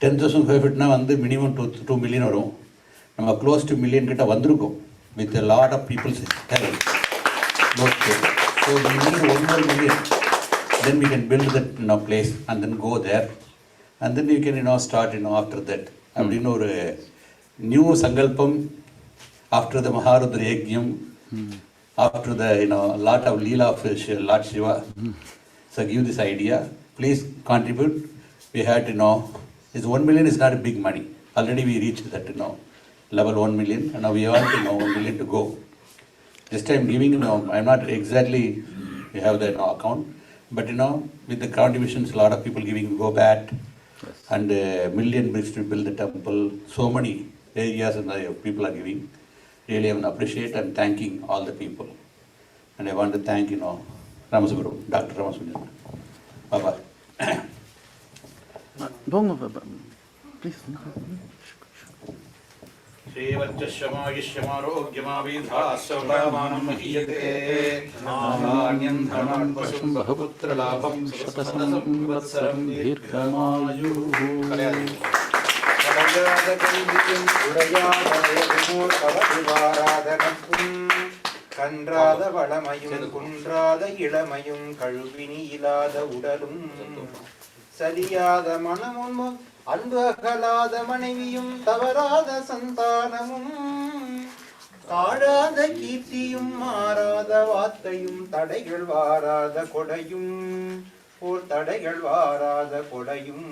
10,000 ஸ்கொயர் ஃபீட்னால் வந்து மினிமம் 2 மில்லியன் வரும். நம்ம க்ளோஸ் டு மில்லியன் கிட்ட வந்திருக்கோம் with a lot of people's talent. So 1 million then we can build that place and then go there. And then you can start after that. அப்படின்னு ஒரு new sankalpam after the Maharudra Yajnam, after the lot of Leela of Lord Shiva. So give this idea. Please contribute. We had this 1 million is not a big money. Already we reached that level 1 million, and now we want 1 million to go. Just I'm giving I'm not exactly we have the account, but with the contributions, a lot of people giving go back. Yes. And million bricks to build the temple. So many areas and people are giving. Really, I want to appreciate and thanking all the people. And I want to thank Ramasubramanian, Dr. Ramasubramanian. Baba. Please. கன்றாத வளமையும் குன்றாத இளமையும் கழுவினி இல்லாத உடலும் சலியாத மனமும் அன்பு அகலாத மனைவியும் தவறாத சந்தானமும் தாழாத கீர்த்தியும் மாறாத வார்த்தையும் தடைகள் வாராத கொடையும் போர் தடைகள் வாராத கொடையும்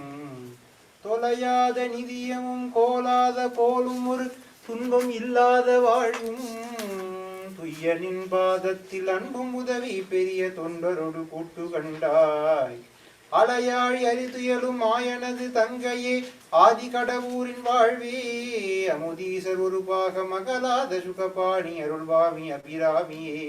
தொலையாத நிதியமும் கோலாத போலும் ஒரு துன்பம் இல்லாத வாழ்வும் துய்யனின் பாதத்தில் அன்பும் உதவி பெரிய தொண்டரோடு கூட்டு கண்டாய் அலையாழி அரிதுயலும் ஆயனது தங்கையே ஆதி கடவுரின் வாழ்வே அமுதீசர் ஒரு பாக மகளாத சுகபாணி அருள்வாமி அபிராமியே.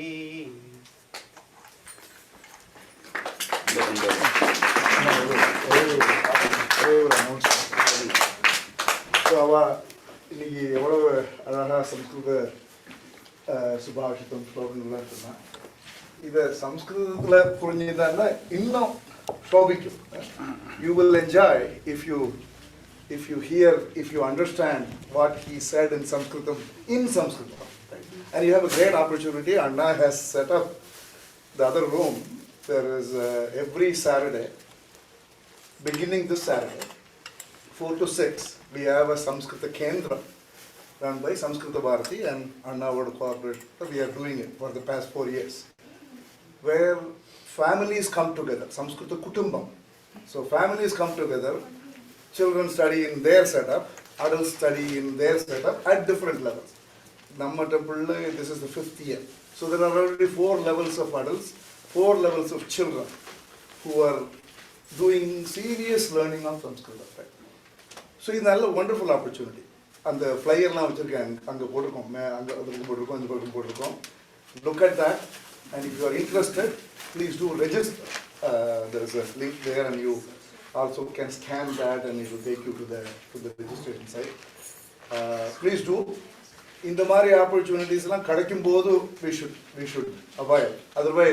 இன்னைக்கு எவ்வளவு அழகா சம்ஸ்கிருத சுபாஷிதம் ஸ்லோகங்கள்லாம் சொன்னான். இதை சம்ஸ்கிருதத்தில் புரிஞ்சுதான்னா இன்னும் சோபிக்கும். You will enjoy if you hear, if you understand what he said in Sanskritam, and you have a great opportunity. Anna has set up the other room. There is every Saturday, beginning this Saturday, 4 to 6, we have a Samskrita Kendra run by Samskrita Bharati and Anna would cooperate. We are doing it for the past 4 years, where families come together, Samskrita Kutumbam. So families come together, children study in their setup, adults study in their setup at different levels. Namma temple, this is the 5th year. So there are already 4 levels of adults, 4 levels of children who are doing serious learning of Sanskrit. Right? So it's a wonderful opportunity. And the flyer now, look at that, and if you are interested, please do register. There is a link there, and you also can scan that, and it will take you to the registration site. Please do. In the Mari opportunities, we should avail. Otherwise,